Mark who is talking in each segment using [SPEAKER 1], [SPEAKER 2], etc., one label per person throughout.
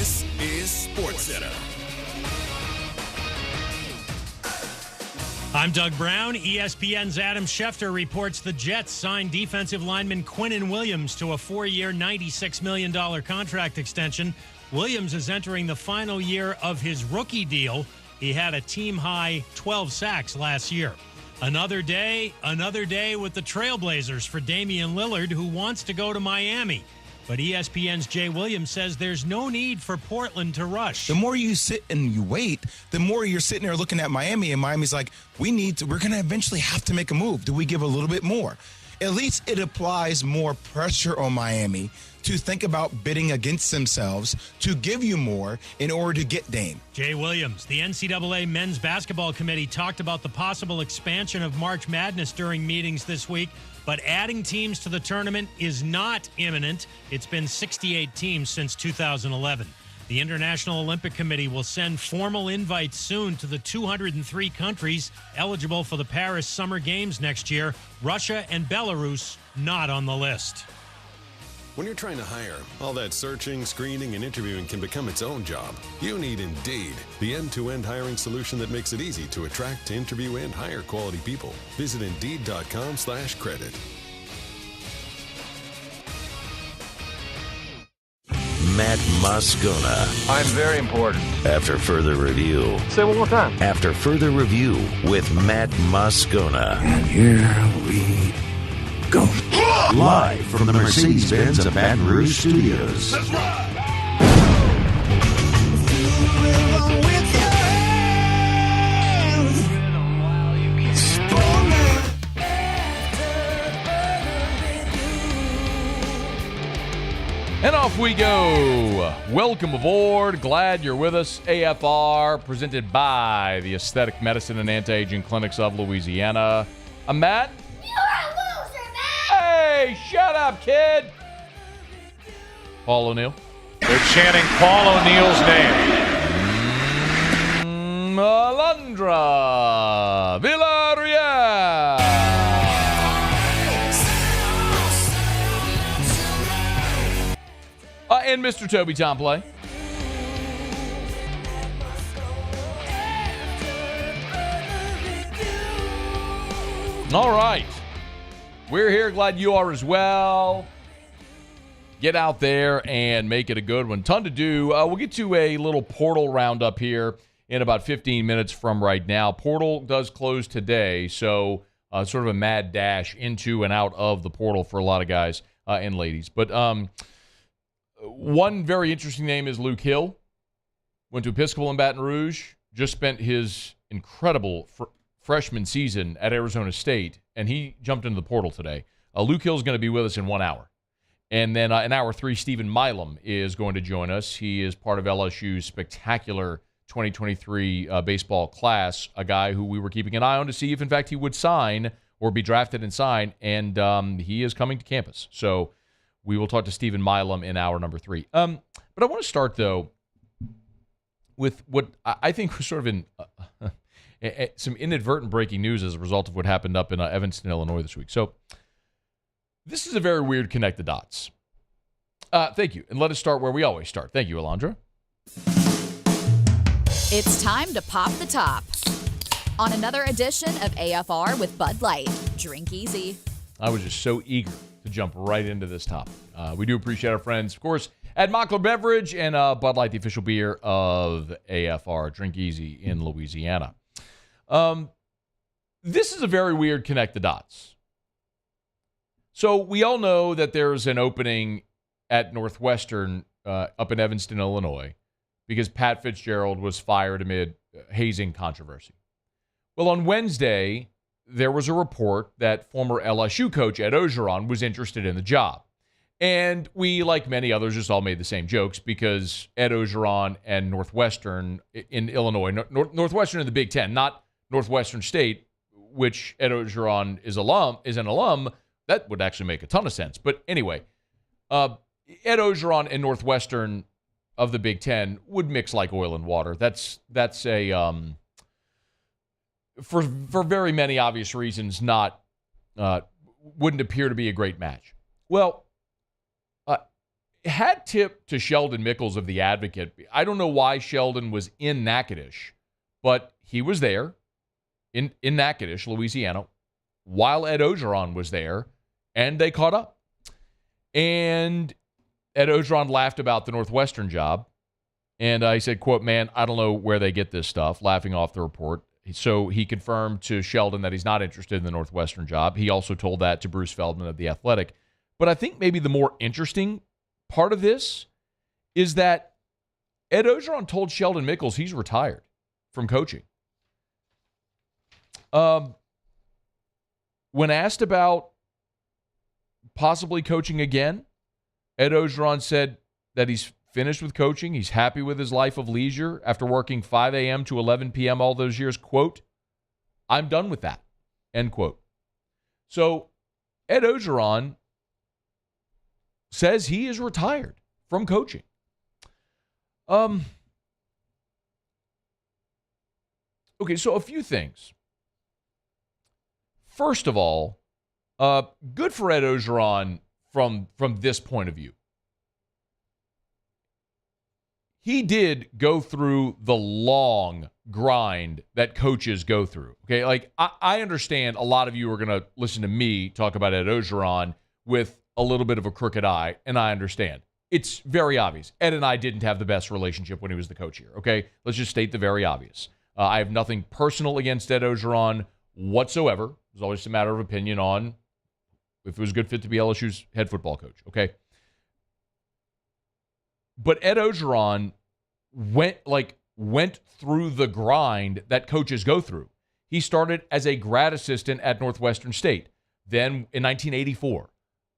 [SPEAKER 1] This is SportsCenter.
[SPEAKER 2] I'm Doug Brown. ESPN's Adam Schefter reports the Jets signed defensive lineman Quinnen Williams to a 4-year, $96 million contract extension. Williams is entering the final year of his rookie deal. He had a team-high 12 sacks last year. Another day with the Trailblazers for Damian Lillard, who wants to go to Miami. But ESPN's Jay Williams says there's no need for Portland to rush.
[SPEAKER 3] The more you sit and you wait, the more you're sitting there looking at Miami, and Miami's like, we're going to eventually have to make a move. Do we give a little bit more? At least it applies more pressure on Miami to think about bidding against themselves to give you more in order to get Dame.
[SPEAKER 2] Jay Williams, the NCAA Men's Basketball Committee talked about the possible expansion of March Madness during meetings this week, but adding teams to the tournament is not imminent. It's been 68 teams since 2011. The International Olympic Committee will send formal invites soon to the 203 countries eligible for the Paris Summer Games next year. Russia and Belarus not on the list.
[SPEAKER 1] When you're trying to hire, all that searching, screening, and interviewing can become its own job. You need Indeed, the end-to-end hiring solution that makes it easy to attract, interview, and hire quality people. Visit Indeed.com/credit.
[SPEAKER 4] Matt Moscona.
[SPEAKER 5] I'm very important.
[SPEAKER 4] After further review.
[SPEAKER 5] Say it one more time.
[SPEAKER 4] After further review with Matt Moscona.
[SPEAKER 6] And here we go.
[SPEAKER 4] Live from the Mercedes-Benz of Baton Rouge Studios.
[SPEAKER 6] Let's ride!
[SPEAKER 7] And off we go. Welcome aboard. Glad you're with us. AFR, presented by the Aesthetic Medicine and Anti-Aging Clinics of Louisiana. I'm Matt.
[SPEAKER 8] You're a loser, Matt!
[SPEAKER 7] Hey, shut up, kid. Paul O'Neill.
[SPEAKER 5] They're chanting Paul O'Neill's name.
[SPEAKER 7] Alondra Villarreal. And Mr. Toby Tomplay. All right. We're here. Glad you are as well. Get out there and make it a good one. Ton to do. We'll get to a little portal roundup here in about 15 minutes from right now. Portal does close today, so sort of a mad dash into and out of the portal for a lot of guys and ladies. But one very interesting name is Luke Hill. Went to Episcopal in Baton Rouge. Just spent his incredible freshman season at Arizona State, and he jumped into the portal today. Luke Hill is going to be with us in 1 hour. And then in hour 3, Stephen Milam is going to join us. He is part of LSU's spectacular 2023 baseball class, a guy who we were keeping an eye on to see if, in fact, he would sign or be drafted and sign, and he is coming to campus. So we will talk to Stephen Milam in hour number 3. But I want to start, though, with what I think was sort of some inadvertent breaking news as a result of what happened up in Evanston, Illinois this week. So this is a very weird connect the dots. Thank you. And let us start where we always start. Thank you, Alondra.
[SPEAKER 9] It's time to pop the top on another edition of AFR with Bud Light. Drink easy. I
[SPEAKER 7] was just so eager to jump right into this topic. We do appreciate our friends, of course, at Mockler Beverage and Bud Light, the official beer of AFR. Drink easy in Louisiana. This is a very weird connect the dots. So we all know that there's an opening at Northwestern up in Evanston, Illinois, because Pat Fitzgerald was fired amid hazing controversy. Well, on Wednesday, there was a report that former LSU coach Ed Orgeron was interested in the job. And we, like many others, just all made the same jokes because Ed Orgeron and Northwestern in Illinois, Northwestern in the Big Ten, not Northwestern State, which Ed Orgeron is an alum, that would actually make a ton of sense. But anyway, Ed Orgeron and Northwestern of the Big Ten would mix like oil and water. That's a for very many obvious reasons wouldn't appear to be a great match. Well, hat tip to Sheldon Mickles of The Advocate. I don't know why Sheldon was in Natchitoches, but he was there in Natchitoches, Louisiana, while Ed Orgeron was there, and they caught up. And Ed Orgeron laughed about the Northwestern job, and I said, quote, man, I don't know where they get this stuff, laughing off the report. So he confirmed to Sheldon that he's not interested in the Northwestern job. He also told that to Bruce Feldman of The Athletic. But I think maybe the more interesting part of this is that Ed Orgeron told Sheldon Mickles he's retired from coaching. When asked about possibly coaching again, Ed Orgeron said that he's finished with coaching. He's happy with his life of leisure after working 5 a.m. to 11 p.m. all those years. Quote, I'm done with that, end quote. So Ed Orgeron says he is retired from coaching. Okay, so a few things. First of all, good for Ed Orgeron from this point of view. He did go through the long grind that coaches go through. Okay, like I understand a lot of you are going to listen to me talk about Ed Orgeron with a little bit of a crooked eye, and I understand. It's very obvious. Ed and I didn't have the best relationship when he was the coach here, okay? Let's just state the very obvious. I have nothing personal against Ed Orgeron whatsoever. It was always a matter of opinion on if it was a good fit to be LSU's head football coach, okay? But Ed Orgeron went through the grind that coaches go through. He started as a grad assistant at Northwestern State. Then in 1984,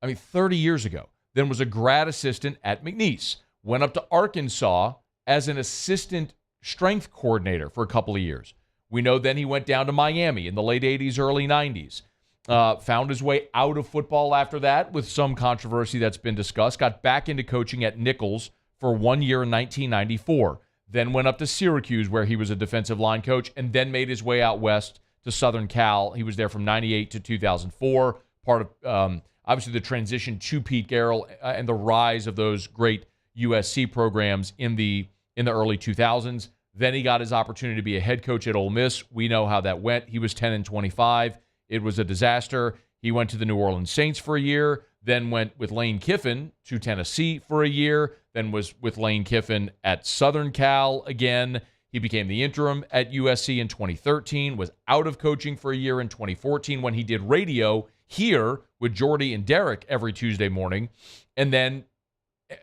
[SPEAKER 7] 30 years ago, then was a grad assistant at McNeese. Went up to Arkansas as an assistant strength coordinator for a couple of years. We know then he went down to Miami in the late 80s, early 90s. Found his way out of football after that with some controversy that's been discussed. Got back into coaching at Nichols for 1 year in 1994. Then went up to Syracuse where he was a defensive line coach and then made his way out west to Southern Cal. He was there from 98 to 2004. Part of, obviously, the transition to Pete Carroll and the rise of those great USC programs in the early 2000s. Then he got his opportunity to be a head coach at Ole Miss. We know how that went. He was 10-25. It was a disaster. He went to the New Orleans Saints for a year, then went with Lane Kiffin to Tennessee for a year, then was with Lane Kiffin at Southern Cal again. He became the interim at USC in 2013, was out of coaching for a year in 2014 when he did radio here with Jordy and Derek every Tuesday morning. And then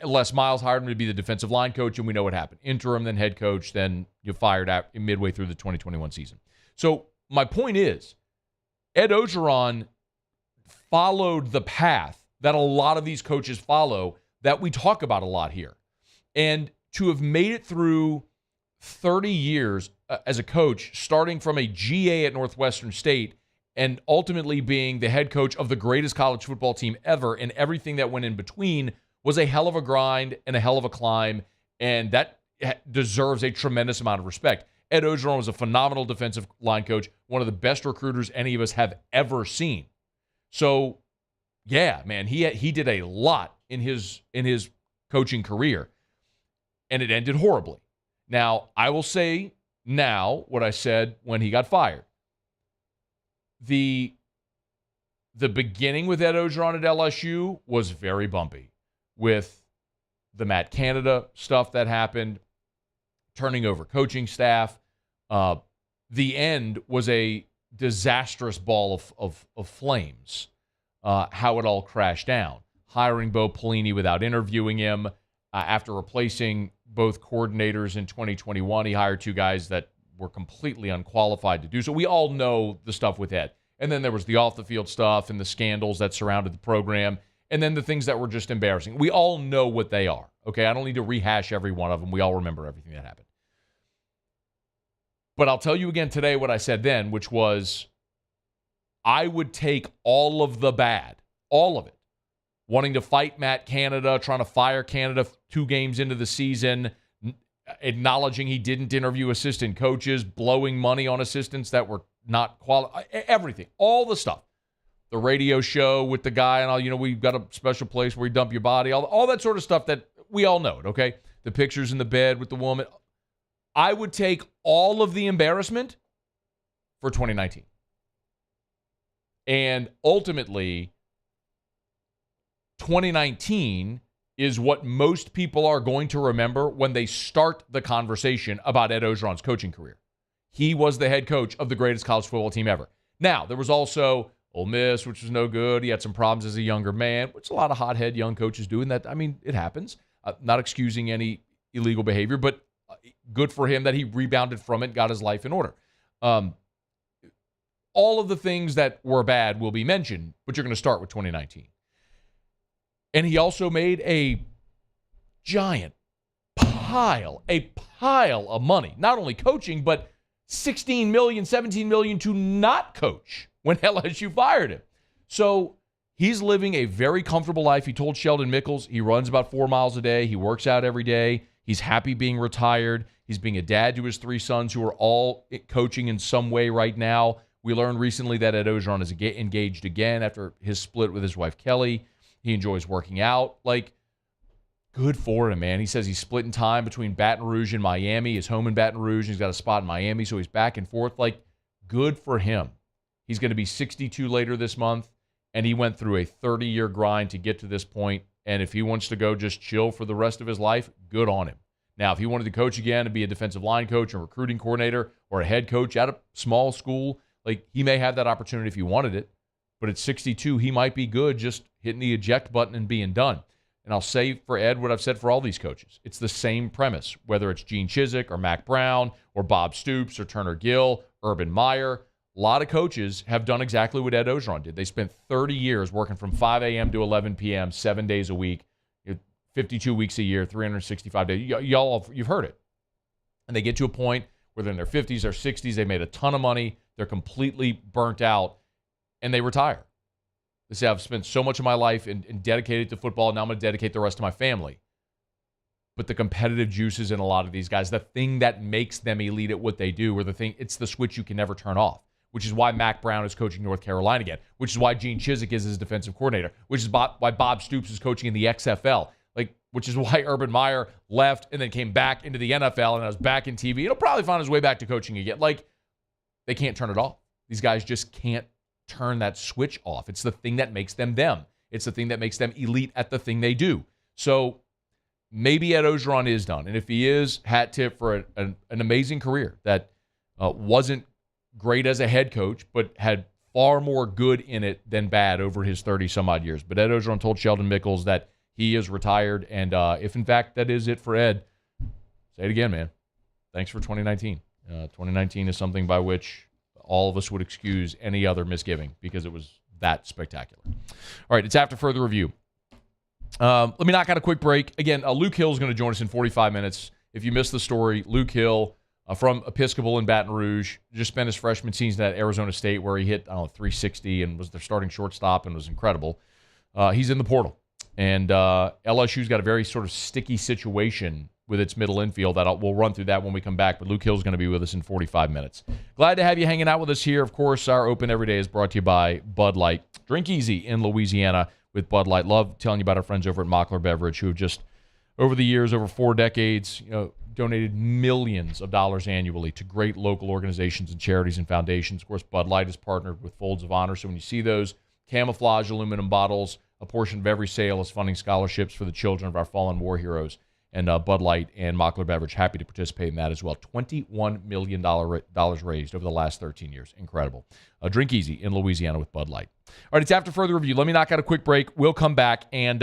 [SPEAKER 7] Les Miles hired him to be the defensive line coach, and we know what happened. Interim, then head coach, then you fired out midway through the 2021 season. So my point is, Ed Orgeron followed the path that a lot of these coaches follow that we talk about a lot here. And to have made it through 30 years as a coach, starting from a GA at Northwestern State and ultimately being the head coach of the greatest college football team ever and everything that went in between was a hell of a grind and a hell of a climb, and that deserves a tremendous amount of respect. Ed Orgeron was a phenomenal defensive line coach, one of the best recruiters any of us have ever seen. So, yeah, man, he did a lot in his coaching career, and it ended horribly. Now, I will say now what I said when he got fired. The beginning with Ed Orgeron at LSU was very bumpy with the Matt Canada stuff that happened, turning over coaching staff. The end was a disastrous ball of flames, how it all crashed down. Hiring Bo Pelini without interviewing him. After replacing both coordinators in 2021, he hired two guys that were completely unqualified to do so. We all know the stuff with Ed. And then there was the off-the-field stuff and the scandals that surrounded the program, and then the things that were just embarrassing. We all know what they are, okay? I don't need to rehash every one of them. We all remember everything that happened. But I'll tell you again today what I said then, which was I would take all of the bad, all of it, wanting to fight Matt Canada, trying to fire Canada 2 games into the season, acknowledging he didn't interview assistant coaches, blowing money on assistants that were not qualified, everything, all the stuff. the radio show with the guy and all, we've got a special place where we dump your body, all that sort of stuff that we all know, okay? The pictures in the bed with the woman. I would take all of the embarrassment for 2019. And ultimately, 2019 is what most people are going to remember when they start the conversation about Ed Orgeron's coaching career. He was the head coach of the greatest college football team ever. Now, there was also Ole Miss, which was no good. He had some problems as a younger man, which a lot of hothead young coaches do, and that, it happens. Not excusing any illegal behavior, but good for him that he rebounded from it, got his life in order. All of the things that were bad will be mentioned, but you're going to start with 2019. And he also made a giant pile of money, not only coaching, but $16 million, $17 million to not coach when LSU fired him. So he's living a very comfortable life. He told Sheldon Mickles he runs about 4 miles a day. He works out every day. He's happy being retired. He's being a dad to his 3 sons who are all coaching in some way right now. We learned recently that Ed Orgeron is engaged again after his split with his wife, Kelly. He enjoys working out. Good for him, man. He says he's splitting time between Baton Rouge and Miami. His home in Baton Rouge. He's got a spot in Miami, so he's back and forth. Good for him. He's going to be 62 later this month, and he went through a 30-year grind to get to this point. And if he wants to go just chill for the rest of his life, good on him. Now, if he wanted to coach again and be a defensive line coach or recruiting coordinator or a head coach at a small school, he may have that opportunity if he wanted it. But at 62, he might be good just hitting the eject button and being done. And I'll say for Ed what I've said for all these coaches. It's the same premise, whether it's Gene Chizik or Mac Brown or Bob Stoops or Turner Gill, Urban Meyer. A lot of coaches have done exactly what Ed Orgeron did. They spent 30 years working from 5 a.m. to 11 p.m., 7 days a week, 52 weeks a year, 365 days. You've heard it. And they get to a point where they're in their 50s or 60s. They made a ton of money. They're completely burnt out, and they retire. They say, I've spent so much of my life and dedicated to football, now I'm going to dedicate the rest of my family. But the competitive juices in a lot of these guys, the thing that makes them elite at what they do, it's the switch you can never turn off, which is why Mac Brown is coaching North Carolina again, which is why Gene Chizik is his defensive coordinator, which is why Bob Stoops is coaching in the XFL, which is why Urban Meyer left and then came back into the NFL and I was back in TV. He'll probably find his way back to coaching again. They can't turn it off. These guys just can't turn that switch off. It's the thing that makes them them. It's the thing that makes them elite at the thing they do. So maybe Ed Orgeron is done. And if he is, hat tip for an amazing career that wasn't great as a head coach, but had far more good in it than bad over his 30-some-odd years. But Ed Orgeron told Sheldon Mickles that he is retired. And if, in fact, that is it for Ed, say it again, man. Thanks for 2019. 2019 is something by which all of us would excuse any other misgiving because it was that spectacular. All right, it's after further review. Let me knock out a quick break. Again, Luke Hill is going to join us in 45 minutes. If you missed the story, Luke Hill from Episcopal in Baton Rouge just spent his freshman season at Arizona State where he hit 360 and was their starting shortstop and was incredible. He's in the portal. And LSU's got a very sort of sticky situation with its middle infield. We'll run through that when we come back, but Luke Hill's going to be with us in 45 minutes. Glad to have you hanging out with us here. Of course, our Open Every Day is brought to you by Bud Light. Drink easy in Louisiana with Bud Light. Love telling you about our friends over at Mockler Beverage who have just, over the years, over 4 decades, donated millions of dollars annually to great local organizations and charities and foundations. Of course, Bud Light is partnered with Folds of Honor, so when you see those camouflage aluminum bottles, a portion of every sale is funding scholarships for the children of our fallen war heroes. And Bud Light and Mockler Beverage happy to participate in that as well. $21 million raised over the last 13 years. Incredible. Drink easy in Louisiana with Bud Light. All right, it's after further review. Let me knock out a quick break. We'll come back, and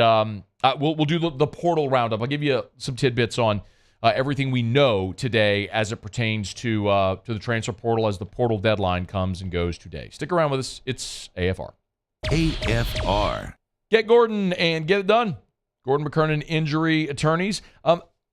[SPEAKER 7] we'll do the portal roundup. I'll give you some tidbits on everything we know today as it pertains to the transfer portal as the portal deadline comes and goes today. Stick around with us. It's AFR.
[SPEAKER 4] AFR.
[SPEAKER 7] Get Gordon and get it done. Gordon McKernan Injury Attorneys.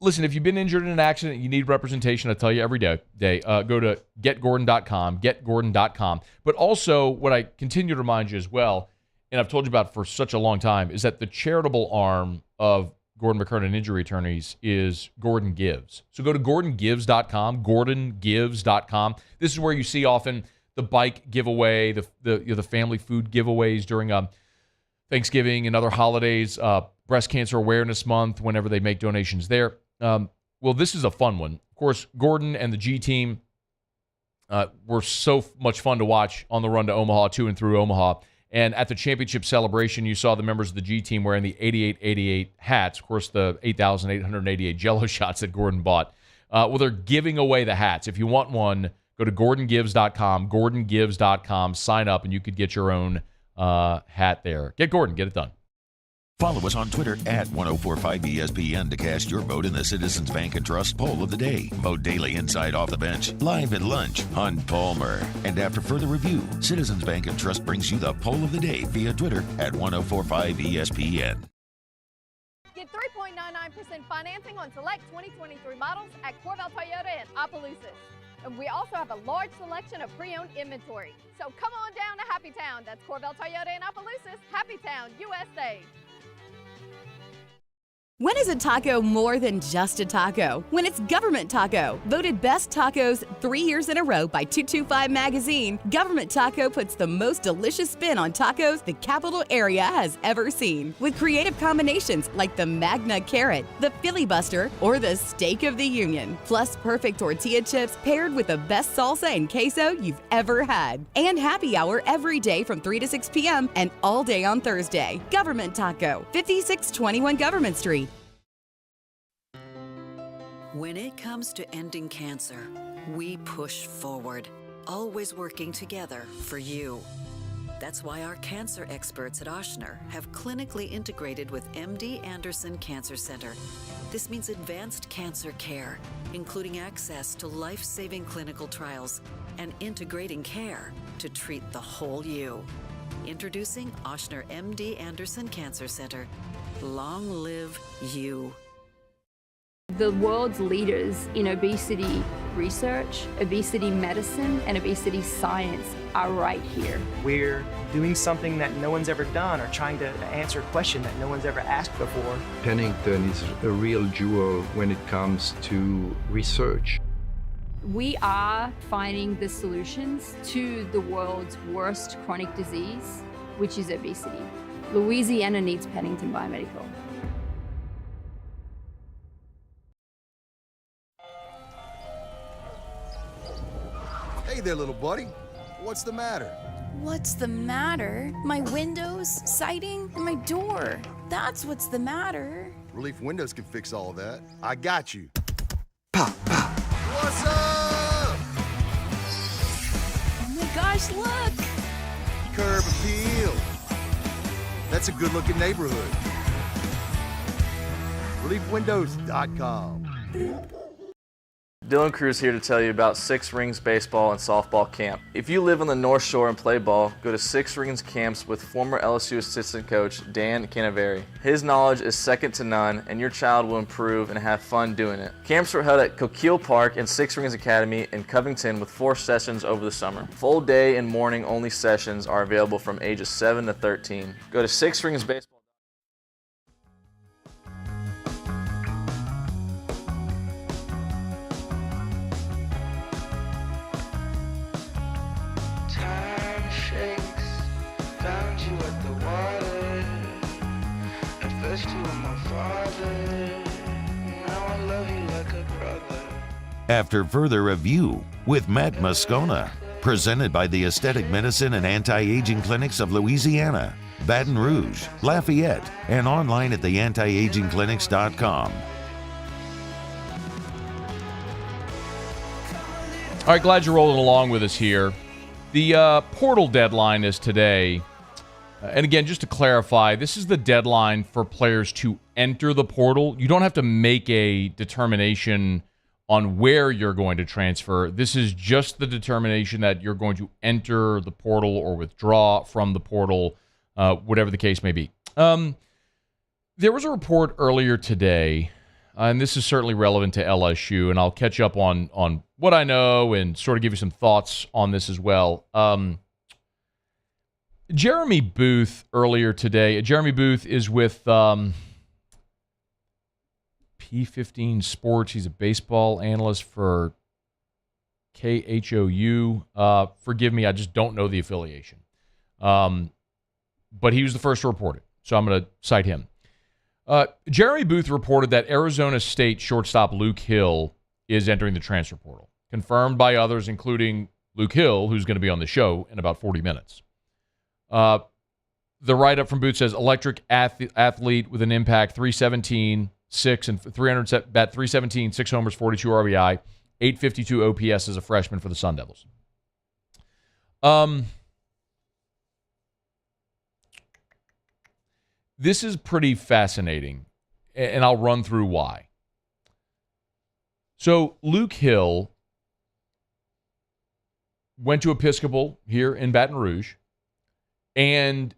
[SPEAKER 7] Listen, if you've been injured in an accident, you need representation. I tell you every day. Go to getgordon.com, getgordon.com. But also, what I continue to remind you as well, and I've told you about for such a long time, is that the charitable arm of Gordon McKernan Injury Attorneys is Gordon Gives. So go to gordongives.com, gordongives.com. This is where you see often the bike giveaway, the family food giveaways during Thanksgiving and other holidays, Breast Cancer Awareness Month, whenever they make donations there. Well, this is a fun one. Of course, Gordon and the G team were so much fun to watch on the run to Omaha, to and through Omaha. And at the championship celebration, you saw the members of the G team wearing the 8888 hats. Of course, the 8,888 Jell-O shots that Gordon bought. Well, they're giving away the hats. If you want one, go to GordonGives.com, GordonGives.com, sign up, and you could get your own hat there. Get Gordon, get it done.
[SPEAKER 4] Follow us on Twitter at 1045ESPN to cast your vote in the Citizens Bank and Trust Poll of the Day. Vote daily inside Off the Bench, live at lunch on Palmer. And after further review, Citizens Bank and Trust brings you the Poll of the Day via Twitter at 1045ESPN.
[SPEAKER 10] Get 3.99% financing on select 2023 models at Corval Toyota in Opelousas. And we also have a large selection of pre-owned inventory. So come on down to Happy Town. That's Corval Toyota in Opelousas, Happy Town, USA.
[SPEAKER 9] When is a taco more than just a taco? When it's Government Taco. Voted best tacos 3 years in a row by 225 Magazine, Government Taco puts the most delicious spin on tacos the capital area has ever seen. With creative combinations like the Magna Carrot, the Filibuster, or the Steak of the Union. Plus perfect tortilla chips paired with the best salsa and queso you've ever had. And happy hour every day from 3 to 6 p.m. and all day on Thursday. Government Taco, 5621 Government Street.
[SPEAKER 11] When it comes to ending cancer, we push forward, always working together for you. That's why our cancer experts at Ochsner have clinically integrated with MD Anderson Cancer Center. This means advanced cancer care, including access to life-saving clinical trials and integrating care to treat the whole you. Introducing Ochsner MD Anderson Cancer Center. Long live you.
[SPEAKER 12] The world's leaders in obesity research, obesity medicine, and obesity science are right here.
[SPEAKER 13] We're doing something that no one's ever done, or trying to answer a question that no one's ever asked before.
[SPEAKER 6] Pennington is a real jewel when it comes to research.
[SPEAKER 12] We are finding the solutions to the world's worst chronic disease, which is obesity. Louisiana needs Pennington Biomedical.
[SPEAKER 14] Hey there, little buddy. What's the matter?
[SPEAKER 15] What's the matter? My windows, siding, and my door. That's what's the matter.
[SPEAKER 14] Relief Windows can fix all that. I got you. Pop, pop. What's up?
[SPEAKER 15] Oh my gosh, look!
[SPEAKER 14] Curb appeal. That's a good-looking neighborhood. ReliefWindows.com.
[SPEAKER 16] Dylan Cruz here to tell you about Six Rings Baseball and Softball Camp. If you live on the North Shore and play ball, go to Six Rings Camps with former LSU assistant coach Dan Canaveri. His knowledge is second to none, and your child will improve and have fun doing it. Camps were held at Coquille Park and Six Rings Academy in Covington with 4 sessions over the summer. Full day and morning only sessions are available from ages 7 to 13. Go to Six Rings Baseball.
[SPEAKER 4] After further review with Matt Moscona, presented by the Aesthetic Medicine and Anti-Aging Clinics of Louisiana, Baton Rouge, Lafayette, and online at theantiagingclinics.com.
[SPEAKER 7] All right, glad you're rolling along with us here. The portal deadline is today. And again, just to clarify, this is the deadline for players to enter the portal. You don't have to make a determination on where you're going to transfer. This is just the determination that you're going to enter the portal or withdraw from the portal, whatever the case may be. There was a report earlier today, and this is certainly relevant to LSU, and I'll catch up on what I know and sort of give you some thoughts on this as well. Jeremy Booth earlier today. Jeremy Booth is with P15 Sports. He's a baseball analyst for KHOU. Forgive me, I just don't know the affiliation. But he was the first to report it, so I'm going to cite him. Jeremy Booth reported that Arizona State shortstop Luke Hill is entering the transfer portal, confirmed by others, including Luke Hill, who's going to be on the show in about 40 minutes. The write-up from Booth says, electric athlete with an impact, 317, 6 and 300 bat, 317, 6 homers, 42 RBI, 852 OPS as a freshman for the Sun Devils. This is pretty fascinating, and I'll run through why. So Luke Hill went to Episcopal here in Baton Rouge, and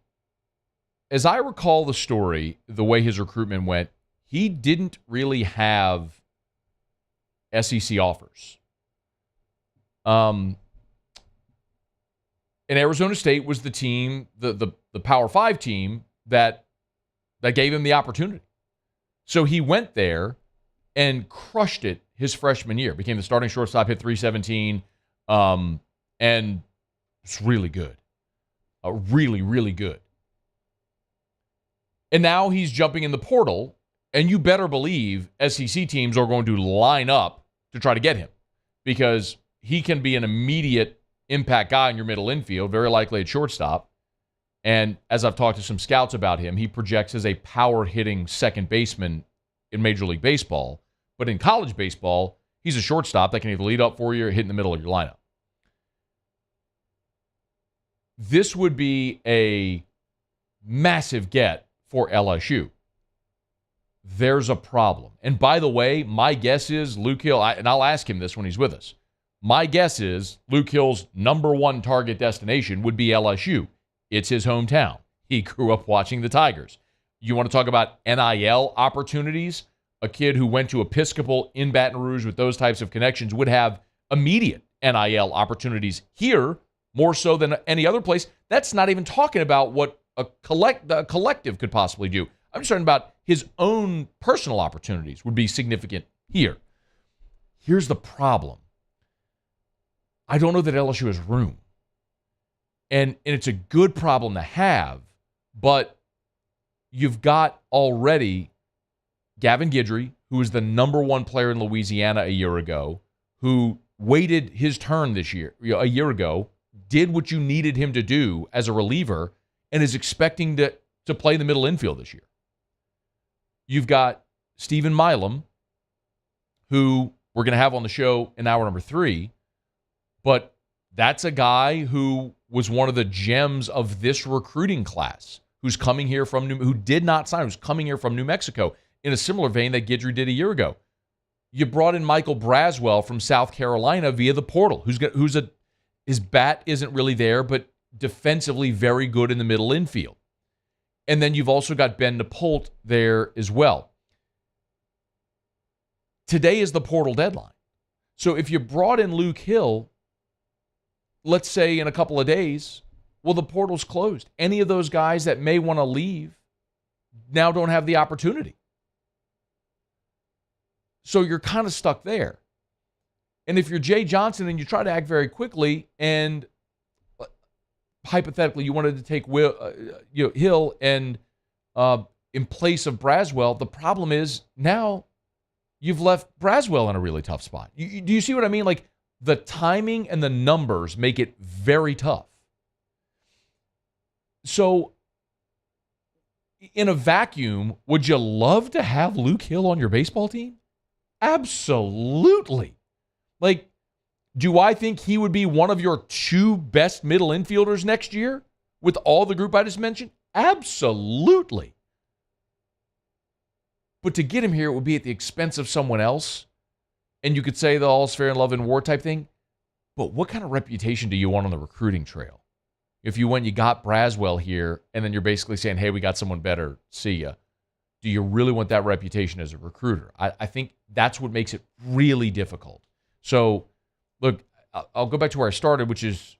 [SPEAKER 7] as I recall the story, the way his recruitment went, he didn't really have SEC offers. And Arizona State was the team, the Power 5 team that gave him the opportunity. So he went there and crushed it his freshman year. Became the starting shortstop, hit 317, and it's really good. Really, really good. And now he's jumping in the portal, and you better believe SEC teams are going to line up to try to get him because he can be an immediate impact guy in your middle infield, very likely at shortstop. And as I've talked to some scouts about him, he projects as a power-hitting second baseman in Major League Baseball. But in college baseball, he's a shortstop that can either lead up for you or hit in the middle of your lineup. This would be a massive get for LSU. There's a problem. And by the way, my guess is Luke Hill, and I'll ask him this when he's with us, my guess is Luke Hill's number one target destination would be LSU. It's his hometown. He grew up watching the Tigers. You want to talk about NIL opportunities? A kid who went to Episcopal in Baton Rouge with those types of connections would have immediate NIL opportunities here, more so than any other place. That's not even talking about what a collective could possibly do. I'm just talking about his own personal opportunities would be significant here. Here's the problem. I don't know that LSU has room. And it's a good problem to have, but you've got already Gavin Guidry, who was the number one player in Louisiana a year ago, who waited his turn this year, a year ago, did what you needed him to do as a reliever, and is expecting to play the middle infield this year. You've got Stephen Milam, who we're going to have on the show in hour number 3, but that's a guy who was one of the gems of this recruiting class, who's coming here from who did not sign, who's coming here from New Mexico in a similar vein that Guidry did a year ago. You brought in Michael Braswell from South Carolina via the portal, his bat isn't really there, but defensively very good in the middle infield. And then you've also got Ben Napolt there as well. Today is the portal deadline. So if you brought in Luke Hill, let's say in a couple of days, well, the portal's closed. Any of those guys that may want to leave now don't have the opportunity. So you're kind of stuck there. And if you're Jay Johnson and you try to act very quickly and hypothetically you wanted to take Hill and in place of Braswell, the problem is now you've left Braswell in a really tough spot. Do you see what I mean? Like, the timing and the numbers make it very tough. So, in a vacuum, would you love to have Luke Hill on your baseball team? Absolutely. Like, do I think he would be one of your 2 best middle infielders next year with all the group I just mentioned? Absolutely. But to get him here, it would be at the expense of someone else. And you could say the all's fair in love and war type thing. But what kind of reputation do you want on the recruiting trail? If you went, you got Braswell here, and then you're basically saying, hey, we got someone better, see ya. Do you really want that reputation as a recruiter? I think that's what makes it really difficult. So, look, I'll go back to where I started, which is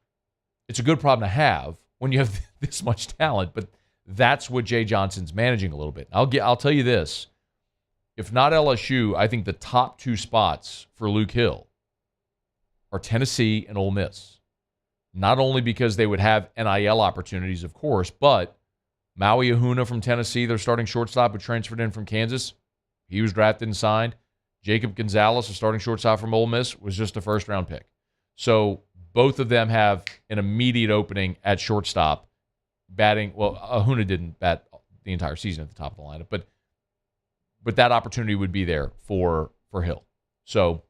[SPEAKER 7] it's a good problem to have when you have this much talent, but that's what Jay Johnson's managing a little bit. I'll tell you this. If not LSU, I think the top 2 spots for Luke Hill are Tennessee and Ole Miss. Not only because they would have NIL opportunities, of course, but Maui Ahuna from Tennessee, their starting shortstop who transferred in from Kansas, he was drafted and signed. Jacob Gonzalez, a starting shortstop from Ole Miss, was just a first-round pick. So both of them have an immediate opening at shortstop batting. Well, Ahuna didn't bat the entire season at the top of the lineup, but that opportunity would be there for Hill. So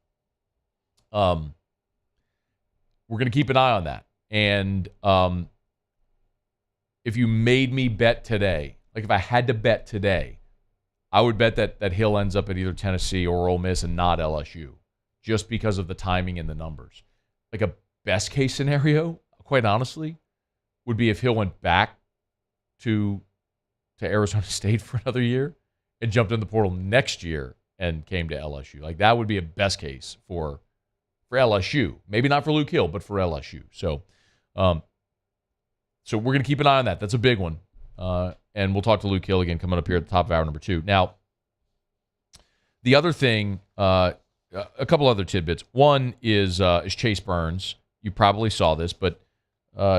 [SPEAKER 7] we're going to keep an eye on that. And if you made me bet today, like if I had to bet today, I would bet that Hill ends up at either Tennessee or Ole Miss and not LSU, just because of the timing and the numbers. Like a best case scenario, quite honestly, would be if Hill went back to Arizona State for another year and jumped in the portal next year and came to LSU. Like that would be a best case for LSU. Maybe not for Luke Hill, but for LSU. So we're going to keep an eye on that. That's a big one. And we'll talk to Luke Hill again coming up here at the top of hour number 2. Now, the other thing, a couple other tidbits. One is Chase Burns. You probably saw this, but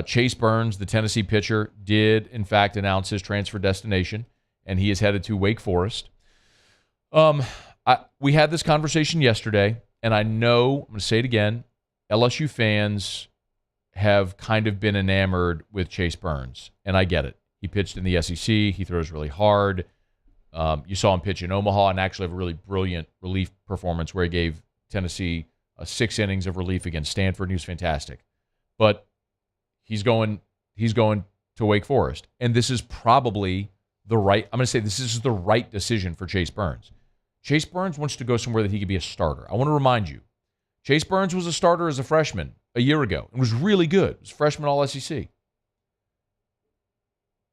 [SPEAKER 7] Chase Burns, the Tennessee pitcher, did in fact announce his transfer destination, and he is headed to Wake Forest. We had this conversation yesterday, and I know, I'm going to say it again, LSU fans have kind of been enamored with Chase Burns, and I get it. He pitched in the SEC. He throws really hard. You saw him pitch in Omaha and actually have a really brilliant relief performance where he gave Tennessee 6 innings of relief against Stanford, and he was fantastic. But he's going to Wake Forest, and this is probably this is the right decision for Chase Burns. Chase Burns wants to go somewhere that he could be a starter. I want to remind you, Chase Burns was a starter as a freshman a year ago and was really good. He was freshman All-SEC.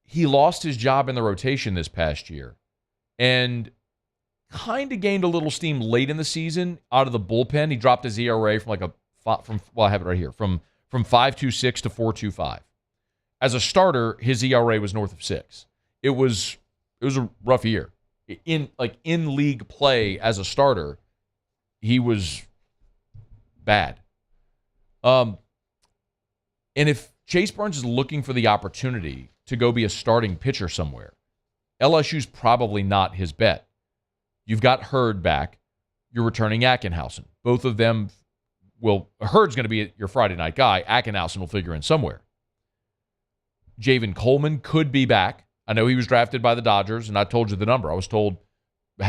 [SPEAKER 7] He lost his job in the rotation this past year and kind of gained a little steam late in the season out of the bullpen. He dropped his ERA from I have it right here, from 5.26 to 4.25. As a starter, his ERA was north of 6. It was a rough year. In league play as a starter, he was bad. And if Chase Burns is looking for the opportunity to go be a starting pitcher somewhere, LSU's probably not his bet. You've got Hurd back. You're returning Ackenhausen. Both of them Hurd's going to be your Friday night guy. Ackenhausen will figure in somewhere. Javen Coleman could be back. I know he was drafted by the Dodgers, and I told you the number. I was told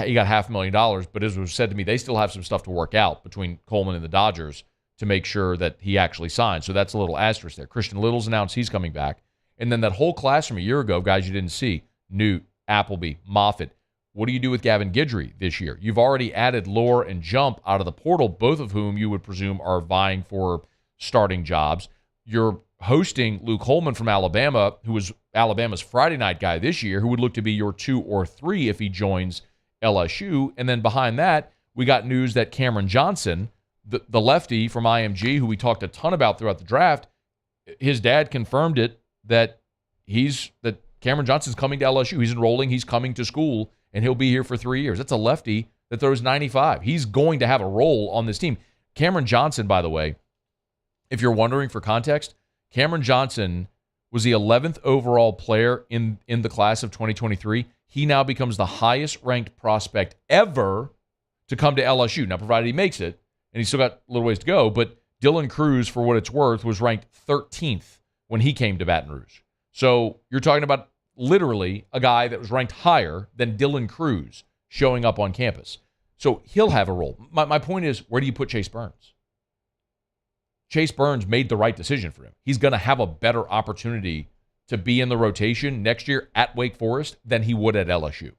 [SPEAKER 7] he got $500,000, but as was said to me, they still have some stuff to work out between Coleman and the Dodgers to make sure that he actually signs. So that's a little asterisk there. Christian Little's announced he's coming back. And then that whole class from a year ago, guys you didn't see, Newt, Appleby, Moffitt. What do you do with Gavin Guidry this year? You've already added Lore and Jump out of the portal, both of whom you would presume are vying for starting jobs. You're hosting Luke Holman from Alabama, who was Alabama's Friday night guy this year, who would look to be your 2 or 3 if he joins LSU. And then behind that, we got news that Cameron Johnson, the lefty from IMG, who we talked a ton about throughout the draft, his dad confirmed it that Cameron Johnson's coming to LSU. He's enrolling. He's coming to school, and he'll be here for 3 years. That's a lefty that throws 95. He's going to have a role on this team. Cameron Johnson, by the way, if you're wondering for context, Cameron Johnson was the 11th overall player in the class of 2023. He now becomes the highest-ranked prospect ever to come to LSU. Now, provided he makes it, and he's still got a little ways to go, but Dylan Cruz, for what it's worth, was ranked 13th when he came to Baton Rouge. So you're talking about literally a guy that was ranked higher than Dylan Cruz showing up on campus. So he'll have a role. My point is, where do you put Chase Burns? Chase Burns made the right decision for him. He's going to have a better opportunity to be in the rotation next year at Wake Forest than he would at LSU.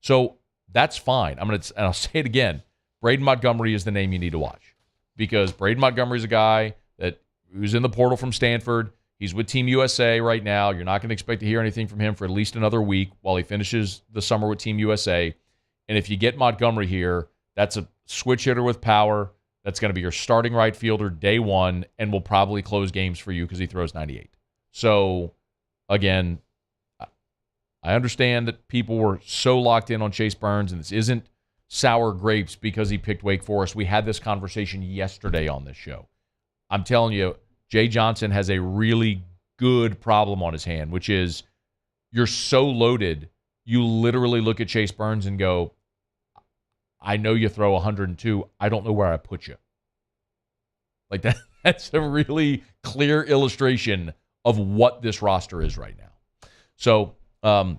[SPEAKER 7] So that's fine. And I'll say it again, Braden Montgomery is the name you need to watch, because Braden Montgomery is a guy who's in the portal from Stanford. He's with Team USA right now. You're not going to expect to hear anything from him for at least another week while he finishes the summer with Team USA. And if you get Montgomery here, that's a switch hitter with power. That's going to be your starting right fielder day one and will probably close games for you because he throws 98. So, again, I understand that people were so locked in on Chase Burns, and this isn't sour grapes because he picked Wake Forest. We had this conversation yesterday on this show. I'm telling you, Jay Johnson has a really good problem on his hand, which is you're so loaded, you literally look at Chase Burns and go, I know you throw 102. I don't know where I put you. Like that's a really clear illustration of what this roster is right now. So how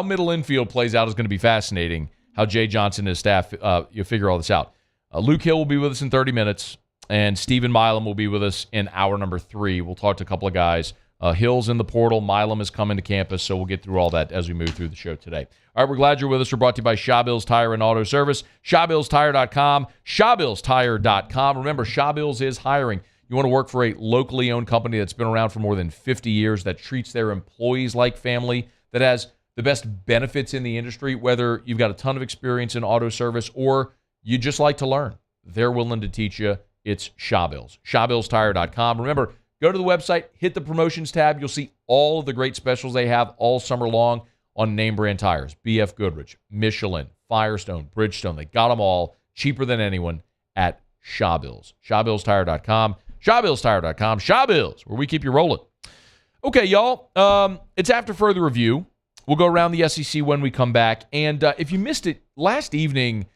[SPEAKER 7] middle infield plays out is going to be fascinating. How Jay Johnson and his staff, you figure all this out. Luke Hill will be with us in 30 minutes, and Stephen Milam will be with us in hour number 3. We'll talk to a couple of guys. Hill's in the portal. Milam is coming to campus, so we'll get through all that as we move through the show today. All right, we're glad you're with us. We're brought to you by Shawbills Tire and Auto Service. ShawBillsTire.com. ShawBillsTire.com. Remember, Shawbills is hiring. You want to work for a locally owned company that's been around for more than 50 years, that treats their employees like family, that has the best benefits in the industry, whether you've got a ton of experience in auto service or you just like to learn. They're willing to teach you. It's Shawbills. ShawBillsTire.com. Remember, go to the website, hit the promotions tab. You'll see all of the great specials they have all summer long on name brand tires. BF Goodrich, Michelin, Firestone, Bridgestone. They got them all cheaper than anyone at Shawbills. ShawBillsTire.com. ShawBillsTire.com. Shawbills, where we keep you rolling. Okay, y'all. It's after further review. We'll go around the SEC when we come back. And if you missed it, last evening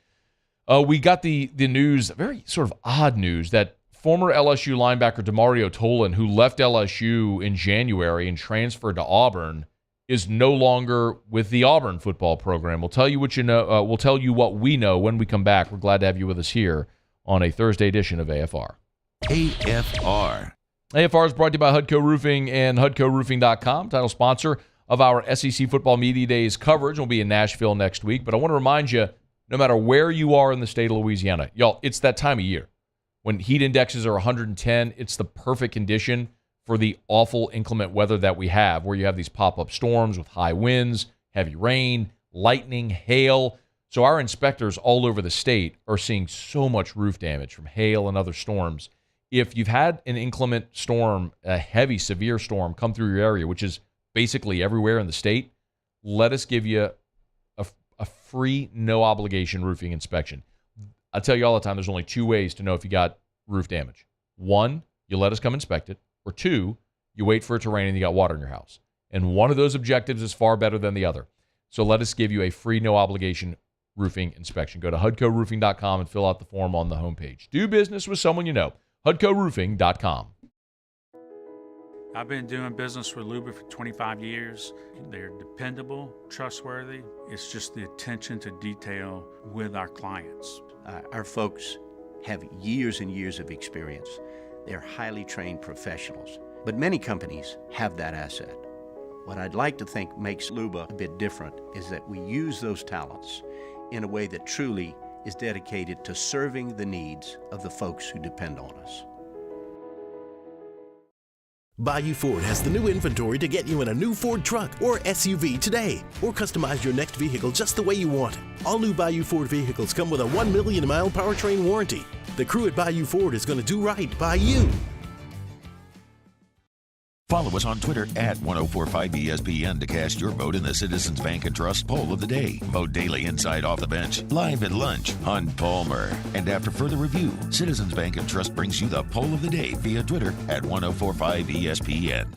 [SPEAKER 7] we got the news, very sort of odd news, that former LSU linebacker Demario Tolan, who left LSU in January and transferred to Auburn, is no longer with the Auburn football program. We'll tell you what you know. We'll tell you what we know when we come back. We're glad to have you with us here on a Thursday edition of AFR.
[SPEAKER 4] AFR.
[SPEAKER 7] AFR is brought to you by Hudco Roofing and HudcoRoofing.com, title sponsor of our SEC Football Media Days coverage. We'll be in Nashville next week. But I want to remind you, no matter where you are in the state of Louisiana, y'all, it's that time of year. When heat indexes are 110, it's the perfect condition for the awful inclement weather that we have, where you have these pop-up storms with high winds, heavy rain, lightning, hail. So our inspectors all over the state are seeing so much roof damage from hail and other storms. If you've had an inclement storm, a heavy, severe storm come through your area, which is basically everywhere in the state, let us give you a free, no-obligation roofing inspection. I tell you all the time, there's only 2 ways to know if you got roof damage. 1, you let us come inspect it. Or 2, you wait for it to rain and you got water in your house. And one of those objectives is far better than the other. So let us give you a free, no-obligation roofing inspection. Go to HudcoRoofing.com and fill out the form on the homepage. Do business with someone you know. HudcoRoofing.com.
[SPEAKER 17] I've been doing business with Luba for 25 years. They're dependable, trustworthy. It's just the attention to detail with our clients.
[SPEAKER 18] Our folks have years and years of experience. They're highly trained professionals, but many companies have that asset. What I'd like to think makes Luba a bit different is that we use those talents in a way that truly is dedicated to serving the needs of the folks who depend on us.
[SPEAKER 19] Bayou Ford has the new inventory to get you in a new Ford truck or SUV today, or customize your next vehicle just the way you want it. All new Bayou Ford vehicles come with a 1 million mile powertrain warranty. The crew at Bayou Ford is going to do right by you.
[SPEAKER 4] Follow us on Twitter at 1045ESPN to cast your vote in the Citizens Bank and Trust poll of the day. Vote daily inside Off the Bench, live at lunch on Palmer. And after further review, Citizens Bank and Trust brings you the poll of the day via Twitter at 1045ESPN.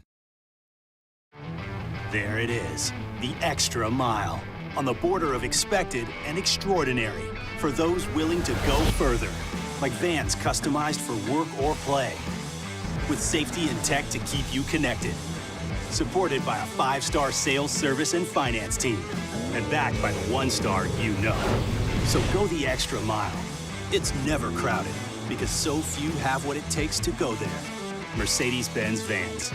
[SPEAKER 20] There it is, the extra mile. On the border of expected and extraordinary. For those willing to go further. Like vans customized for work or play. With safety and tech to keep you connected. Supported by a 5-star sales, service, and finance team. And backed by the 1-star you know. So go the extra mile. It's never crowded because so few have what it takes to go there. Mercedes-Benz Vans.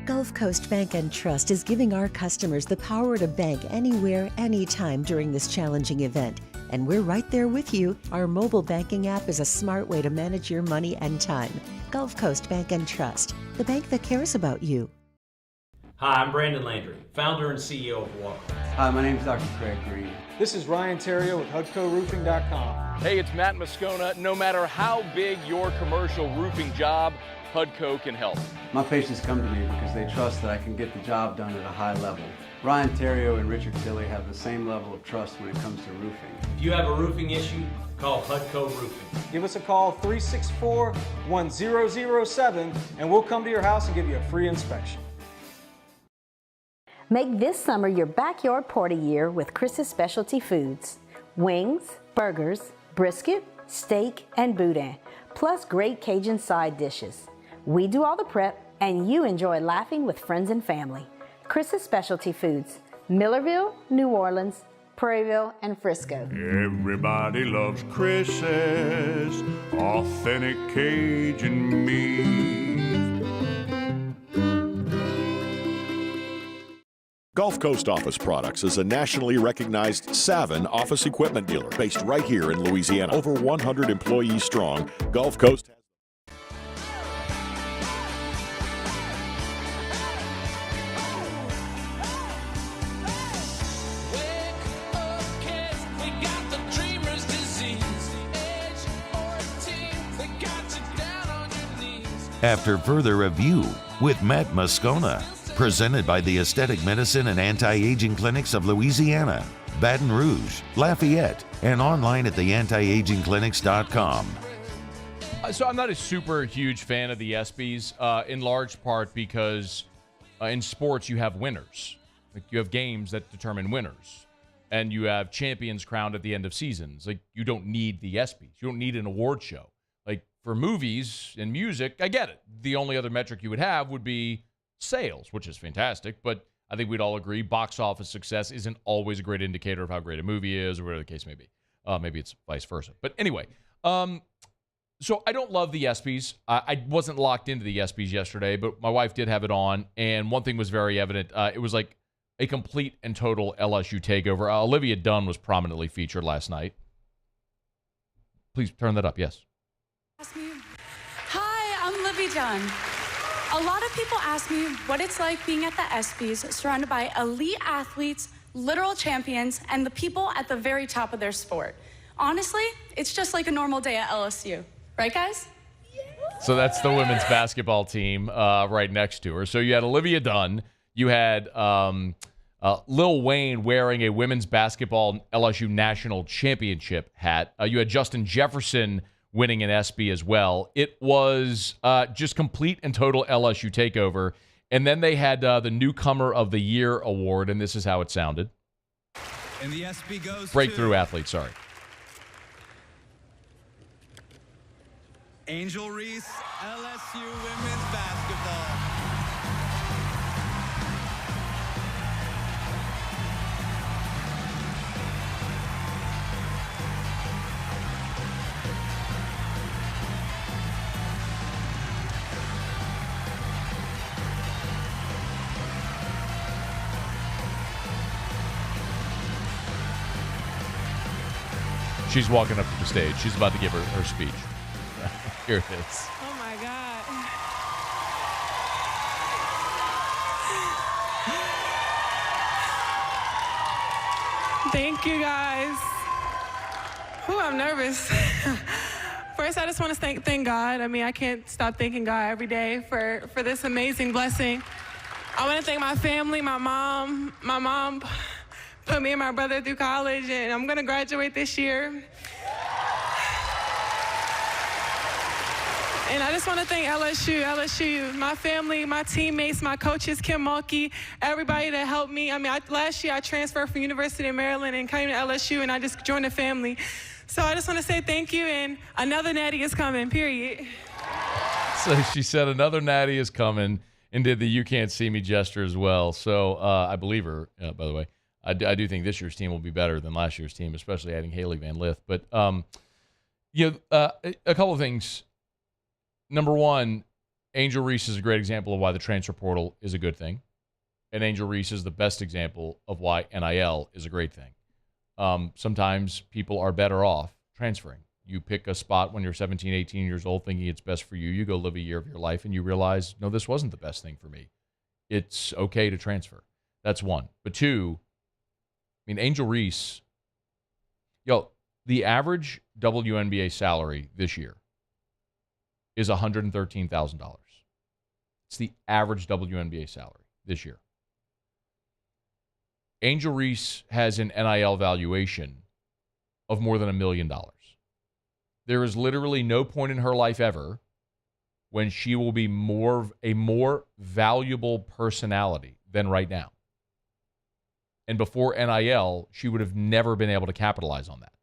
[SPEAKER 21] Gulf Coast Bank and Trust is giving our customers the power to bank anywhere, anytime during this challenging event. And we're right there with you. Our mobile banking app is a smart way to manage your money and time. Gulf Coast Bank and Trust, the bank that cares about you.
[SPEAKER 22] Hi, I'm Brandon Landry, founder and CEO of Walker.
[SPEAKER 23] Hi, my name is Dr. Craig Green.
[SPEAKER 24] This is Ryan Terrio with HudcoRoofing.com.
[SPEAKER 7] Hey, it's Matt Moscona. No matter how big your commercial roofing job, Hudco can help.
[SPEAKER 23] My patients come to me because they trust that I can get the job done at a high level. Ryan Terrio and Richard Tilley have the same level of trust when it comes to roofing.
[SPEAKER 22] If you have a roofing issue, call Hudco Roofing.
[SPEAKER 24] Give us a call, 364-1007, and we'll come to your house and give you a free inspection.
[SPEAKER 1] Make this summer your backyard party year with Chris's Specialty Foods. Wings, burgers, brisket, steak, and boudin, plus great Cajun side dishes. We do all the prep, and you enjoy laughing with friends and family. Chris's Specialty Foods, Millerville, New Orleans, Prairieville, and Frisco.
[SPEAKER 5] Everybody loves Chris's authentic Cajun meat.
[SPEAKER 2] Gulf Coast Office Products is a nationally recognized Savin office equipment dealer based right here in Louisiana. Over 100 employees strong, Gulf Coast has
[SPEAKER 4] After further review with Matt Moscona, presented by the Aesthetic Medicine and Anti-Aging Clinics of Louisiana, Baton Rouge, Lafayette, and online at theantiagingclinics.com.
[SPEAKER 7] So I'm not a super huge fan of the ESPYs, in large part because in sports you have winners. Like you have games that determine winners, and you have champions crowned at the end of seasons. Like you don't need the ESPYs. You don't need an award show. Like for movies and music, I get it. The only other metric you would have would be sales, which is fantastic, but I think we'd all agree box office success isn't always a great indicator of how great a movie is or whatever the case may be. Maybe it's vice versa. But anyway, so I don't love the ESPYs. I wasn't locked into the ESPYs yesterday, but my wife did have it on, and one thing was very evident. It was like a complete and total LSU takeover. Olivia Dunn was prominently featured last night. Please turn that up, yes.
[SPEAKER 3] Hi, I'm Olivia Dunn. A lot of people ask me what it's like being at the ESPYs, surrounded by elite athletes, literal champions, and the people at the very top of their sport. Honestly, it's just like a normal day at LSU. Right, guys?
[SPEAKER 7] So that's the women's basketball team right next to her. So you had Olivia Dunn. You had Lil Wayne wearing a women's basketball LSU national championship hat. You had Justin Jefferson winning an ESPY as well. It was just complete and total LSU takeover. And then they had the Newcomer of the Year award, and this is how it sounded.
[SPEAKER 8] And the ESPY goes
[SPEAKER 7] Breakthrough athlete, sorry.
[SPEAKER 8] Angel Reese, LSU women's basketball.
[SPEAKER 7] She's walking up to the stage. She's about to give her speech. Here it is.
[SPEAKER 25] Oh, my God. Thank you, guys. Whew, I'm nervous. First, I just want to thank God. I mean, I can't stop thanking God every day for this amazing blessing. I want to thank my family, my mom. My mom put me and my brother through college, and I'm going to graduate this year. And I just want to thank LSU, my family, my teammates, my coaches, Kim Mulkey, everybody that helped me. I mean, last year I transferred from University of Maryland and came to LSU, and I just joined the family. So I just want to say thank you, and another natty is coming, period.
[SPEAKER 7] So she said another natty is coming and did the "you can't see me" gesture as well. So I believe her, by the way. I do think this year's team will be better than last year's team, especially adding Haley Van Lith. But a couple of things. Number one, Angel Reese is a great example of why the transfer portal is a good thing. And Angel Reese is the best example of why NIL is a great thing. Sometimes people are better off transferring. You pick a spot when you're 17, 18 years old thinking it's best for you. You go live a year of your life and you realize, no, this wasn't the best thing for me. It's okay to transfer. That's one. But two, I mean, Angel Reese, the average WNBA salary this year is $113,000. It's the average WNBA salary this year. Angel Reese has an NIL valuation of more than $1 million. There is literally no point in her life ever when she will be a more valuable personality than right now. And before NIL, she would have never been able to capitalize on that.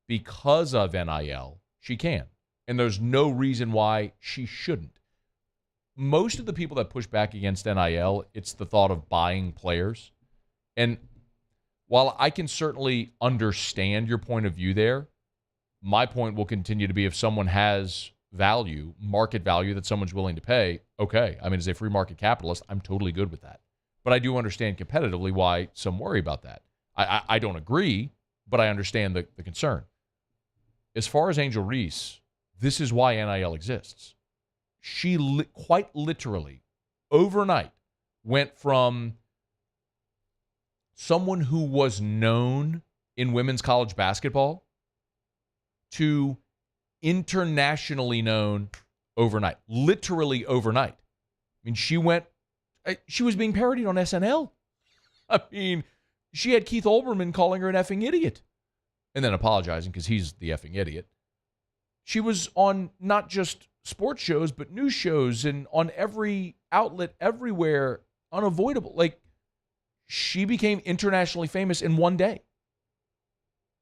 [SPEAKER 7] Because of NIL, she can. And there's no reason why she shouldn't. Most of the people that push back against NIL, it's the thought of buying players. And while I can certainly understand your point of view there, my point will continue to be if someone has value, market value that someone's willing to pay, okay. I mean, as a free market capitalist, I'm totally good with that. But I do understand competitively why some worry about that. I don't agree, but I understand the concern. As far as Angel Reese, this is why NIL exists. She quite literally, overnight, went from someone who was known in women's college basketball to internationally known overnight. Literally overnight. I mean, she was being parodied on SNL. I mean, she had Keith Olbermann calling her an effing idiot and then apologizing because he's the effing idiot. She was on not just sports shows, but news shows and on every outlet everywhere, unavoidable. Like, she became internationally famous in one day.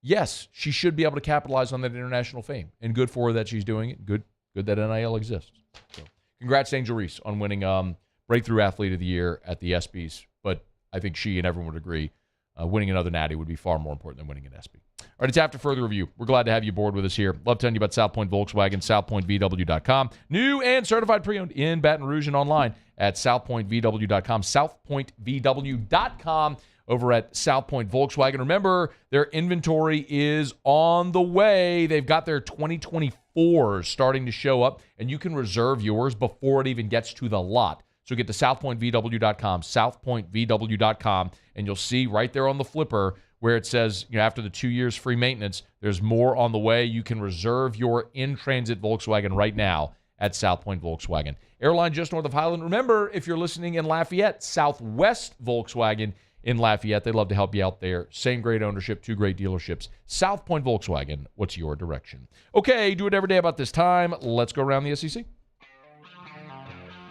[SPEAKER 7] Yes, she should be able to capitalize on that international fame, and good for her that she's doing it. Good that NIL exists. So, congrats to Angel Reese on winning Breakthrough Athlete of the Year at the ESPYs, but I think she and everyone would agree winning another natty would be far more important than winning an ESPY. All right, it's after further review. We're glad to have you aboard with us here. Love telling you about South Point Volkswagen, southpointvw.com. New and certified pre-owned in Baton Rouge and online at southpointvw.com, southpointvw.com over at South Point Volkswagen. Remember, their inventory is on the way. They've got their 2024s starting to show up, and you can reserve yours before it even gets to the lot. So get to southpointvw.com, southpointvw.com, and you'll see right there on the flipper where it says, after the 2 years free maintenance, there's more on the way. You can reserve your in-transit Volkswagen right now at South Point Volkswagen. Airline just north of Highland. Remember, if you're listening in Lafayette, Southwest Volkswagen in Lafayette. They'd love to help you out there. Same great ownership, 2 great dealerships. South Point Volkswagen, what's your direction? Okay, do it every day about this time. Let's go around the SEC.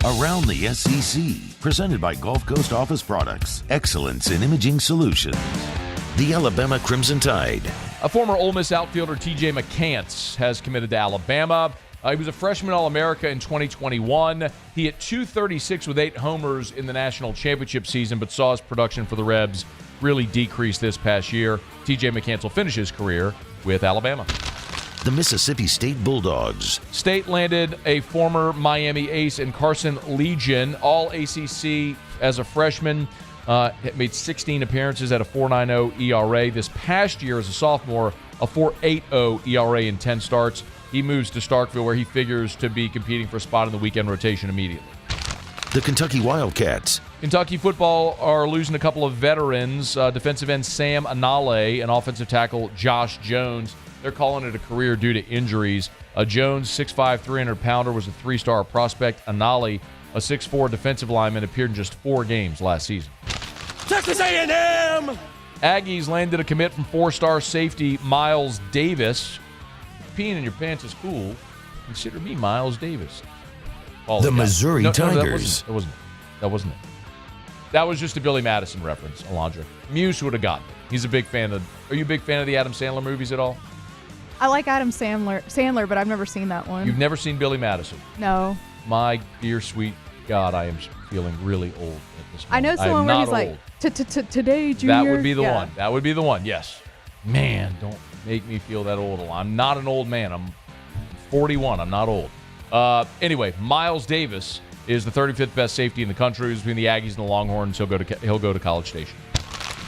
[SPEAKER 4] Around the SEC, presented by Gulf Coast Office Products, excellence in imaging solutions. The Alabama Crimson Tide.
[SPEAKER 7] A former Ole Miss outfielder, TJ McCants, has committed to Alabama. He was a freshman All-America in 2021. He hit .236 with 8 homers in the national championship season, but saw his production for the Rebs really decrease this past year. TJ McCants will finish his career with Alabama.
[SPEAKER 4] The Mississippi State Bulldogs.
[SPEAKER 7] State landed a former Miami ace in Carson Legion, all ACC as a freshman. Made 16 appearances at a 4.90 ERA. This past year as a sophomore, a 4.80 ERA in 10 starts. He moves to Starkville, where he figures to be competing for a spot in the weekend rotation immediately.
[SPEAKER 4] The Kentucky Wildcats.
[SPEAKER 7] Kentucky football are losing a couple of veterans. Defensive end Sam Anale and offensive tackle Josh Jones. They're calling it a career due to injuries. Jones, 6'5", 300-pounder, was a 3-star prospect. Anale, a 6'4" defensive lineman, appeared in just 4 games last season.
[SPEAKER 6] Texas A&M!
[SPEAKER 7] Aggies landed a commit from 4-star safety Miles Davis. Peeing in your pants is cool. Consider me Miles Davis.
[SPEAKER 4] The Missouri Tigers.
[SPEAKER 7] That wasn't it. That was just a Billy Madison reference, Alondra. Muse would have gotten it. He's a big fan of... Are you a big fan of the Adam Sandler movies at all?
[SPEAKER 9] I like Adam Sandler, but I've never seen that one.
[SPEAKER 7] You've never seen Billy Madison?
[SPEAKER 9] No.
[SPEAKER 7] My dear, sweet God, I am feeling really old at this moment.
[SPEAKER 9] I know someone where he's
[SPEAKER 7] old.
[SPEAKER 9] like, today, Junior.
[SPEAKER 7] That would be the one. That would be the one, yes. Man, don't make me feel that old. I'm not an old man. I'm 41. I'm not old. Anyway, Miles Davis is the 35th best safety in the country. He's between the Aggies and the Longhorns. He'll go to College Station.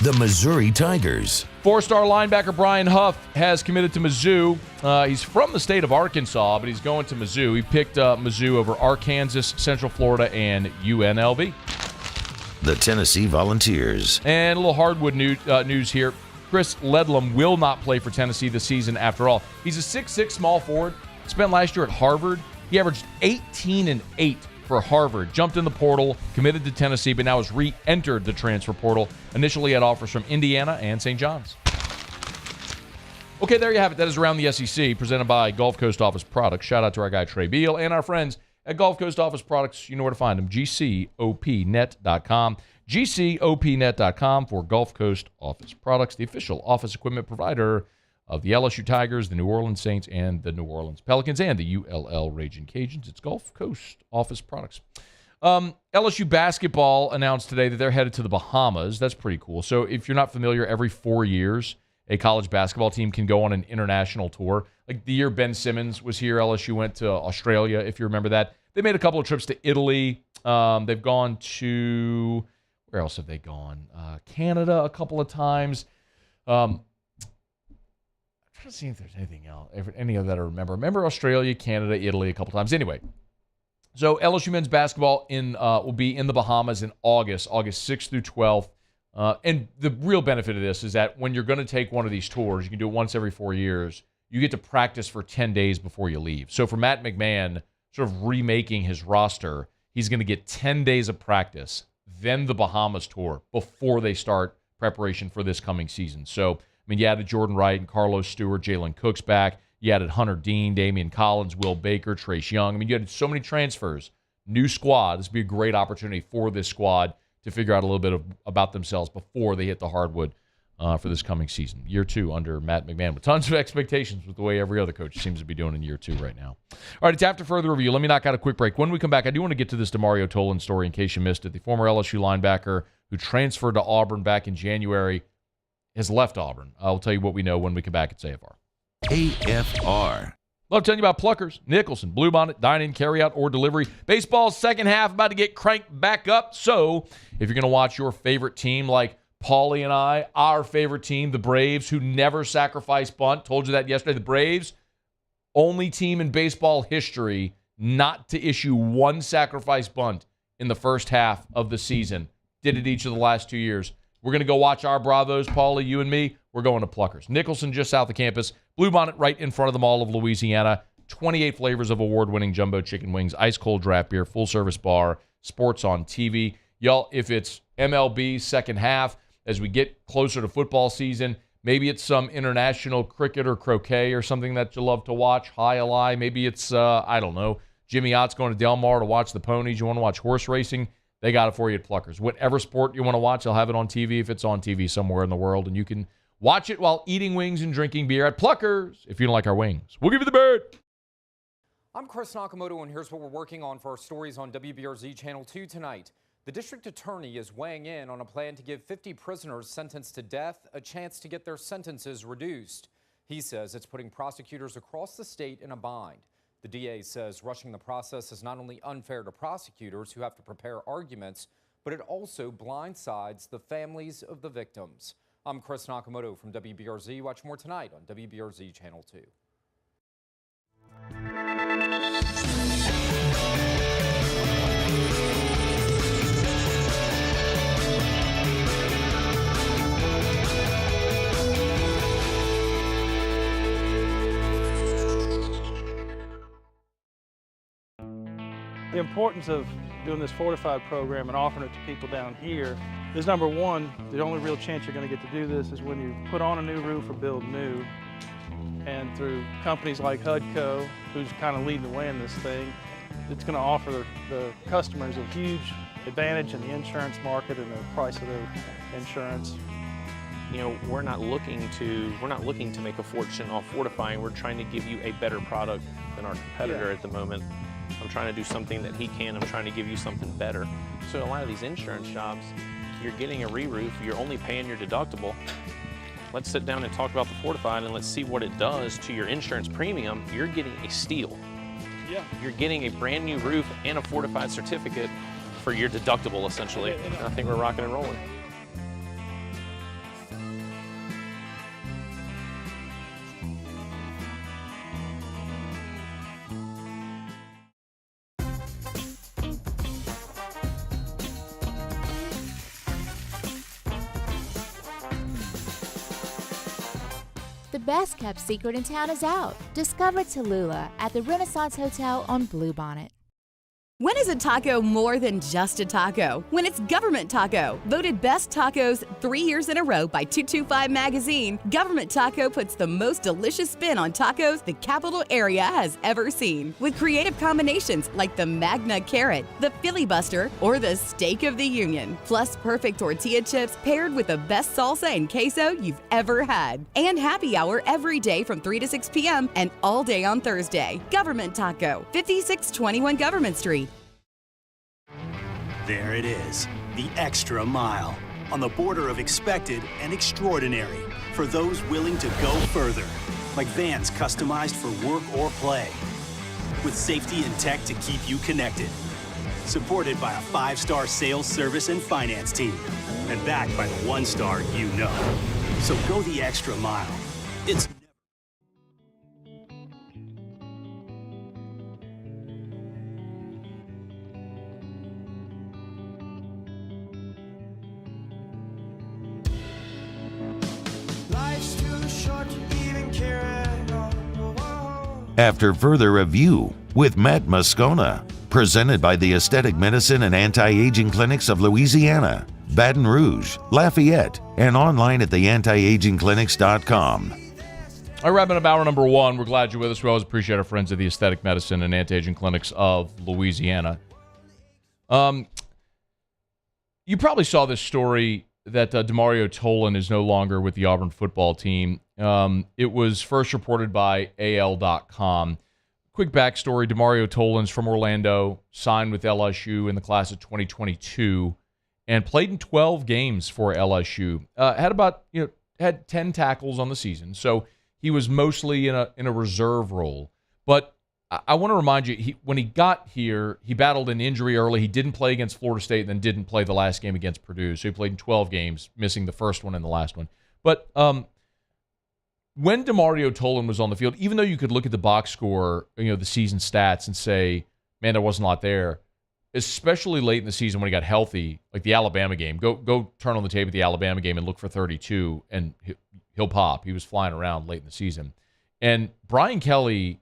[SPEAKER 4] The Missouri Tigers.
[SPEAKER 7] 4-star linebacker Brian Huff has committed to Mizzou. He's from the state of Arkansas, but he's going to Mizzou. He picked Mizzou over Arkansas, Central Florida, and UNLV.
[SPEAKER 4] The Tennessee Volunteers.
[SPEAKER 7] And a little hardwood news here. Chris Ledlam will not play for Tennessee this season after all. He's a 6'6" small forward. Spent last year at Harvard. He averaged 18 and 8 for Harvard. Jumped in the portal, committed to Tennessee, but now has re-entered the transfer portal. Initially had offers from Indiana and St. John's. Okay, there you have it. That is Around the SEC, presented by Gulf Coast Office Products. Shout out to our guy Trey Beal and our friends at Gulf Coast Office Products. You know where to find them, gcopnet.com. gcopnet.com for Gulf Coast Office Products, the official office equipment provider of the LSU Tigers, the New Orleans Saints, and the New Orleans Pelicans, and the ULL Raging Cajuns. It's Gulf Coast Office Products. LSU basketball announced today that they're headed to the Bahamas. That's pretty cool. So if you're not familiar, every 4 years, a college basketball team can go on an international tour. Like the year Ben Simmons was here, LSU went to Australia, if you remember that. They made a couple of trips to Italy. They've gone to, where else have they gone? Canada a couple of times. I'm trying to see if there's anything else, any of that I remember. Remember Australia, Canada, Italy a couple times. Anyway, so LSU men's basketball will be in the Bahamas in August 6th through 12th. And the real benefit of this is that when you're going to take one of these tours, you can do it once every 4 years. You get to practice for 10 days before you leave. So for Matt McMahon, sort of remaking his roster, he's going to get 10 days of practice, then the Bahamas tour before they start preparation for this coming season. So, I mean, you added Jordan Wright and Carlos Stewart, Jalen Cook's back. You added Hunter Dean, Damian Collins, Will Baker, Trace Young. I mean, you had so many transfers. New squad. This would be a great opportunity for this squad to figure out a little bit about themselves before they hit the hardwood for this coming season. Year 2 under Matt McMahon, with tons of expectations with the way every other coach seems to be doing in year 2 right now. All right, it's after further review. Let me knock out a quick break. When we come back, I do want to get to this Demario Tolan story in case you missed it. The former LSU linebacker who transferred to Auburn back in January has left Auburn. I'll tell you what we know when we come back at AFR.
[SPEAKER 4] AFR.
[SPEAKER 7] Love telling you about Pluckers, Nicholson, Bluebonnet, dine-in, carry-out, or delivery. Baseball's second half about to get cranked back up. So if you're going to watch your favorite team like Paulie and I, our favorite team, the Braves, who never sacrifice bunt, told you that yesterday, the Braves, only team in baseball history not to issue one sacrifice bunt in the first half of the season. Did it each of the last 2 years. We're going to go watch our Bravos, Paulie, you and me. We're going to Pluckers. Nicholson just south of campus. Bluebonnet right in front of the Mall of Louisiana. 28 flavors of award-winning jumbo chicken wings, ice-cold draft beer, full-service bar, sports on TV. Y'all, if it's MLB second half, as we get closer to football season, maybe it's some international cricket or croquet or something that you love to watch, high-a-lie. Maybe it's, I don't know, Jimmy Ott's going to Del Mar to watch the ponies. You want to watch horse racing? They got it for you at Pluckers. Whatever sport you want to watch, they'll have it on TV if it's on TV somewhere in the world, and you can watch it while eating wings and drinking beer at Pluckers if you don't like our wings. We'll give you the bird.
[SPEAKER 10] I'm Chris Nakamoto, and here's what we're working on for our stories on WBRZ Channel 2 tonight. The district attorney is weighing in on a plan to give 50 prisoners sentenced to death a chance to get their sentences reduced. He says it's putting prosecutors across the state in a bind. The DA says rushing the process is not only unfair to prosecutors who have to prepare arguments, but it also blindsides the families of the victims. I'm Chris Nakamoto from WBRZ. Watch more tonight on WBRZ Channel 2.
[SPEAKER 11] The importance of doing this fortified program and offering it to people down here is, number one, the only real chance you're going to get to do this is when you put on a new roof or build new. And through companies like HUDCO, who's kind of leading the way in this thing, it's going to offer the customers a huge advantage in the insurance market and the price of their insurance.
[SPEAKER 12] You know, we're not looking to make a fortune off fortifying. We're trying to give you a better product than our competitor at the moment. I'm trying to do something that he can. I'm trying to give you something better. So a lot of these insurance shops, you're getting a re-roof, you're only paying your deductible. Let's sit down and talk about the fortified and let's see what it does to your insurance premium. You're getting a steal.
[SPEAKER 11] Yeah.
[SPEAKER 12] You're getting a brand new roof and a fortified certificate for your deductible, essentially. And I think we're rocking and rolling.
[SPEAKER 13] The best kept secret in town is out. Discover Tallulah at the Renaissance Hotel on Bluebonnet.
[SPEAKER 14] When is a taco more than just a taco? When it's Government Taco. Voted best tacos 3 years in a row by 225 Magazine, Government Taco puts the most delicious spin on tacos the capital area has ever seen. With creative combinations like the Magna Carrot, the Filibuster, or the Steak of the Union. Plus perfect tortilla chips paired with the best salsa and queso you've ever had. And happy hour every day from 3 to 6 p.m. and all day on Thursday. Government Taco, 5621 Government Street.
[SPEAKER 20] There it is, the extra mile, on the border of expected and extraordinary, for those willing to go further, like vans customized for work or play, with safety and tech to keep you connected, supported by a 5-star sales, service, and finance team, and backed by the 1-star you know. So go the extra mile. It's
[SPEAKER 4] After further review with Matt Moscona, presented by the Aesthetic Medicine and Anti-Aging Clinics of Louisiana, Baton Rouge, Lafayette, and online at theantiagingclinics.com.
[SPEAKER 7] All right, wrapping up hour number one. We're glad you're with us. We always appreciate our friends at the Aesthetic Medicine and Anti-Aging Clinics of Louisiana. You probably saw this story that Demario Tolan is no longer with the Auburn football team. It was first reported by AL.com. Quick backstory, Demario Tolan's from Orlando, signed with LSU in the class of 2022, and played in 12 games for LSU. Had 10 tackles on the season, so he was mostly in a reserve role. But I want to remind you, when he got here, he battled an injury early. He didn't play against Florida State and then didn't play the last game against Purdue. So he played in 12 games, missing the first one and the last one. But when Demario Tolan was on the field, even though you could look at the box score, the season stats and say, man, there wasn't a lot there, especially late in the season when he got healthy, like the Alabama game. Go turn on the tape at the Alabama game and look for 32, and he'll pop. He was flying around late in the season. And Brian Kelly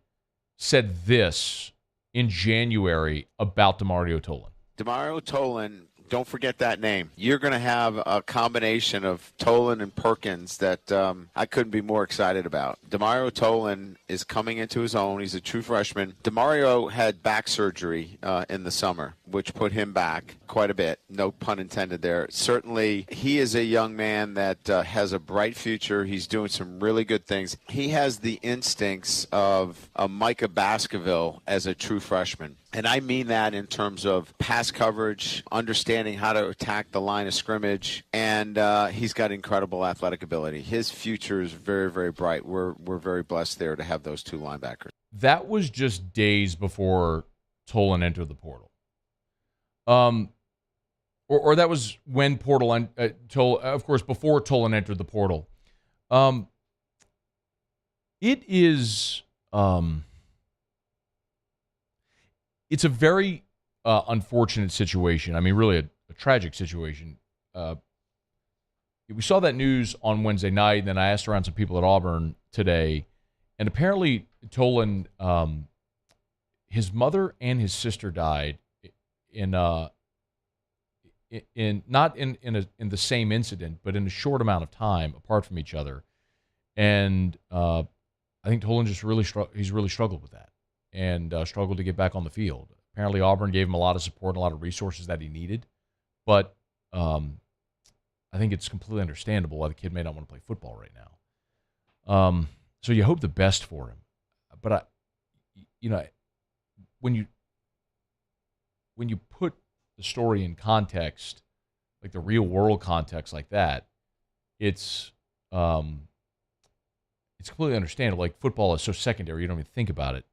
[SPEAKER 7] said this in January about Demario Tolan.
[SPEAKER 15] Demario Tolan, don't forget that name. You're going to have a combination of Tolan and Perkins that I couldn't be more excited about. Demario Tolan is coming into his own. He's a true freshman. Demario had back surgery in the summer, which put him back quite a bit. No pun intended there. Certainly, he is a young man that has a bright future. He's doing some really good things. He has the instincts of a Micah Baskerville as a true freshman. And I mean that in terms of pass coverage, understanding how to attack the line of scrimmage, and he's got incredible athletic ability. His future is very, very bright. We're very blessed there to have those two linebackers.
[SPEAKER 7] That was just days before Tolan entered the portal. Or that was when of course, before Tolan entered the portal. It is... It's a very unfortunate situation. I mean, really a tragic situation. We saw that news on Wednesday night, and then I asked around some people at Auburn today, and apparently Tolan, his mother and his sister died in not in the same incident, but in a short amount of time apart from each other, and I think Tolan just really struggled with that. And struggled to get back on the field. Apparently, Auburn gave him a lot of support and a lot of resources that he needed. But I think it's completely understandable why the kid may not want to play football right now. So you hope the best for him. But when you put the story in context, like the real world context like that, it's completely understandable. Like football is so secondary, you don't even think about it.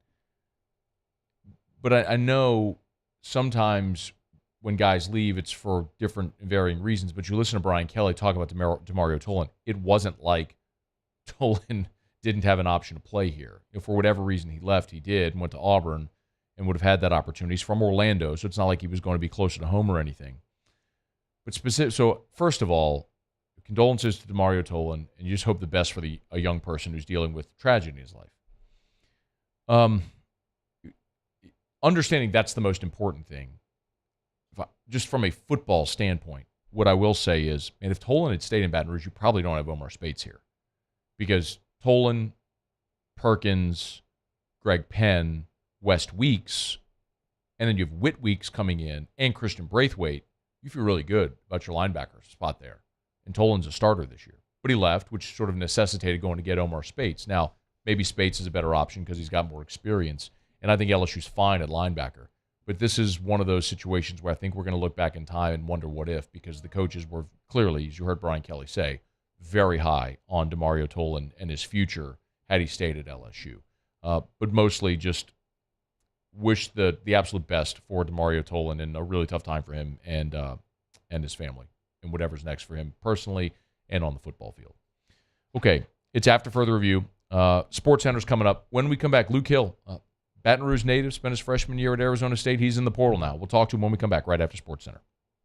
[SPEAKER 7] But I know sometimes when guys leave, it's for different and varying reasons. But you listen to Brian Kelly talk about Demario Tolan. It wasn't like Tolan didn't have an option to play here. If for whatever reason he left, he did, and went to Auburn and would have had that opportunity. He's from Orlando, so it's not like he was going to be closer to home or anything. But so first of all, condolences to Demario Tolan, and you just hope the best for a young person who's dealing with tragedy in his life. understanding that's the most important thing, just from a football standpoint, what I will say is, man, if Tolan had stayed in Baton Rouge, you probably don't have Omar Speights here. Because Tolan, Perkins, Greg Penn, West Weeks, and then you have Whit Weeks coming in, and Christian Braithwaite, you feel really good about your linebacker spot there. And Tolan's a starter this year. But he left, which sort of necessitated going to get Omar Speights. Now, maybe Speights is a better option because he's got more experience. And I think LSU's fine at linebacker. But this is one of those situations where I think we're going to look back in time and wonder what if, because the coaches were clearly, as you heard Brian Kelly say, very high on Demario Tolan and his future had he stayed at LSU. But mostly just wish the absolute best for Demario Tolan in a really tough time for him and his family and whatever's next for him personally and on the football field. Okay, it's after further review. SportsCenter's coming up. When we come back, Luke Hill, Baton Rouge native, spent his freshman year at Arizona State. He's in the portal now. We'll talk to him when we come back right after SportsCenter.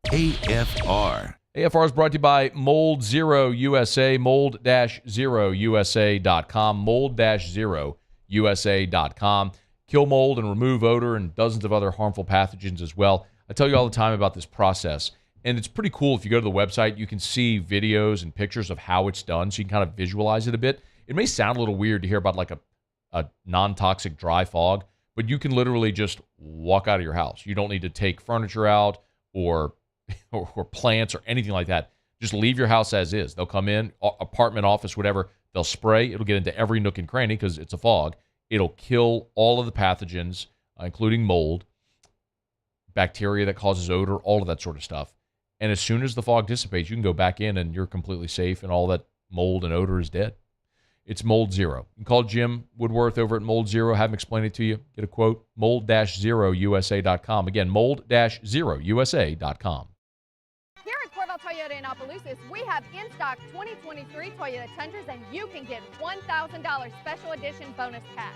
[SPEAKER 4] AFR.
[SPEAKER 7] AFR is brought to you by Mold Zero USA, mold-0usa.com, mold-0usa.com. Kill mold and remove odor and dozens of other harmful pathogens as well. I tell you all the time about this process, and it's pretty cool. If you go to the website, you can see videos and pictures of how it's done, so you can kind of visualize it a bit. It may sound a little weird to hear about like a non-toxic dry fog, but you can literally just walk out of your house. You don't need to take furniture out or plants or anything like that. Just leave your house as is. They'll come in, apartment, office, whatever. They'll spray. It'll get into every nook and cranny because it's a fog. It'll kill all of the pathogens, including mold, bacteria that causes odor, all of that sort of stuff. And as soon as the fog dissipates, you can go back in and you're completely safe and all that mold and odor is dead. It's Mold Zero. You can call Jim Woodworth over at Mold Zero, have him explain it to you. Get a quote, mold-0usa.com. Again, mold-0usa.com.
[SPEAKER 16] Here at Corval Toyota in Opelousas, we have in stock 2023 Toyota Tundras, and you can get $1,000 special edition bonus cash.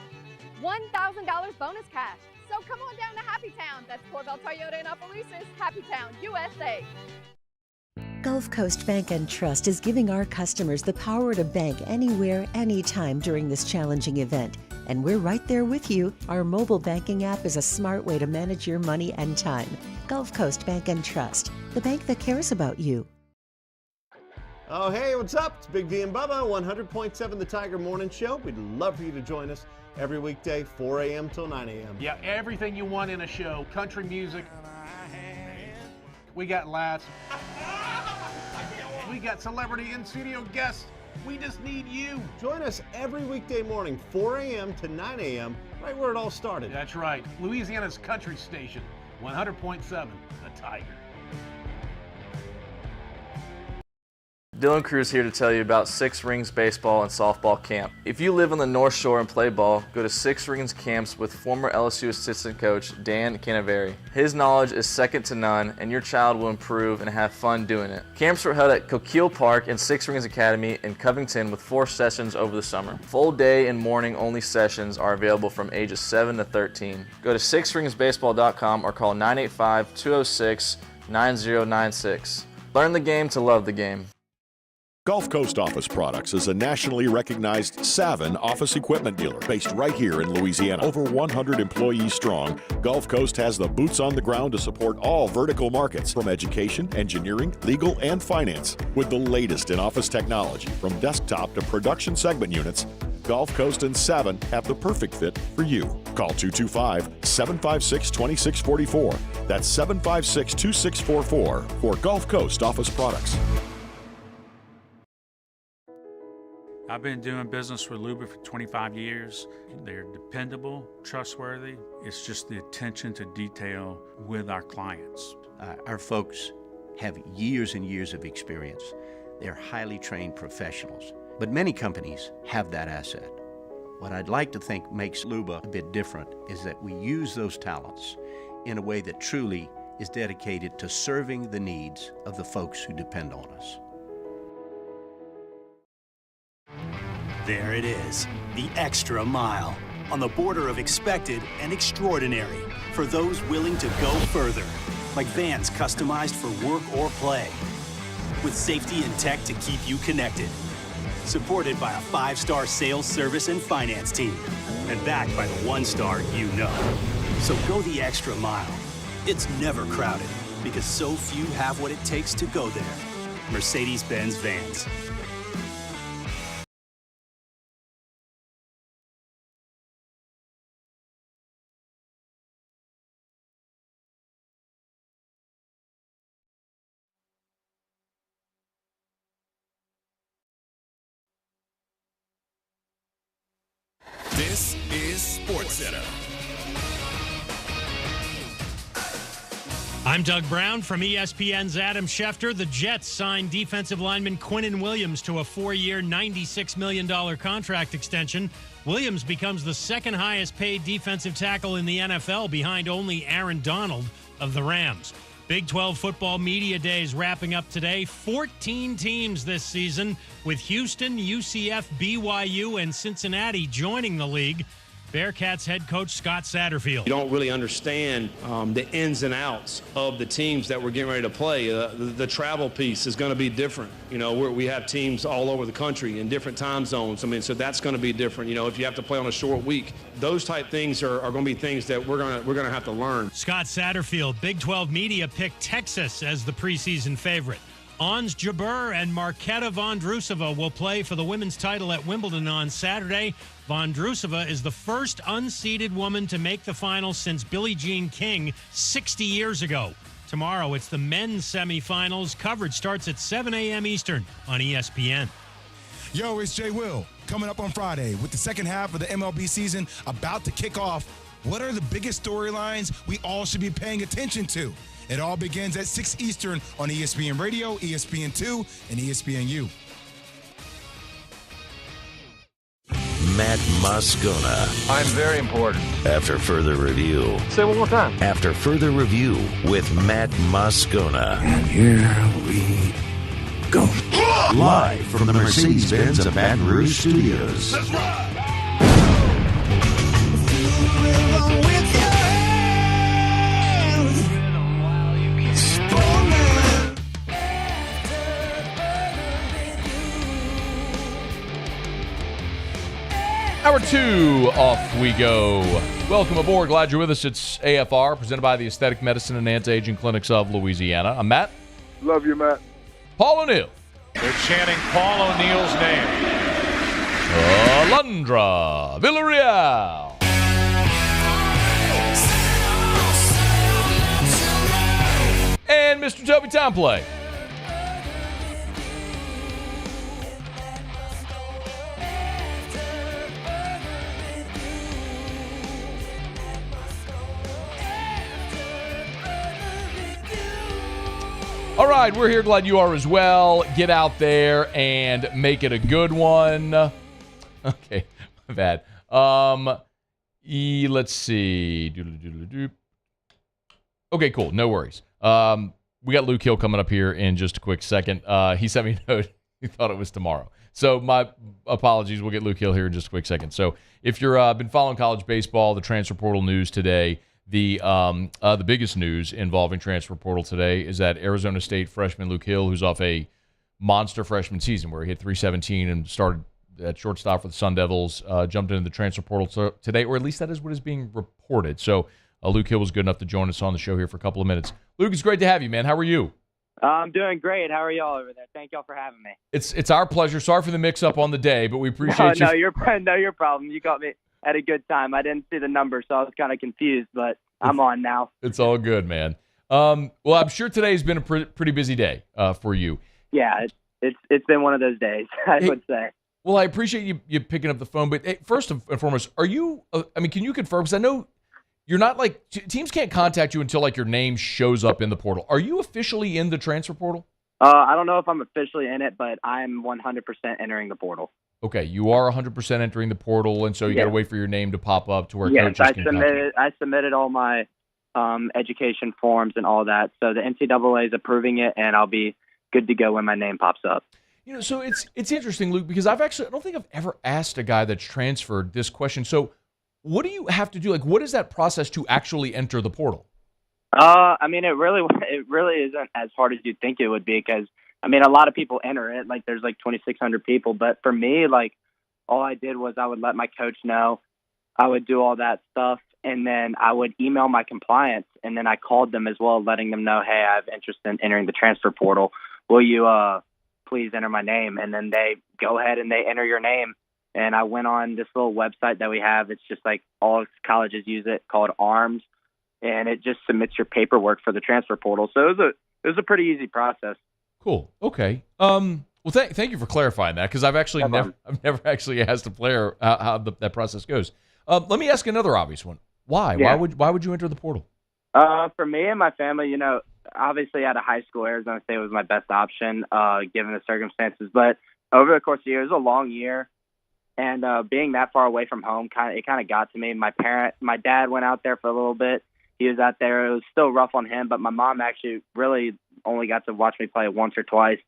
[SPEAKER 16] $1,000 bonus cash. So come on down to Happy Town. That's Corval Toyota in Opelousas, Happy Town, USA.
[SPEAKER 17] Gulf Coast Bank and Trust is giving our customers the power to bank anywhere, anytime during this challenging event. And we're right there with you. Our mobile banking app is a smart way to manage your money and time. Gulf Coast Bank and Trust, the bank that cares about you.
[SPEAKER 18] Oh, hey, what's up? It's Big V and Bubba, 100.7 The Tiger Morning Show. We'd love for you to join us every weekday, 4 a.m. till 9 a.m.
[SPEAKER 19] Yeah, everything you want in a show. Country music. We got laughs. We got celebrity in-studio guests. We just need you.
[SPEAKER 18] Join us every weekday morning, 4 a.m. to 9 a.m., right where it all started.
[SPEAKER 19] That's right. Louisiana's country station, 100.7 The Tiger.
[SPEAKER 21] Dylan Cruz here to tell you about Six Rings Baseball and Softball Camp. If you live on the North Shore and play ball, go to Six Rings Camps with former LSU assistant coach Dan Canaveri. His knowledge is second to none, and your child will improve and have fun doing it. Camps were held at Coquille Park and Six Rings Academy in Covington with 4 sessions over the summer. Full day and morning only sessions are available from ages 7 to 13. Go to sixringsbaseball.com or call 985-206-9096. Learn the game to love the game.
[SPEAKER 2] Gulf Coast Office Products is a nationally recognized Savin office equipment dealer based right here in Louisiana. Over 100 employees strong, Gulf Coast has the boots on the ground to support all vertical markets from education, engineering, legal, and finance. With the latest in office technology from desktop to production segment units, Gulf Coast and Savin have the perfect fit for you. Call 225-756-2644. That's 756-2644 for Gulf Coast Office Products.
[SPEAKER 26] I've been doing business with Luba for 25 years. They're dependable, trustworthy. It's just the attention to detail with our clients.
[SPEAKER 27] Our folks have years and years of experience. They're highly trained professionals, but many companies have that asset. What I'd like to think makes Luba a bit different is that we use those talents in a way that truly is dedicated to serving the needs of the folks who depend on us.
[SPEAKER 20] There it is, the extra mile, on the border of expected and extraordinary for those willing to go further, like vans customized for work or play, with safety and tech to keep you connected, supported by a 5-star sales, service, and finance team, and backed by the 1-star you know. So go the extra mile. It's never crowded because so few have what it takes to go there. Mercedes-Benz Vans.
[SPEAKER 1] This is SportsCenter.
[SPEAKER 3] I'm Doug Brown from ESPN's Adam Schefter. The Jets signed defensive lineman Quinnen Williams to a 4-year, $96 million contract extension. Williams becomes the second highest paid defensive tackle in the NFL, behind only Aaron Donald of the Rams. Big 12 football media days wrapping up today. 14 teams this season, with Houston, UCF, BYU, and Cincinnati joining the league. Bearcats head coach Scott Satterfield.
[SPEAKER 6] You don't really understand the ins and outs of the teams that we're getting ready to play. The travel piece is going to be different. You know, we have teams all over the country in different time zones. I mean, so that's going to be different. You know, if you have to play on a short week, those type things are going to be things that we're going to have to learn.
[SPEAKER 3] Scott Satterfield, Big 12 media picked Texas as the preseason favorite. Ons Jabeur and Marketa Vondrousova will play for the women's title at Wimbledon on Saturday. Vondrousova is the first unseeded woman to make the final since Billie Jean King 60 years ago. Tomorrow, it's the men's semifinals. Coverage starts at 7 a.m. Eastern on ESPN.
[SPEAKER 5] Yo, it's Jay Will. Coming up on Friday with the second half of the MLB season about to kick off. What are the biggest storylines we all should be paying attention to? It all begins at 6 Eastern on ESPN Radio, ESPN2, and ESPNU.
[SPEAKER 4] Matt Moscona.
[SPEAKER 8] I'm very important.
[SPEAKER 4] After further review.
[SPEAKER 8] Say it one more time.
[SPEAKER 4] After further review with Matt Moscona.
[SPEAKER 8] And here we go.
[SPEAKER 4] Live from the Mercedes-Benz of Baton Rouge Studios.
[SPEAKER 8] Let's ride.
[SPEAKER 7] Hour 2, off we go. Welcome aboard. Glad you're with us. It's AFR, presented by the Aesthetic Medicine and Anti-Aging Clinics of Louisiana. I'm Matt.
[SPEAKER 22] Love you, Matt.
[SPEAKER 7] Paul O'Neill.
[SPEAKER 23] They're chanting Paul O'Neill's name.
[SPEAKER 7] Alondra Villarreal. And Mr. Toby Tomplay. All right, we're here. Glad you are as well. Get out there and make it a good one. Okay, my bad. Let's see. Okay, cool. No worries. We got Luke Hill coming up here in just a quick second. He sent me a note. He thought it was tomorrow. So my apologies. We'll get Luke Hill here in just a quick second. So if you've been following college baseball, the transfer portal news today, the biggest news involving transfer portal today is that Arizona State freshman Luke Hill, who's off a monster freshman season where he hit .317 and started at shortstop for the Sun Devils, jumped into the transfer portal today, or at least that is what is being reported. So Luke Hill was good enough to join us on the show here for a couple of minutes. Luke, it's great to have you, man. How are you?
[SPEAKER 24] I'm doing great. How are y'all over there? Thank y'all for having me.
[SPEAKER 7] It's our pleasure. Sorry for the mix-up on the day, but we appreciate you.
[SPEAKER 24] No, your problem. You got me at a good time. I didn't see the number, so I was kind of confused, but I'm on now.
[SPEAKER 7] It's all good, man. Well, I'm sure today's been a pretty busy day for you.
[SPEAKER 24] Yeah, it's been one of those days, I would say.
[SPEAKER 7] Well, I appreciate you picking up the phone, but hey, first and foremost, are you? Can you confirm? Because I know you're not like teams can't contact you until like your name shows up in the portal. Are you officially in the transfer portal?
[SPEAKER 24] I don't know if I'm officially in it, but I'm 100% entering the portal.
[SPEAKER 7] Okay, you are 100% entering the portal, and so you got to wait for your name to pop up to where coaches can contact.
[SPEAKER 24] I submitted all my education forms and all that, so the NCAA is approving it, and I'll be good to go when my name pops up.
[SPEAKER 7] You know, so it's interesting, Luke, because I don't think I've ever asked a guy that's transferred this question. So, what do you have to do? Like, what is that process to actually enter the portal?
[SPEAKER 24] It really isn't as hard as you'd think it would be, because a lot of people enter it. Like, there's like 2,600 people, but for me, like, all I did was I would let my coach know. I would do all that stuff, and then I would email my compliance, and then I called them as well, letting them know, hey, I have interest in entering the transfer portal. Will you please enter my name? And then they go ahead and they enter your name. And I went on this little website that we have. It's just like all colleges use it, called ARMS, and it just submits your paperwork for the transfer portal. So it was a pretty easy process.
[SPEAKER 7] Cool. Okay. Well, thank you for clarifying that, because I've never actually asked a player how that process goes. Let me ask another obvious one. Why?
[SPEAKER 24] Yeah.
[SPEAKER 7] Why would you enter the portal?
[SPEAKER 24] For me and my family, obviously out of high school, Arizona State was my best option, given the circumstances. But over the course of the year, it was a long year, and being that far away from home, it kind of got to me. My dad went out there for a little bit. He was out there. It was still rough on him, but my mom actually really only got to watch me play once or twice.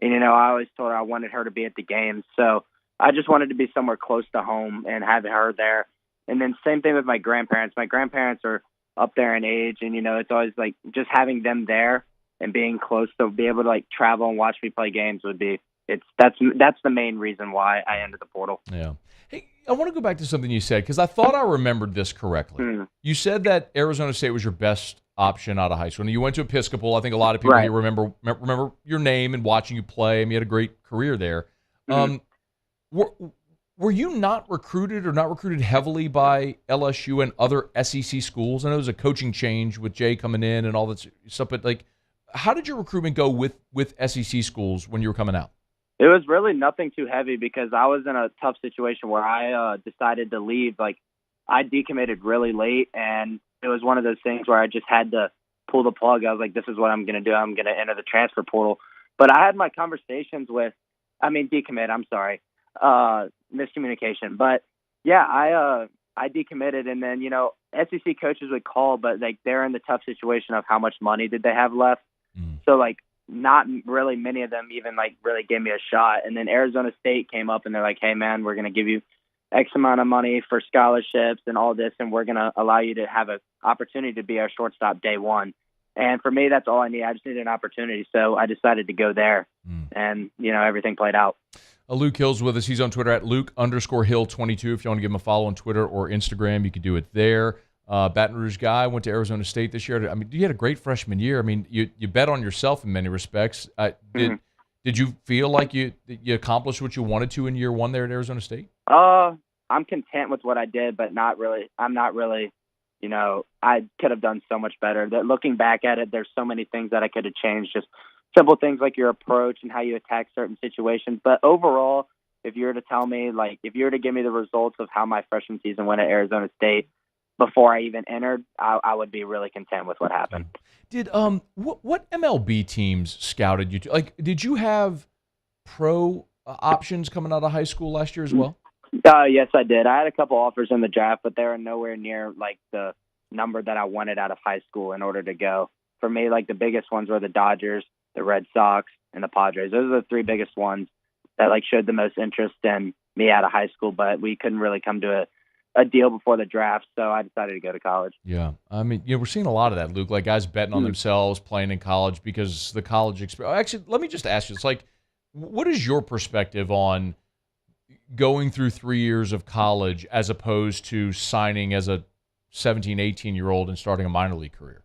[SPEAKER 24] And, I always told her I wanted her to be at the games. So I just wanted to be somewhere close to home and have her there. And then same thing with my grandparents. My grandparents are up there in age, and, it's always like just having them there and being close to be able to like travel and watch me play games that's the main reason why I entered the portal.
[SPEAKER 7] Yeah. Hey, I want to go back to something you said, because I thought I remembered this correctly. You said that Arizona State was your best option out of high school. And you went to Episcopal. I think a lot of people here remember your name and watching you play. I mean, you had a great career there. Were you not recruited heavily by LSU and other SEC schools? I know there's a coaching change with Jay coming in and all that stuff, but like, how did your recruitment go with SEC schools when you were coming out?
[SPEAKER 24] It was really nothing too heavy, because I was in a tough situation where I decided to leave. Like, I decommitted really late, and it was one of those things where I just had to pull the plug. I was like, this is what I'm going to do. I'm going to enter the transfer portal. But I had my conversations decommit, I'm sorry, miscommunication. But yeah, I decommitted, and then, SEC coaches would call, but like they're in the tough situation of how much money did they have left. So like, not really many of them even like really gave me a shot. And then Arizona State came up and they're like, hey man, we're going to give you X amount of money for scholarships and all this, and we're going to allow you to have an opportunity to be our shortstop day one. And for me, that's all I need. I just needed an opportunity. So I decided to go there, and, everything played out.
[SPEAKER 7] Luke Hill's with us. He's on Twitter at Luke_Hill22. If you want to give him a follow on Twitter or Instagram, you can do it there. Baton Rouge guy, went to Arizona State this year. I mean, you had a great freshman year. I mean, you bet on yourself in many respects. Did you feel like you accomplished what you wanted to in year one there at Arizona State?
[SPEAKER 24] I'm content with what I did, but not really. I'm not really, I could have done so much better. That looking back at it, there's so many things that I could have changed. Just simple things like your approach and how you attack certain situations. But overall, if you were to tell me, like, if you were to give me the results of how my freshman season went at Arizona State before I even entered, I would be really content with what happened.
[SPEAKER 7] Did what MLB teams scouted you to? Like, did you have pro options coming out of high school last year as well?
[SPEAKER 24] Yes, I did. I had a couple offers in the draft, but they were nowhere near like the number that I wanted out of high school in order to go. For me, like the biggest ones were the Dodgers, the Red Sox, and the Padres. Those are the three biggest ones that like showed the most interest in me out of high school, but we couldn't really come to a deal before the draft, so I decided to go to college.
[SPEAKER 7] Yeah. I mean, we're seeing a lot of that, Luke, like guys betting on themselves, playing in college because the college experience. Actually, let me just ask you, it's like, what is your perspective on going through 3 years of college as opposed to signing as a 17, 18-year-old and starting a minor league career?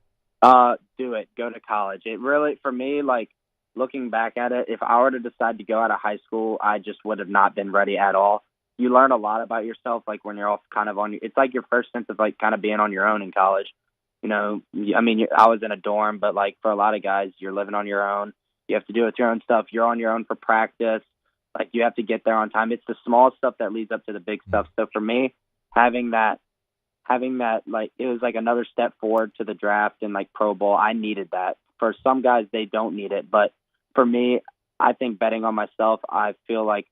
[SPEAKER 24] Do it. Go to college. It really, for me, like, looking back at it, if I were to decide to go out of high school, I just would have not been ready at all. You learn a lot about yourself, like when you're off kind of on, it's like your first sense of like kind of being on your own in college. I was in a dorm, but like for a lot of guys, you're living on your own. You have to do it with your own stuff. You're on your own for practice. Like you have to get there on time. It's the small stuff that leads up to the big stuff. So for me, having that, like, it was like another step forward to the draft and like pro bowl. I needed that. For some guys, they don't need it. But for me, I think betting on myself, I feel like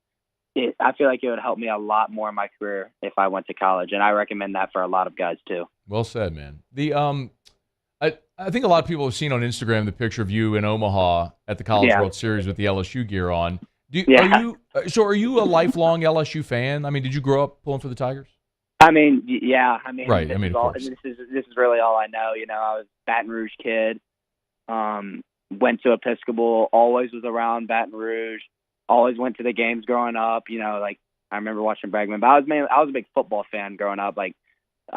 [SPEAKER 24] it would help me a lot more in my career if I went to college, and I recommend that for a lot of guys too.
[SPEAKER 7] Well said, man. The I think a lot of people have seen on Instagram the picture of you in Omaha at the College World Series with the LSU gear on. Are you a lifelong LSU fan? I mean, did you grow up pulling for the Tigers?
[SPEAKER 24] Yeah.
[SPEAKER 7] Right.
[SPEAKER 24] This
[SPEAKER 7] of course.
[SPEAKER 24] This is really all I know. I was a Baton Rouge kid. Went to Episcopal. Always was around Baton Rouge. Always went to the games growing up. Like I remember watching Bregman. But I was a big football fan growing up. Like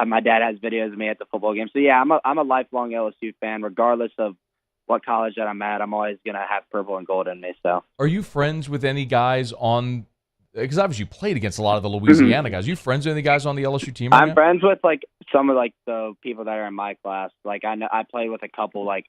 [SPEAKER 24] My dad has videos of me at the football game. So, yeah, I'm a lifelong LSU fan. Regardless of what college that I'm at, I'm always going to have purple and gold in me. So,
[SPEAKER 7] are you friends with any guys on – because obviously you played against a lot of the Louisiana guys. Are you friends with any guys on the LSU team right
[SPEAKER 24] I'm
[SPEAKER 7] now?
[SPEAKER 24] friends with, like, some of, like, the people that are in my class. Like, I played with a couple, like,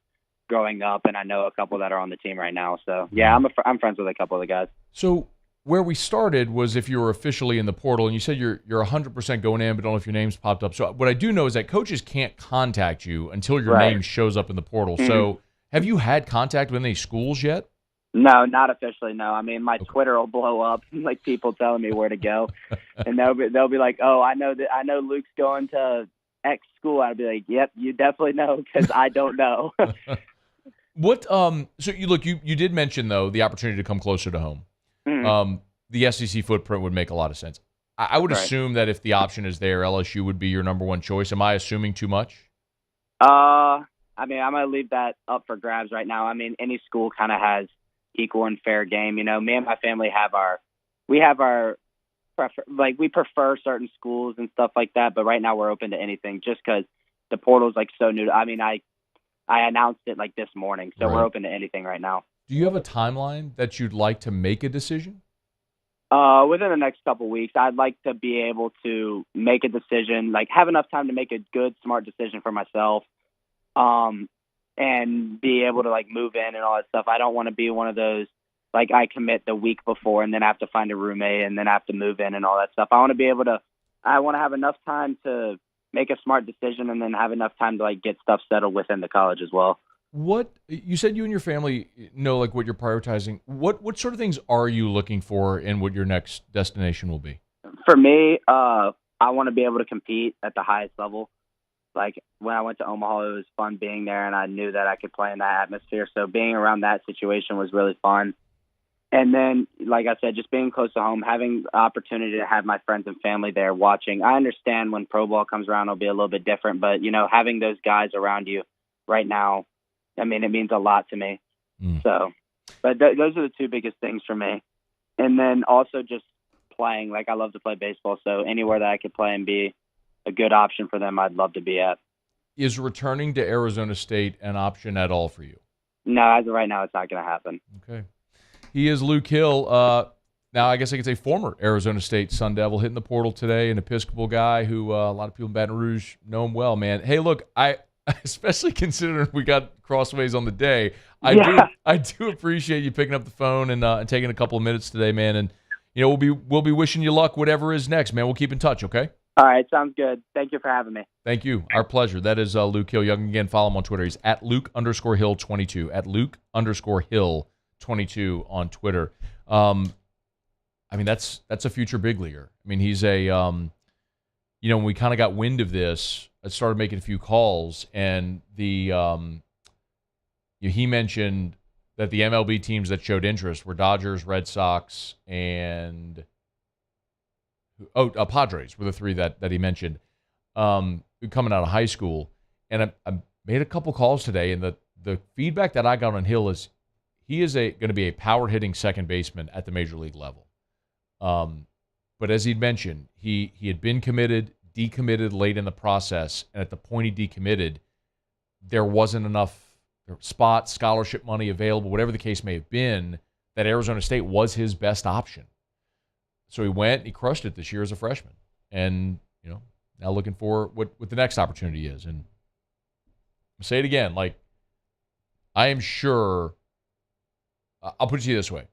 [SPEAKER 24] growing up, and I know a couple that are on the team right now. So, yeah, I'm friends with a couple of the guys.
[SPEAKER 7] So where we started was if you were officially in the portal, and you said you're 100% going in, but don't know if your name's popped up. So what I do know is that coaches can't contact you until your name shows up in the portal. So have you had contact with any schools yet?
[SPEAKER 24] No, not officially, no. I mean, my Twitter will blow up, like people telling me where to go. And they'll be like, oh, I know Luke's going to X school. I'll be like, yep, you definitely know, because I don't know.
[SPEAKER 7] What so you did mention though the opportunity to come closer to home. The SEC footprint would make a lot of sense. I would assume that if the option is there, LSU would be your number one choice. Am I assuming too much?
[SPEAKER 24] I mean, I'm gonna leave that up for grabs right now. I mean, any school kind of has equal and fair game. You know, me and my family we prefer certain schools and stuff like that. But right now we're open to anything, just because the portal's like so new. I mean, I announced it like this morning, so we're open to anything right now.
[SPEAKER 7] Do you have a timeline that you'd like to make a decision?
[SPEAKER 24] Within the next couple weeks, I'd like to be able to make a decision, like have enough time to make a good, smart decision for myself, and be able to like move in and all that stuff. I don't want to be one of those, like I commit the week before and then have to find a roommate and then have to move in and all that stuff. I want to have enough time to make a smart decision and then have enough time to like get stuff settled within the college as well.
[SPEAKER 7] What you said you and your family know like what you're prioritizing. What sort of things are you looking for in what your next destination will be?
[SPEAKER 24] For me, I want to be able to compete at the highest level. Like when I went to Omaha, it was fun being there, and I knew that I could play in that atmosphere. So being around that situation was really fun. And then, like I said, just being close to home, having the opportunity to have my friends and family there watching. I understand when pro ball comes around, it'll be a little bit different, but you know, having those guys around you right now, I mean, it means a lot to me. So, but those are the two biggest things for me. And then also just playing. Like, I love to play baseball, so anywhere that I could play and be a good option for them, I'd love to be at.
[SPEAKER 7] Is returning to Arizona State an option at all for you?
[SPEAKER 24] No, as of right now, it's not going to happen.
[SPEAKER 7] Okay. He is Luke Hill. Now, I guess I could say former Arizona State Sun Devil, hitting the portal today, an Episcopal guy who a lot of people in Baton Rouge know him well, man. Hey, look, especially considering we got crossways on the day, I do appreciate you picking up the phone and taking a couple of minutes today, man. And you know, we'll be wishing you luck, whatever is next, man. We'll keep in touch, okay?
[SPEAKER 24] All right, sounds good. Thank you for having me.
[SPEAKER 7] Thank you. Our pleasure. That is Luke Hill. You can again follow him on Twitter. He's at Luke_Hill22. At Luke_Hill22 on Twitter. I mean, that's a future big leaguer. I mean, he's a you know, when we kind of got wind of this, I started making a few calls, and he mentioned that the MLB teams that showed interest were Dodgers, Red Sox, and Padres were the three that he mentioned coming out of high school. And I made a couple calls today, and the feedback that I got on Hill is he is going to be a power-hitting second baseman at the major league level. But as he'd mentioned, he had been committed, decommitted late in the process, and at the point he decommitted, there wasn't enough spots, scholarship money available, whatever the case may have been, that Arizona State was his best option. So he went, he crushed it this year as a freshman. And, you know, now looking for what the next opportunity is. And I'll say it again, like, I am sure, I'll put it to you this way.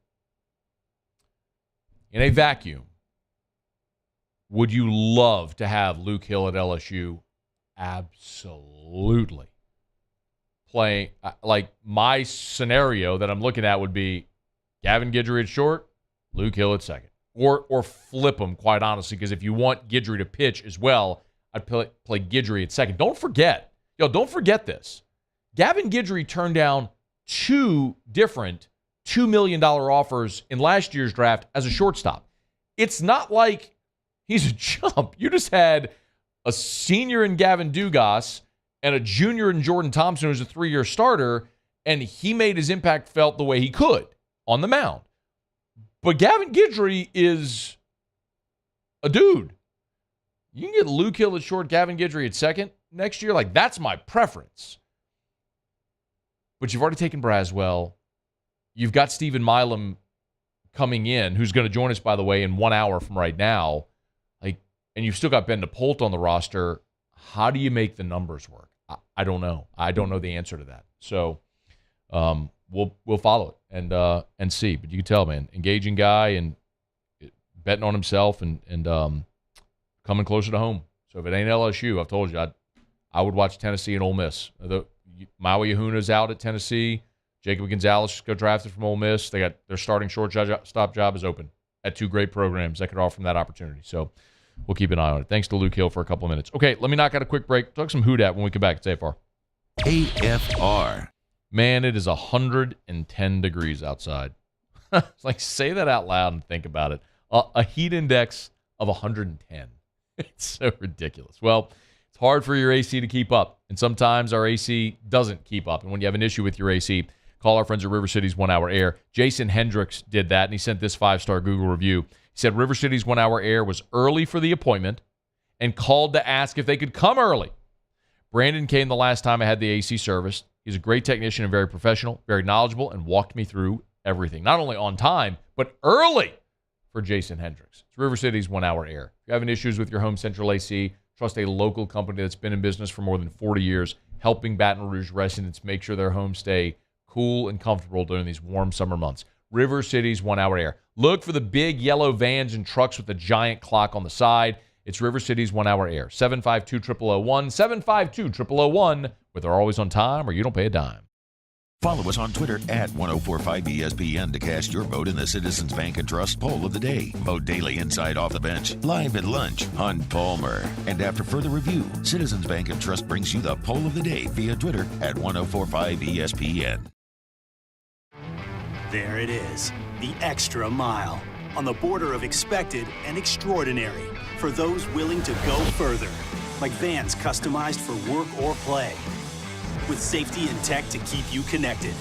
[SPEAKER 7] In a vacuum, would you love to have Luke Hill at LSU? Absolutely. Playing, like, my scenario that I'm looking at would be Gavin Guidry at short, Luke Hill at second. Or flip them, quite honestly, because if you want Guidry to pitch as well, I'd play Guidry at second. Don't forget this. Gavin Guidry turned down two different $2 million offers in last year's draft as a shortstop. It's not like he's a chump. You just had a senior in Gavin Dugas and a junior in Jordan Thompson, who's a 3-year starter, and he made his impact felt the way he could on the mound. But Gavin Guidry is a dude. You can get Luke Hill at short, Gavin Guidry at second next year. Like, that's my preference. But you've already taken Braswell. You've got Stephen Milam coming in, who's going to join us, by the way, in 1 hour from right now. Like, and you've still got Ben DePolt on the roster. How do you make the numbers work? I don't know. I don't know the answer to that. So we'll follow it and see. But you can tell, man, engaging guy and betting on himself and coming closer to home. So if it ain't LSU, I've told you, I would watch Tennessee and Ole Miss. Maui Ahuna's out at Tennessee. Jacob Gonzalez got drafted from Ole Miss. They got their starting shortstop job is open at two great programs that could offer them that opportunity. So we'll keep an eye on it. Thanks to Luke Hill for a couple of minutes. Okay, let me knock out a quick break. Talk some Who Dat when we come back at AFR.
[SPEAKER 4] AFR.
[SPEAKER 7] Man, it is 110 degrees outside. It's like, say that out loud and think about it. A heat index of 110. It's so ridiculous. Well, it's hard for your AC to keep up, and sometimes our AC doesn't keep up. And when you have an issue with your AC, call our friends at River City's 1 Hour Air. Jason Hendricks did that, and he sent this 5-star Google review. He said River City's 1 Hour Air was early for the appointment and called to ask if they could come early. Brandon came the last time I had the AC serviced. He's a great technician and very professional, very knowledgeable, and walked me through everything. Not only on time, but early for Jason Hendricks. It's River City's 1 Hour Air. If you're having issues with your home central AC, trust a local company that's been in business for more than 40 years, helping Baton Rouge residents make sure their homes stay cool and comfortable during these warm summer months. River City's 1 Hour Air. Look for the big yellow vans and trucks with the giant clock on the side. It's River City's 1 Hour Air. 752-0001, 752-0001, where they're always on time or you don't pay a dime.
[SPEAKER 4] Follow us on Twitter at 1045ESPN to cast your vote in the Citizens Bank and Trust poll of the day. Vote daily inside Off the Bench, live at lunch, Hunt Palmer. And after further review, Citizens Bank and Trust brings you the poll of the day via Twitter at 1045ESPN.
[SPEAKER 20] There it is, the extra mile. On the border of expected and extraordinary. For those willing to go further. Like vans customized for work or play. With safety and tech to keep you connected.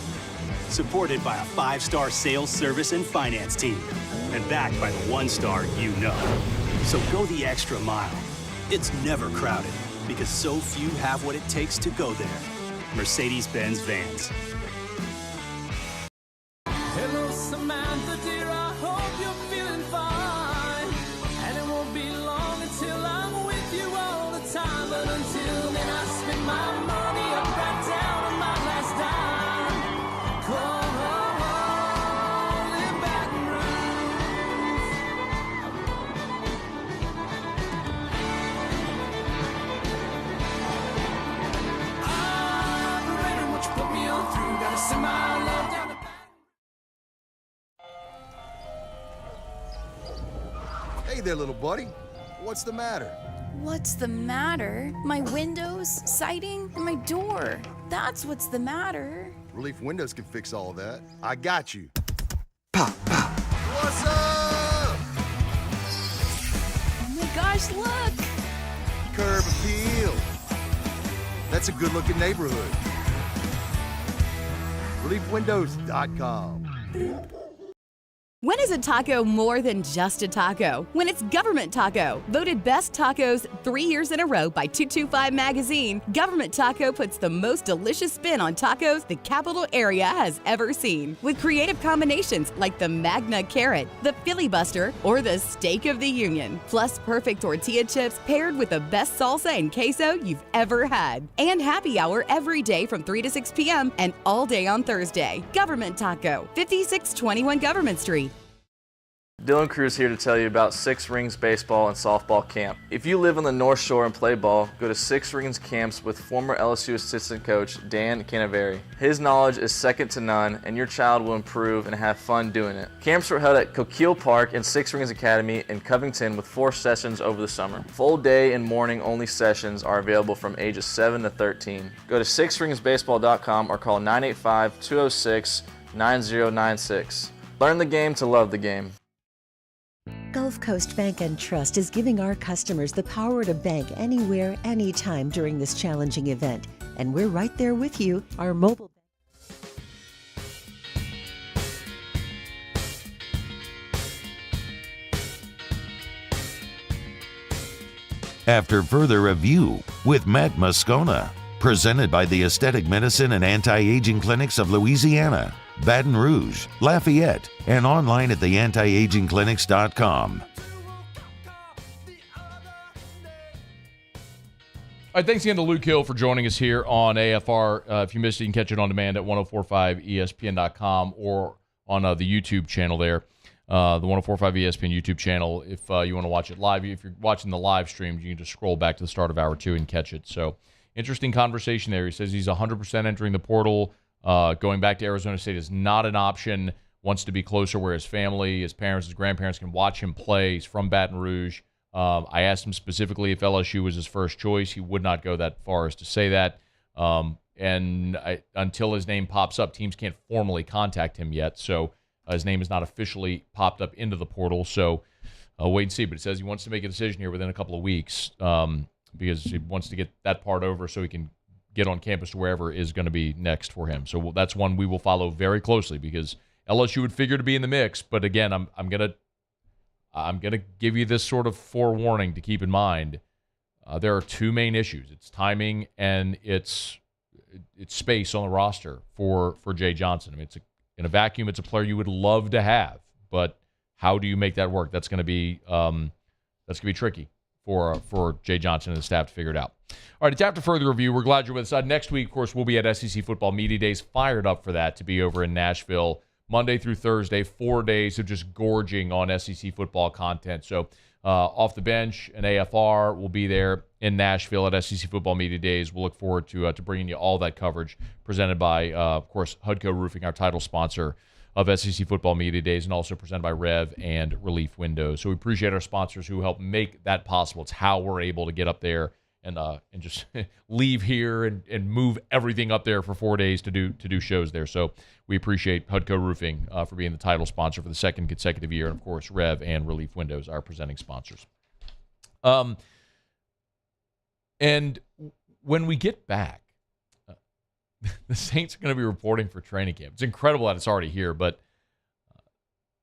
[SPEAKER 20] Supported by a 5-star sales, service, and finance team. And backed by the 1-star you know. So go the extra mile. It's never crowded because so few have what it takes to go there. Mercedes-Benz Vans.
[SPEAKER 9] Hello, Samantha, dear, I hope you're feeling fine. And it won't be long until I'm with you all the time. But until then, I spend my money up right down on my last dime. Come on, live Baton Rouge. I'm ready, what you put me on through. Gotta send my love down the
[SPEAKER 10] Hey there, little buddy. What's the matter?
[SPEAKER 11] What's the matter? My windows, siding, and my door. That's what's the matter.
[SPEAKER 10] Relief Windows can fix all of that. I got you. Pop, pop. What's up?
[SPEAKER 11] Oh my gosh, look!
[SPEAKER 10] Curb appeal. That's a good-looking neighborhood. ReliefWindows.com.
[SPEAKER 14] When is a taco more than just a taco? When it's Government Taco. Voted best tacos 3 years in a row by 225 Magazine, Government Taco puts the most delicious spin on tacos the capital area has ever seen. With creative combinations like the Magna Carrot, the Filibuster, or the Steak of the Union. Plus perfect tortilla chips paired with the best salsa and queso you've ever had. And happy hour every day from 3 to 6 p.m. and all day on Thursday. Government Taco, 5621 Government Street.
[SPEAKER 21] Dylan Cruz here to tell you about Six Rings Baseball and Softball Camp. If you live on the North Shore and play ball, go to Six Rings Camps with former LSU assistant coach Dan Canaveri. His knowledge is second to none, and your child will improve and have fun doing it. Camps were held at Coquille Park and Six Rings Academy in Covington with 4 sessions over the summer. Full day and morning only sessions are available from ages 7 to 13. Go to sixringsbaseball.com or call 985-206-9096. Learn the game to love the game.
[SPEAKER 17] Gulf Coast Bank and Trust is giving our customers the power to bank anywhere, anytime during this challenging event. And we're right there with you. Our mobile
[SPEAKER 4] after further review with Matt Moscona. Presented by the Aesthetic Medicine and Anti-Aging Clinics of Louisiana, Baton Rouge, Lafayette, and online at theantiagingclinics.com.
[SPEAKER 7] All right, thanks again to Luke Hill for joining us here on AFR. If you missed it, you can catch it on demand at 1045ESPN.com or on the YouTube channel there, the 1045 ESPN YouTube channel. If you want to watch it live, if you're watching the live stream, you can just scroll back to the start of Hour 2 and catch it. So, interesting conversation there. He says he's 100% entering the portal. Going back to Arizona State is not an option. Wants to be closer where his family, his parents, his grandparents can watch him play. He's from Baton Rouge. I asked him specifically if LSU was his first choice. He would not go that far as to say that. Until his name pops up, teams can't formally contact him yet. So his name is not officially popped up into the portal. So wait and see. But it says he wants to make a decision here within a couple of weeks because he wants to get that part over so he can get on campus to wherever is going to be next for him. So that's one we will follow very closely because LSU would figure to be in the mix. But again, I'm going to give you this sort of forewarning to keep in mind. There are two main issues. It's timing and it's space on the roster for Jay Johnson. I mean, in a vacuum, it's a player you would love to have, but how do you make that work? That's going to be tricky for Jay Johnson and the staff to figure it out. All right, it's after further review. We're glad you're with us. Next week, of course, we'll be at SEC Football Media Days. Fired up for that to be over in Nashville. Monday through Thursday, 4 days of just gorging on SEC football content. So Off the Bench and AFR will be there in Nashville at SEC Football Media Days. We'll look forward to bringing you all that coverage presented by, of course, Hudco Roofing, our title sponsor of SEC Football Media Days, and also presented by Rev and Relief Windows. So we appreciate our sponsors who help make that possible. It's how we're able to get up there and just leave here and move everything up there for 4 days to do shows there. So we appreciate Hudco Roofing for being the title sponsor for the second consecutive year, and of course Rev and Relief Windows, our presenting sponsors. And when we get back, the Saints are going to be reporting for training camp. It's incredible that it's already here, but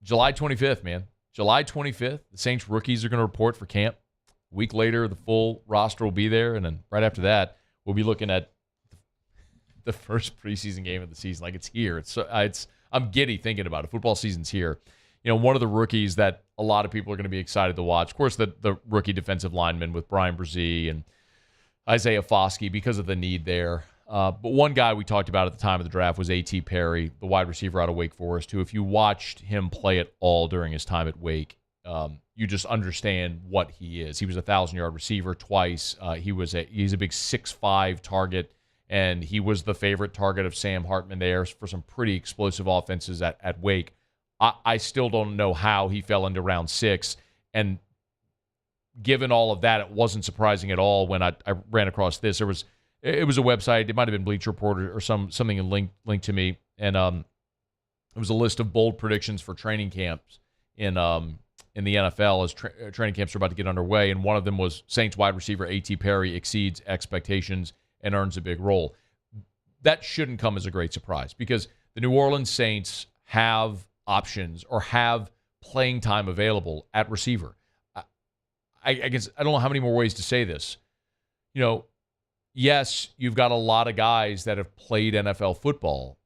[SPEAKER 7] July 25th, man. July 25th, the Saints rookies are going to report for camp. A week later, the full roster will be there, and then right after that, we'll be looking at the first preseason game of the season. Like, it's here. I'm giddy thinking about it. Football season's here. You know, one of the rookies that a lot of people are going to be excited to watch, of course, the rookie defensive lineman with Brian Brzee and Isaiah Foskey because of the need there. But one guy we talked about at the time of the draft was A.T. Perry, the wide receiver out of Wake Forest, who, if you watched him play at all during his time at Wake, you just understand what he is. He was a 1,000-yard receiver twice. He's a big 6'5" target, and he was the favorite target of Sam Hartman there for some pretty explosive offenses at Wake. I still don't know how he fell into round 6, and given all of that, it wasn't surprising at all when I ran across this. It was a website. It might have been Bleacher Report or something linked to me, and it was a list of bold predictions for training camps in the NFL as training camps are about to get underway, and one of them was Saints wide receiver A.T. Perry exceeds expectations and earns a big role. That shouldn't come as a great surprise because the New Orleans Saints have options or have playing time available at receiver. I guess I don't know how many more ways to say this. You know, yes, you've got a lot of guys that have played NFL football,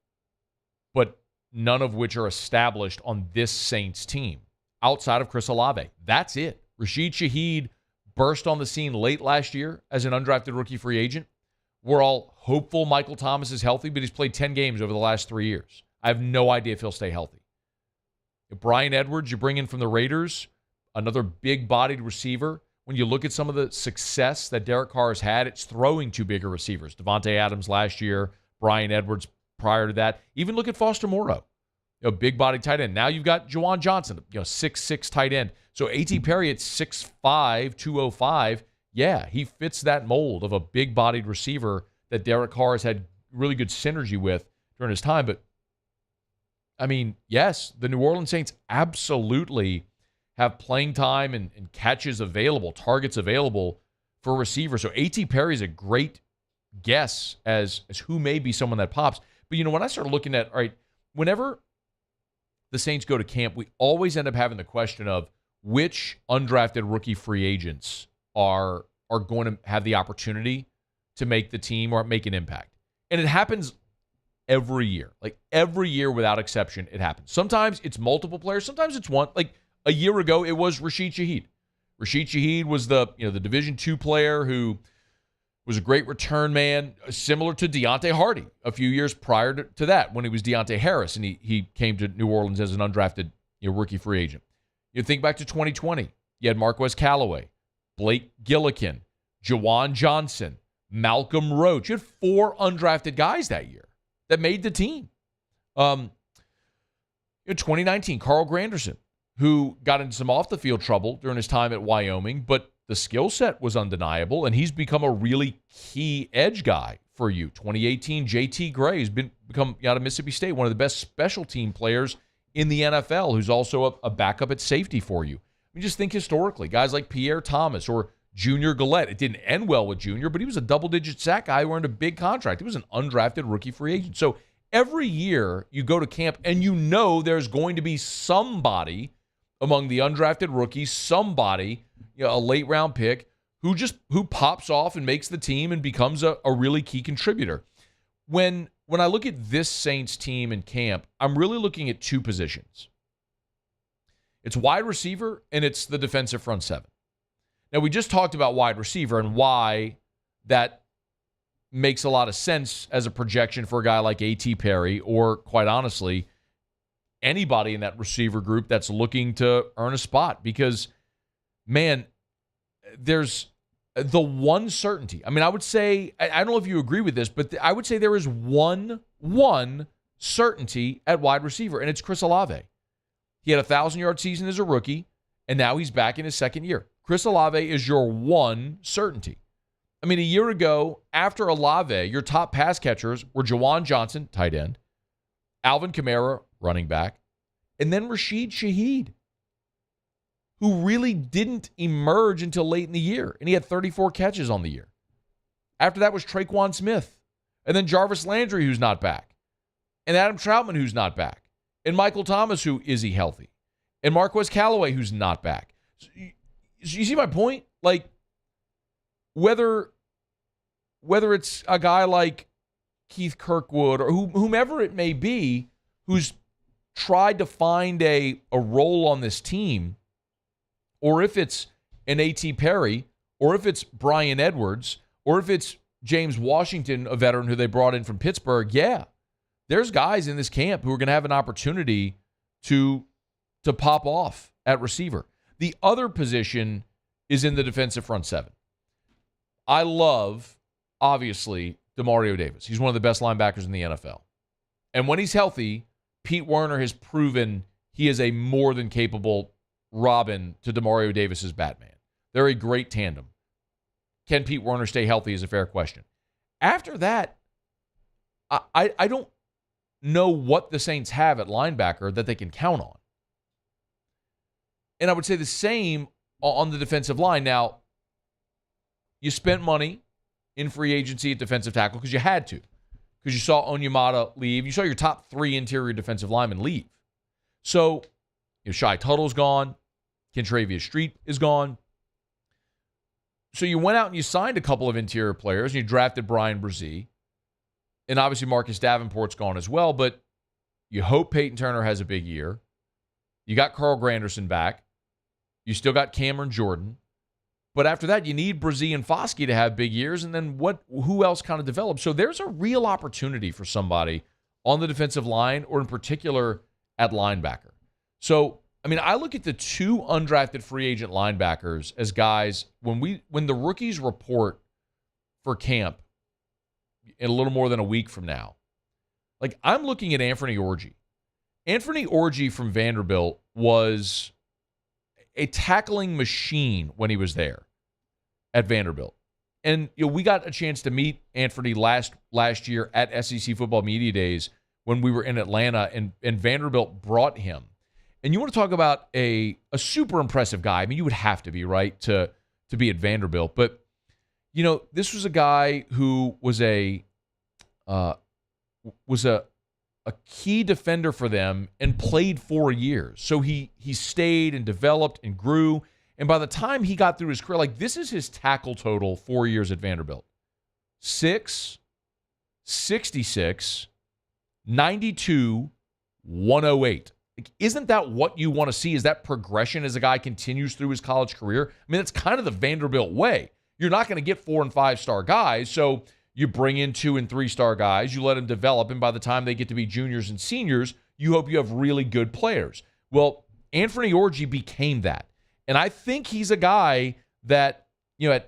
[SPEAKER 7] but none of which are established on this Saints team outside of Chris Olave. That's it. Rashid Shaheed burst on the scene late last year as an undrafted rookie free agent. We're all hopeful Michael Thomas is healthy, but he's played 10 games over the last 3 years. I have no idea if he'll stay healthy. If Brian Edwards, you bring in from the Raiders, another big-bodied receiver. When you look at some of the success that Derek Carr has had, it's throwing two bigger receivers. Devontae Adams last year, Brian Edwards prior to that. Even look at Foster Moreau, big-bodied tight end. Now you've got Juwan Johnson, 6'6" tight end. So A.T. Perry at 6'5", 205, yeah, he fits that mold of a big-bodied receiver that Derek Carr has had really good synergy with during his time. But, I mean, yes, the New Orleans Saints absolutely have playing time and catches available, targets available for receivers. So A.T. Perry is a great guess as who may be someone that pops. But, when I start looking at, all right, whenever the Saints go to camp, we always end up having the question of which undrafted rookie free agents are are going to have the opportunity to make the team or make an impact. And it happens every year. Like every year without exception, it happens. Sometimes it's multiple players. Sometimes it's one. Like a year ago, it was Rashid Shaheed. Rashid Shaheed was the Division II player who was a great return man, similar to Deontay Hardy a few years prior to that when he was Deontay Harris and he came to New Orleans as an undrafted rookie free agent. You think back to 2020. You had Marquez Callaway, Blake Gillikin, Jawan Johnson, Malcolm Roach. You had 4 undrafted guys that year that made the team. In 2019, Carl Granderson, who got into some off-the-field trouble during his time at Wyoming, but the skill set was undeniable, and he's become a really key edge guy for you. 2018, J.T. Gray has become out of Mississippi State, one of the best special team players in the NFL, who's also a backup at safety for you. I mean, just think historically, guys like Pierre Thomas or Junior Gillette. It didn't end well with Junior, but he was a double-digit sack guy who earned a big contract. He was an undrafted rookie free agent. So every year you go to camp and you know there's going to be somebody among the undrafted rookies, somebody, a late-round pick, who pops off and makes the team and becomes a really key contributor. When I look at this Saints team in camp, I'm really looking at 2 positions. It's wide receiver and it's the defensive front 7. Now, we just talked about wide receiver and why that makes a lot of sense as a projection for a guy like A.T. Perry or, quite honestly, anybody in that receiver group that's looking to earn a spot because, man, there's the one certainty. I mean, I would say, I don't know if you agree with this, but I would say there is one certainty at wide receiver, and it's Chris Olave. He had a 1,000-yard season as a rookie, and now he's back in his second year. Chris Olave is your one certainty. I mean, a year ago, after Olave, your top pass catchers were Jawan Johnson, tight end, Alvin Kamara, running back, and then Rashid Shaheed, who really didn't emerge until late in the year, and he had 34 catches on the year. After that was Traquan Smith, and then Jarvis Landry, who's not back, and Adam Troutman, who's not back, and Michael Thomas, who is he healthy, and Marquez Callaway, who's not back. So you see my point? Like, whether it's a guy like Keith Kirkwood or whomever it may be who's tried to find a role on this team, or if it's an A.T. Perry, or if it's Brian Edwards, or if it's James Washington, a veteran who they brought in from Pittsburgh, yeah, there's guys in this camp who are going to have an opportunity to pop off at receiver. The other position is in the defensive front 7. I love, obviously, Demario Davis. He's one of the best linebackers in the NFL. And when he's healthy, Pete Werner has proven he is a more than capable Robin to Demario Davis's Batman. They're a great tandem. Can Pete Werner stay healthy is a fair question. After that, I don't know what the Saints have at linebacker that they can count on. And I would say the same on the defensive line. Now, you spent money in free agency at defensive tackle because you had to. Because you saw Onyemata leave. You saw your top 3 interior defensive linemen leave. So, Shai Tuttle's gone. Kentravia Street is gone. So you went out and you signed a couple of interior players, and you drafted Brian Brzee. And obviously Marcus Davenport's gone as well, but you hope Peyton Turner has a big year. You got Carl Granderson back. You still got Cameron Jordan. But after that, you need Brzee and Foskey to have big years, and then who else kind of develops? So there's a real opportunity for somebody on the defensive line, or in particular at linebacker. So, I mean, I look at the 2 undrafted free agent linebackers as guys, when the rookies report for camp in a little more than a week from now, like I'm looking at Anthony Orji. Anthony Orji from Vanderbilt was a tackling machine when he was there at Vanderbilt. And we got a chance to meet Anthony last year at SEC Football Media Days when we were in Atlanta, and Vanderbilt brought him. And you want to talk about a super impressive guy. I mean, you would have to be, right, to be at Vanderbilt. But, this was a guy who was a key defender for them and played 4 years. So he stayed and developed and grew. And by the time he got through his career, like this is his tackle total 4 years at Vanderbilt. 6, 66, 92, 108. Like, isn't that what you want to see? Is that progression as a guy continues through his college career? I mean, it's kind of the Vanderbilt way. You're not going to get 4- and 5-star guys, so you bring in 2- and 3-star guys, you let them develop, and by the time they get to be juniors and seniors, you hope you have really good players. Well, Anthony Orji became that. And I think he's a guy that,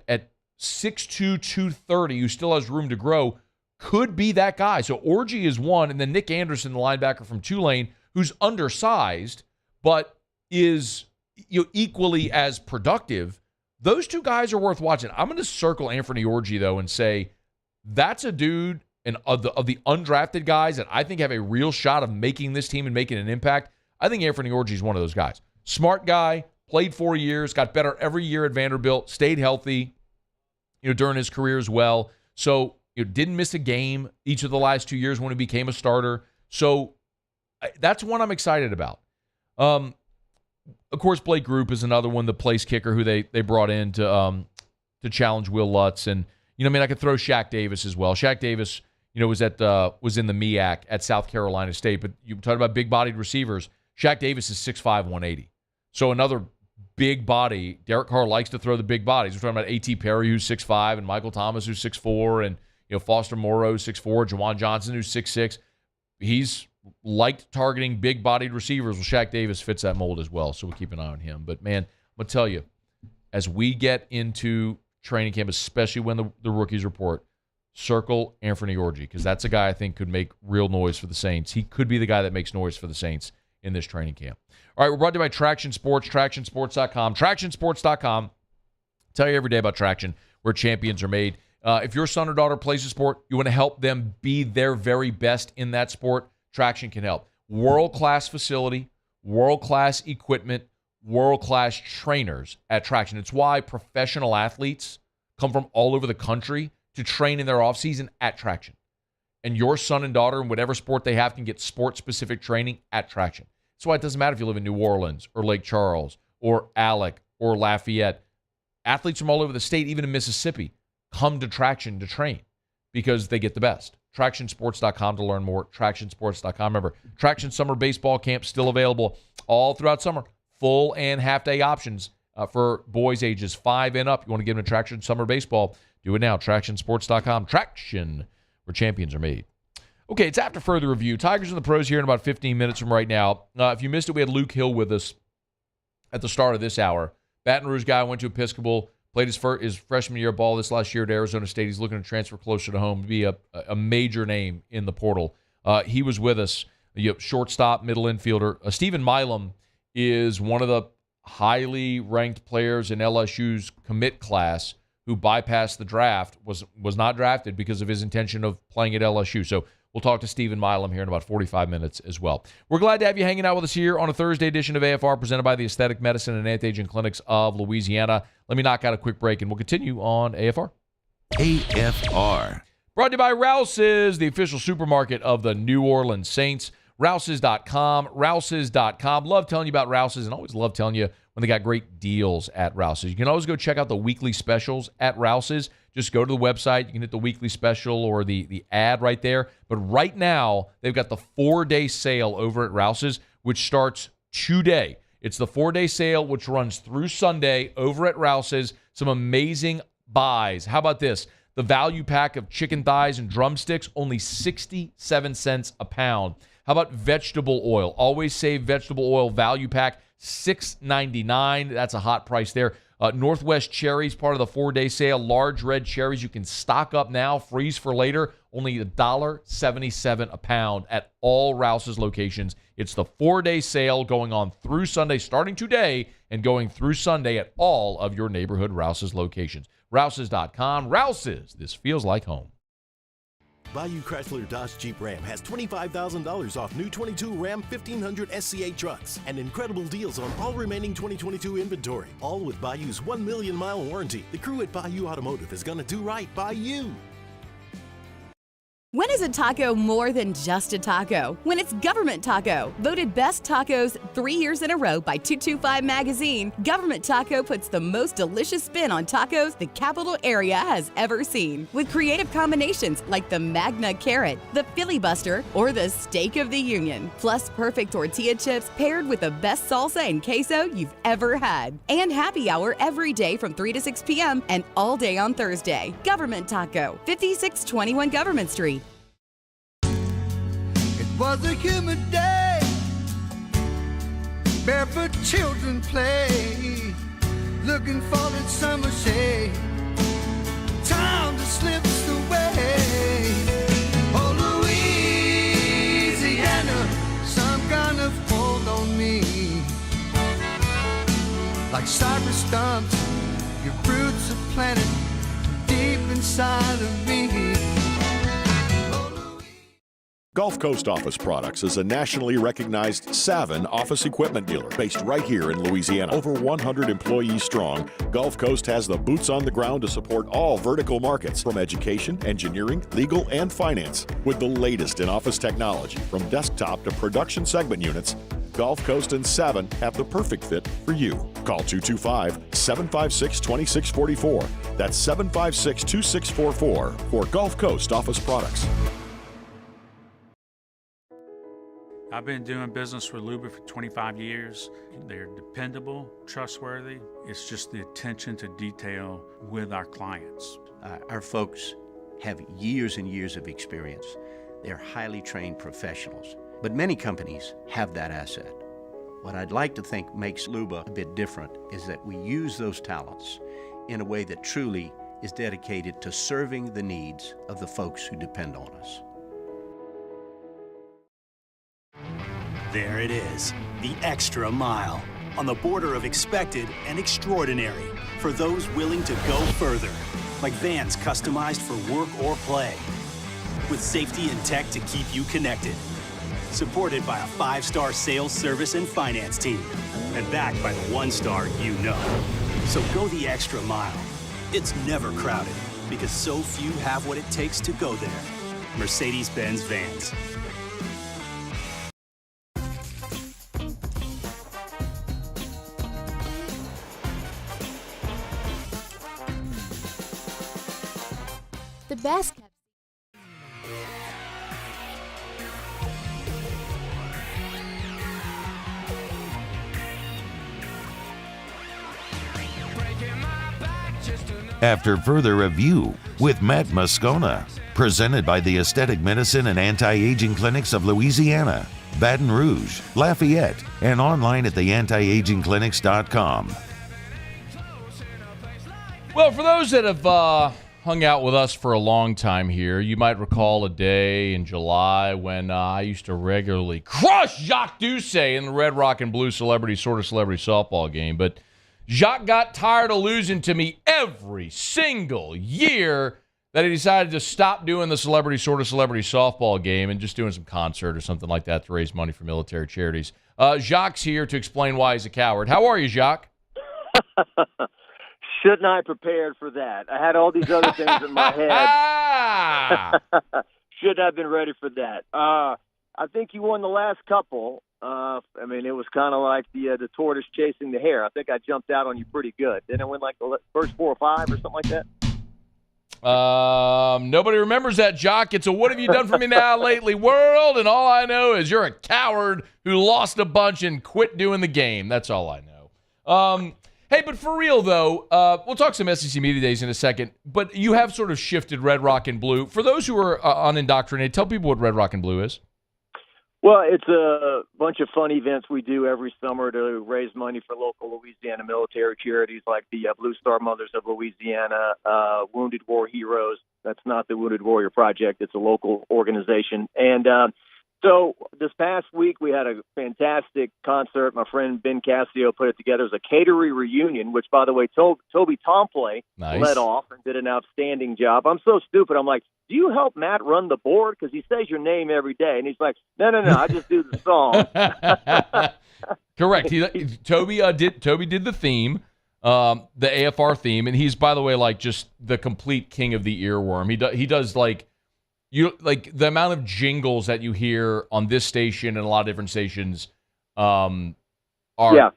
[SPEAKER 7] at 6'2", 230, who still has room to grow, could be that guy. So Orji is one, and then Nick Anderson, the linebacker from Tulane, who's undersized, but is equally as productive. Those two guys are worth watching. I'm going to circle Anthony Orji, though, and say that's a dude and of the undrafted guys that I think have a real shot of making this team and making an impact. I think Anthony Orji is one of those guys. Smart guy, played 4 years, got better every year at Vanderbilt, stayed healthy, during his career as well. So, didn't miss a game each of the last 2 years when he became a starter. So that's one I'm excited about. Of course, Blake Group is another one, the place kicker who they brought in to challenge Will Lutz. And, I could throw Shaq Davis as well. Shaq Davis, was in the MEAC at South Carolina State. But you talk about big-bodied receivers. Shaq Davis is 6'5", 180. So another big body. Derek Carr likes to throw the big bodies. We're talking about A.T. Perry, who's 6'5", and Michael Thomas, who's 6'4", and Foster Moreau, 6'4", Jawan Johnson, who's 6'6". He's liked targeting big-bodied receivers. Well, Shaq Davis fits that mold as well, so we'll keep an eye on him. But, man, I'm going to tell you, as we get into training camp, especially when the rookies report, circle Anthony Orji, because that's a guy I think could make real noise for the Saints. He could be the guy that makes noise for the Saints in this training camp. All right, we're brought to you by Traction Sports, TractionSports.com. TractionSports.com. Tell you every day about Traction, where champions are made. If your son or daughter plays a sport, you want to help them be their very best in that sport, Traction can help. World-class facility, world-class equipment, world-class trainers at Traction. It's why professional athletes come from all over the country to train in their offseason at Traction. And your son and daughter, in whatever sport they have, can get sport-specific training at Traction. That's why it doesn't matter if you live in New Orleans or Lake Charles or Alec or Lafayette. Athletes from all over the state, even in Mississippi, come to Traction to train because they get the best. TractionSports.com to learn more. TractionSports.com. Remember, Traction Summer Baseball Camp still available all throughout summer. Full and half-day options for boys ages 5 and up. You want to get them to Traction Summer Baseball, do it now. TractionSports.com. Traction, where champions are made. Okay, it's after further review. Tigers and the Pros here in about 15 minutes from right now. If you missed it, we had Luke Hill with us at the start of this hour. Baton Rouge guy, went to Episcopal, played his freshman year ball this last year at Arizona State. He's looking to transfer closer to home to be a major name in the portal. He was with us, shortstop, middle infielder. Stephen Milam is one of the highly ranked players in LSU's commit class who bypassed the draft, was not drafted because of his intention of playing at LSU. So we'll talk to Stephen Milam here in about 45 minutes as well. We're glad to have you hanging out with us here on a Thursday edition of AFR, presented by the Aesthetic Medicine and Anti-Aging Clinics of Louisiana. Let me knock out a quick break, and we'll continue on AFR.
[SPEAKER 4] AFR.
[SPEAKER 7] Brought to you by Rouse's, the official supermarket of the New Orleans Saints. Rouse's.com. Rouse's.com. Love telling you about Rouse's, and always love telling you when they got great deals at Rouse's. You can always go check out the weekly specials at Rouse's. Just go to the website. You can hit the weekly special or the ad right there. But right now, they've got the 4-day sale over at Rouse's, which starts today. It's the 4-day sale, which runs through Sunday over at Rouse's. Some amazing buys. How about this? The value pack of chicken thighs and drumsticks, only 67 cents a pound. How about vegetable oil? Always Save vegetable oil value pack, $6.99. That's a hot price there. Northwest cherries, part of the 4-day sale. Large red cherries you can stock up now, freeze for later. Only $1.77 a pound at all Rouse's locations. It's the 4-day sale going on through Sunday, starting today and going through Sunday at all of your neighborhood Rouse's locations. Rouse's.com. Rouse's. This feels like home.
[SPEAKER 12] Bayou Chrysler Dodge Jeep Ram has $25,000 off new 22 Ram 1500 SCA trucks and incredible deals on all remaining 2022 inventory, all with Bayou's 1 million mile warranty. The crew at Bayou Automotive is going to do right by you.
[SPEAKER 14] When is a taco more than just a taco? When it's Government Taco. Voted best tacos 3 years in a row by 225 Magazine, Government Taco puts the most delicious spin on tacos the capital area has ever seen. With creative combinations like the Magna Carrot, the Filibuster, or the Steak of the Union. Plus perfect tortilla chips paired with the best salsa and queso you've ever had. And happy hour every day from 3 to 6 p.m. and all day on Thursday. Government Taco, 5621 Government Street.
[SPEAKER 9] It was a humid day, barefoot children play, looking for that summer shade. Time just slips away. Oh, Louisiana, some kind of hold on me. Like cypress stumps, your roots are planted deep inside of me.
[SPEAKER 2] Gulf Coast Office Products is a nationally recognized Savin office equipment dealer based right here in Louisiana. Over 100 employees strong, Gulf Coast has the boots on the ground to support all vertical markets, from education, engineering, legal, and finance. With the latest in office technology, from desktop to production segment units, Gulf Coast and Savin have the perfect fit for you. Call 225-756-2644. That's 756-2644 for Gulf Coast Office Products.
[SPEAKER 26] I've been doing business with Luba for 25 years. They're dependable, trustworthy. It's just the attention to detail with our clients.
[SPEAKER 27] Our folks have years and years of experience. They're highly trained professionals. But many companies have that asset. What I'd like to think makes Luba a bit different is that we use those talents in a way that truly is dedicated to serving the needs of the folks who depend on us.
[SPEAKER 20] There it is, the extra mile, on the border of expected and extraordinary for those willing to go further, like vans customized for work or play, with safety and tech to keep you connected, supported by a 5-star sales, service, and finance team, and backed by the 1-star you know. So go the extra mile. It's never crowded, because so few have what it takes to go there. Mercedes-Benz Vans.
[SPEAKER 13] The best.
[SPEAKER 4] After further review with Matt Moscona, presented by the Aesthetic Medicine and Anti-Aging Clinics of Louisiana, Baton Rouge, Lafayette, and online at theantiagingclinics.com.
[SPEAKER 7] Well, for those that have hung out with us for a long time here, you might recall a day in July when I used to regularly crush Jacques Ducey in the Red, Rock, and Blue Celebrity softball game. But Jacques got tired of losing to me every single year that he decided to stop doing the celebrity softball game and just doing some concert or something like that to raise money for military charities. Jacques here to explain why he's a coward. How are you, Jacques?
[SPEAKER 15] Shouldn't I prepared for that? I had all these other things in my head. Should I have been ready for that? I think you won the last couple. It was kind of like the tortoise chasing the hare. I think I jumped out on you pretty good. Didn't I win like the first 4 or 5 or something like that?
[SPEAKER 7] Nobody remembers that, Jacques. It's a what have you done for me now lately world, and all I know is you're a coward who lost a bunch and quit doing the game. That's all I know. Hey, but for real, though, we'll talk some SEC Media Days in a second, but you have sort of shifted Red, Rock, and Blue. For those who are unindoctrinated, tell people what Red, Rock, and Blue is.
[SPEAKER 15] Well, it's a bunch of fun events we do every summer to raise money for local Louisiana military charities like the Blue Star Mothers of Louisiana, Wounded War Heroes. That's not the Wounded Warrior Project. It's a local organization. And so this past week we had a fantastic concert. My friend Ben Cassio put it together as a caterer reunion, which, by the way, Toby Tomplay led off and did an outstanding job. I'm so stupid. I'm like, do you help Matt run the board? Because he says your name every day. And he's like, no, I just do the song.
[SPEAKER 7] Correct. Toby did the theme, the AFR theme. And he's, by the way, like just the complete king of the earworm. He does like, you like the amount of jingles that you hear on this station and a lot of different stations are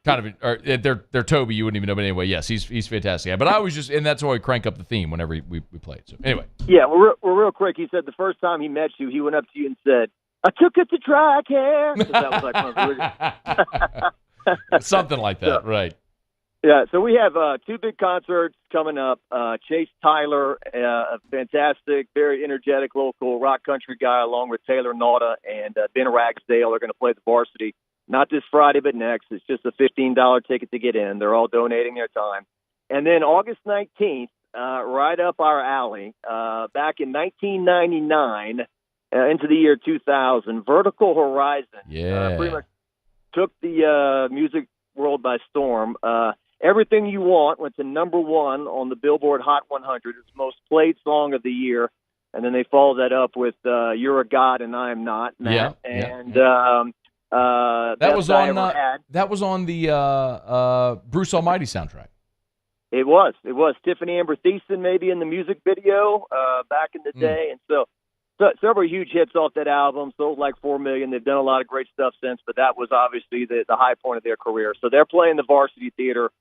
[SPEAKER 7] kind of they're Toby. You wouldn't even know, but anyway, yes, he's fantastic. But I was just, and that's why we crank up the theme whenever we played. So anyway,
[SPEAKER 15] yeah, we're real quick. He said the first time he met you, he went up to you and said, "I took it to track hair." That was like one of
[SPEAKER 7] something like that, right?
[SPEAKER 15] Yeah, so we have two big concerts coming up. Chase Tyler, a fantastic, very energetic local rock country guy, along with Taylor Nauta and Ben Ragsdale are going to play the varsity. Not this Friday, but next. It's just a $15 ticket to get in. They're all donating their time. And then August 19th, right up our alley, back in 1999 into the year 2000, Vertical Horizon pretty much took the music world by storm. Everything You Want went to number one on the Billboard Hot 100. It's the most played song of the year. And then they followed that up with You're a God and I Am Not, Matt.
[SPEAKER 7] That was on the Bruce Almighty soundtrack.
[SPEAKER 15] It was Tiffany Amber Thiessen maybe in the music video back in the day, and so several huge hits off that album. Sold like 4 million. They've done a lot of great stuff since, but that was obviously the high point of their career. So they're playing the Varsity Theater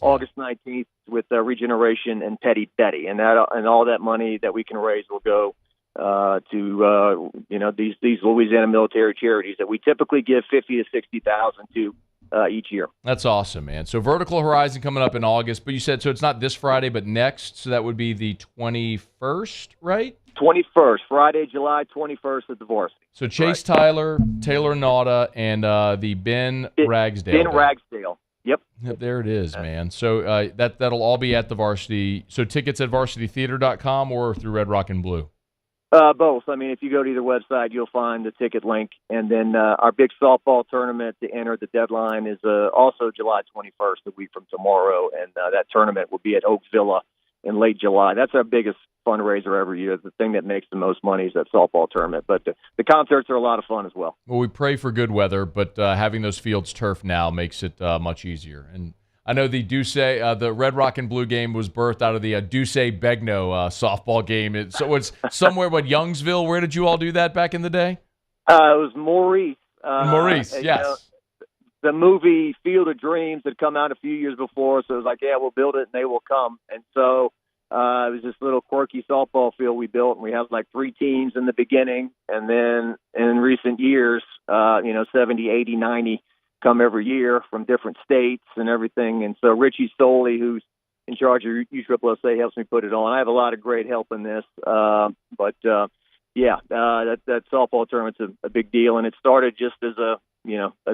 [SPEAKER 15] August 19th with Regeneration and Petty Betty, and all that money that we can raise will go to these Louisiana military charities that we typically give $50,000 to $60,000 to each year.
[SPEAKER 7] That's awesome, man. So Vertical Horizon coming up in August, but you said so it's not this Friday, but next. So that would be the 21st, right?
[SPEAKER 15] 21st, Friday, July 21st at the Varsity.
[SPEAKER 7] So Chase Tyler, Taylor Nauta, and the Ben Ragsdale.
[SPEAKER 15] Ben Ragsdale. Yep.
[SPEAKER 7] There it is, man. So that'll all be at the Varsity. So tickets at varsitytheater.com or through Red Rock and Blue.
[SPEAKER 15] Both. I mean, if you go to either website, you'll find the ticket link. And then our big softball tournament to enter the deadline is also July 21st, a week from tomorrow. And that tournament will be at Oak Villa in late July. That's our biggest fundraiser every year. The thing that makes the most money is that softball tournament. But the concerts are a lot of fun as well.
[SPEAKER 7] Well, we pray for good weather, but having those fields turf now makes it much easier. And I know the Doucet, the Red Rock and Blue game was birthed out of the Doucet Begno softball game. So it's somewhere, Youngsville? Where did you all do that back in the day?
[SPEAKER 15] It was Maurice.
[SPEAKER 7] Maurice, yes.
[SPEAKER 15] The movie Field of Dreams had come out a few years before, so it was like, yeah, we'll build it and they will come. And so it was this little quirky softball field we built, and we had like 3 teams in the beginning. And then in recent years, 70, 80, 90 come every year from different states and everything. And so Richie Stoley, who's in charge of USSSA, helps me put it on. I have a lot of great help in this. That softball tournament's a big deal. And it started just as a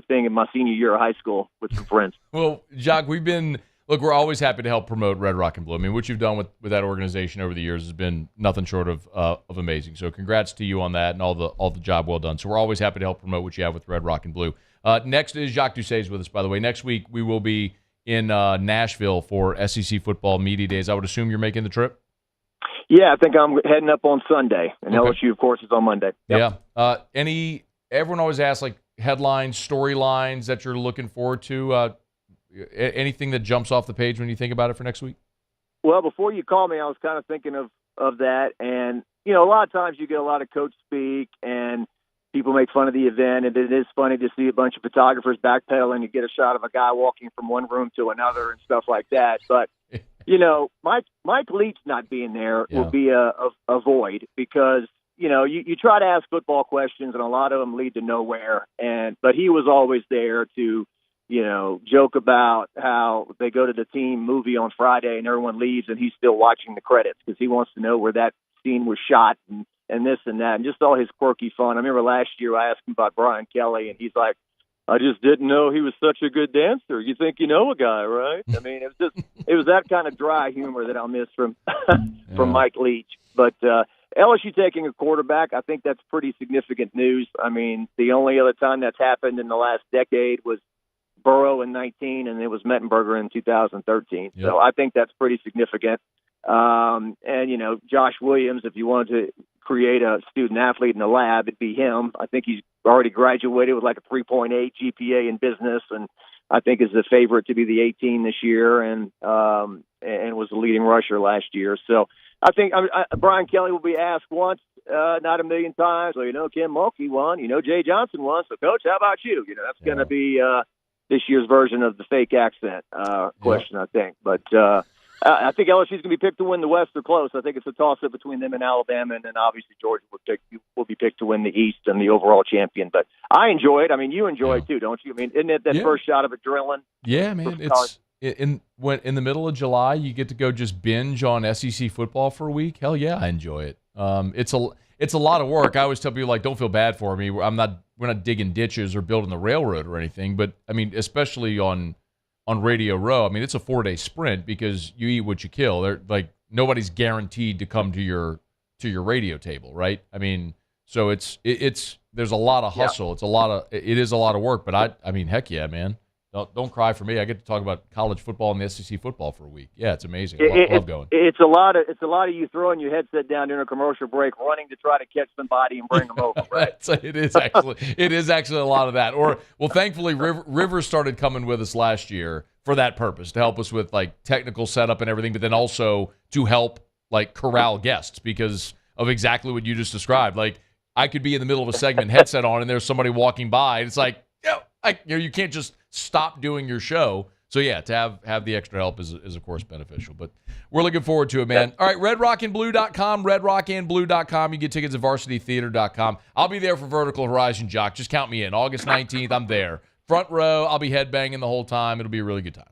[SPEAKER 15] thing in my senior year of high school with some friends.
[SPEAKER 7] Well, Jacques, we're always happy to help promote Red Rock and Blue. I mean, what you've done with that organization over the years has been nothing short of amazing. So congrats to you on that and all the job well done. So we're always happy to help promote what you have with Red Rock and Blue. Next is Jacques Ducey is with us, by the way. Next week, we will be in Nashville for SEC Football Media Days. I would assume you're making the trip?
[SPEAKER 15] Yeah, I think I'm heading up on Sunday. And LSU, of course, is on Monday. Yep.
[SPEAKER 7] Yeah. Everyone always asks, headlines, storylines that you're looking forward to? Anything that jumps off the page when you think about it for next week?
[SPEAKER 15] Well, before you called me, I was kind of thinking of that. And, a lot of times you get a lot of coach speak and people make fun of the event, and it is funny to see a bunch of photographers backpedaling to get a shot of a guy walking from one room to another and stuff like that. But, Mike Leach not being there will be a void because, you try to ask football questions, and a lot of them lead to nowhere. But he was always there to, joke about how they go to the team movie on Friday and everyone leaves and he's still watching the credits because he wants to know where that scene was shot and this and that, and just all his quirky fun. I remember last year I asked him about Brian Kelly, and he's like, I just didn't know he was such a good dancer. You think you know a guy, right? I mean, it was that kind of dry humor that I'll miss from Mike Leach. But LSU taking a quarterback, I think that's pretty significant news. I mean, the only other time that's happened in the last decade was Burrow in 19, and it was Mettenberger in 2013. Yep. So I think that's pretty significant. Josh Williams, if you wanted to create a student athlete in the lab, it'd be him. I think he's already graduated with like a 3.8 GPA in business, and I think is the favorite to be the 18 this year, and was the leading rusher last year. So I think Brian Kelly will be asked once not a million times. Well, Ken Mulkey won. Jay Johnson won. So, Coach, how about you? That's going to be this year's version of the fake accent question, I think. But I think LSU's going to be picked to win the West or close. I think it's a toss-up between them and Alabama, and then obviously Georgia will be picked to win the East and the overall champion. But I enjoy it. I mean, you enjoy it too, don't you? I mean, isn't it that first shot of adrenaline?
[SPEAKER 7] Yeah, man. It's in the middle of July, you get to go just binge on SEC football for a week. Hell yeah, I enjoy it. It's a lot of work. I always tell people, like, don't feel bad for me. We're not digging ditches or building the railroad or anything. But I mean, especially on Radio Row, I mean, it's a 4-day sprint because you eat what you kill. They're like, nobody's guaranteed to come to your radio table, right? I mean, so it's there's a lot of hustle. It is a lot of work. But I mean, heck yeah, man. Don't cry for me. I get to talk about college football and the SEC football for a week. Yeah, it's amazing. I love going.
[SPEAKER 15] It's a lot of you throwing your headset down during a commercial break, running to try to catch somebody and bring them over. Right?
[SPEAKER 7] It is actually a lot of that. Well, thankfully, Rivers started coming with us last year for that purpose, to help us with like technical setup and everything, but then also to help like corral guests because of exactly what you just described. Like, I could be in the middle of a segment, headset on, and there's somebody walking by, and it's like, you can't just stop doing your show. So yeah, to have the extra help is of course beneficial. But we're looking forward to it, man. All right, redrockandblue.com, redrockandblue.com. You get tickets at varsitytheater.com. I'll be there for Vertical Horizon, Jock. Just count me in. August 19th, I'm there. Front row, I'll be headbanging the whole time. It'll be a really good time.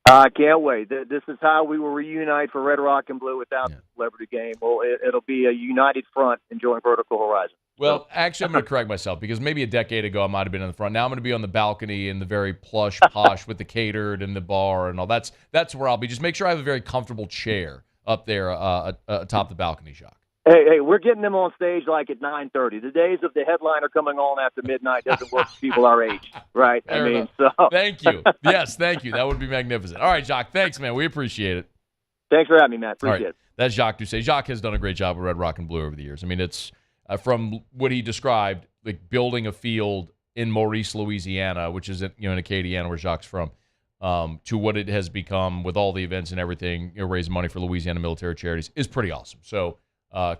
[SPEAKER 15] I can't wait. This is how we will reunite for Red, Rock, and Blue without the celebrity game. Well, it'll be a united front enjoying Vertical Horizon.
[SPEAKER 7] Well, actually, I'm going to correct myself because maybe a decade ago I might have been in the front. Now I'm going to be on the balcony in the very plush, posh with the catered and the bar and all. That's where I'll be. Just make sure I have a very comfortable chair up there atop the balcony, Jacques.
[SPEAKER 15] Hey, we're getting them on stage like at 9:30. The days of the headliner coming on after midnight doesn't work for people our age, right?
[SPEAKER 7] Fair enough. Thank you. Yes, thank you. That would be magnificent. All right, Jacques, thanks, man. We appreciate it.
[SPEAKER 15] Thanks for having me, Matt. Appreciate it.
[SPEAKER 7] That's Jacques Ducey. Jacques has done a great job with Red, Rock, and Blue over the years. I mean, it's from what he described, like building a field in Maurice, Louisiana, which is in Acadiana, where Jacques from, to what it has become with all the events and everything, raising money for Louisiana military charities is pretty awesome. So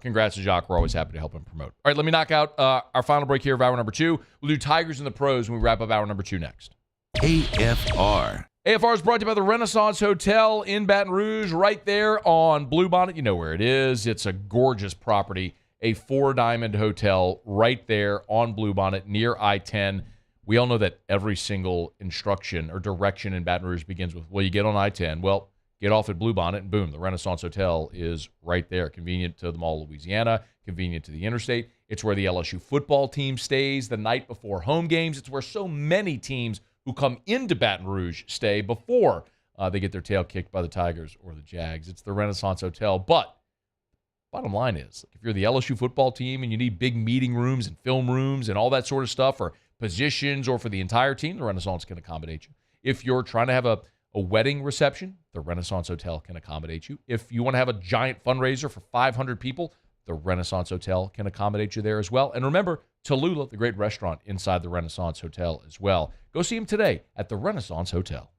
[SPEAKER 7] congrats to Jacques. We're always happy to help him promote. All right, let me knock out our final break here of hour number 2. We'll do Tigers and the Pros when we wrap up hour number 2 next.
[SPEAKER 4] AFR.
[SPEAKER 7] AFR is brought to you by the Renaissance Hotel in Baton Rouge, right there on Bluebonnet. You know where it is. It's a gorgeous property, a 4-diamond hotel right there on Bluebonnet near I-10. We all know that every single instruction or direction in Baton Rouge begins with, well, you get on I-10. Well, get off at Bluebonnet, and boom, the Renaissance Hotel is right there. Convenient to the Mall of Louisiana, convenient to the interstate. It's where the LSU football team stays the night before home games. It's where so many teams who come into Baton Rouge stay before they get their tail kicked by the Tigers or the Jags. It's the Renaissance Hotel. But bottom line is, if you're the LSU football team and you need big meeting rooms and film rooms and all that sort of stuff, or positions, or for the entire team, the Renaissance can accommodate you. If you're trying to have a wedding reception, the Renaissance Hotel can accommodate you. If you want to have a giant fundraiser for 500 people, the Renaissance Hotel can accommodate you there as well. And remember, Tallulah, the great restaurant inside the Renaissance Hotel as well. Go see him today at the Renaissance Hotel.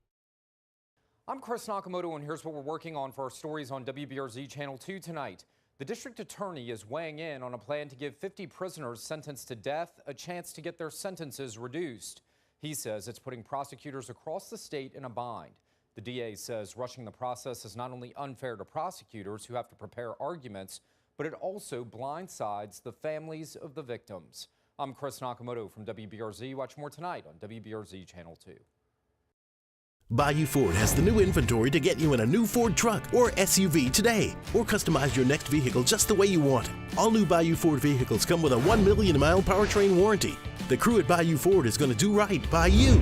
[SPEAKER 1] I'm Chris Nakamoto, and here's what we're working on for our stories on WBRZ Channel 2 tonight. The district attorney is weighing in on a plan to give 50 prisoners sentenced to death a chance to get their sentences reduced. He says it's putting prosecutors across the state in a bind. The DA says rushing the process is not only unfair to prosecutors who have to prepare arguments, but it also blindsides the families of the victims. I'm Chris Nakamoto from WBRZ. Watch more tonight on WBRZ Channel 2.
[SPEAKER 12] Bayou Ford has the new inventory to get you in a new Ford truck or SUV today, or customize your next vehicle just the way you want it. All new Bayou Ford vehicles come with a 1 million mile powertrain warranty. The crew at Bayou Ford is going to do right by you.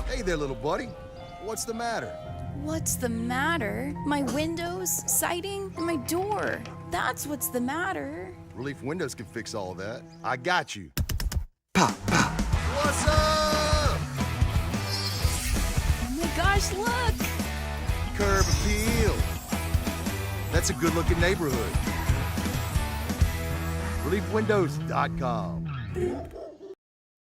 [SPEAKER 10] Hey there, little buddy. What's the matter?
[SPEAKER 11] What's the matter? My windows, siding, and my door. That's what's the matter.
[SPEAKER 10] Relief Windows can fix all that. I got you. Pop, pop. What's up?
[SPEAKER 11] Oh my gosh, look!
[SPEAKER 10] Curb appeal. That's a good-looking neighborhood. ReliefWindows.com.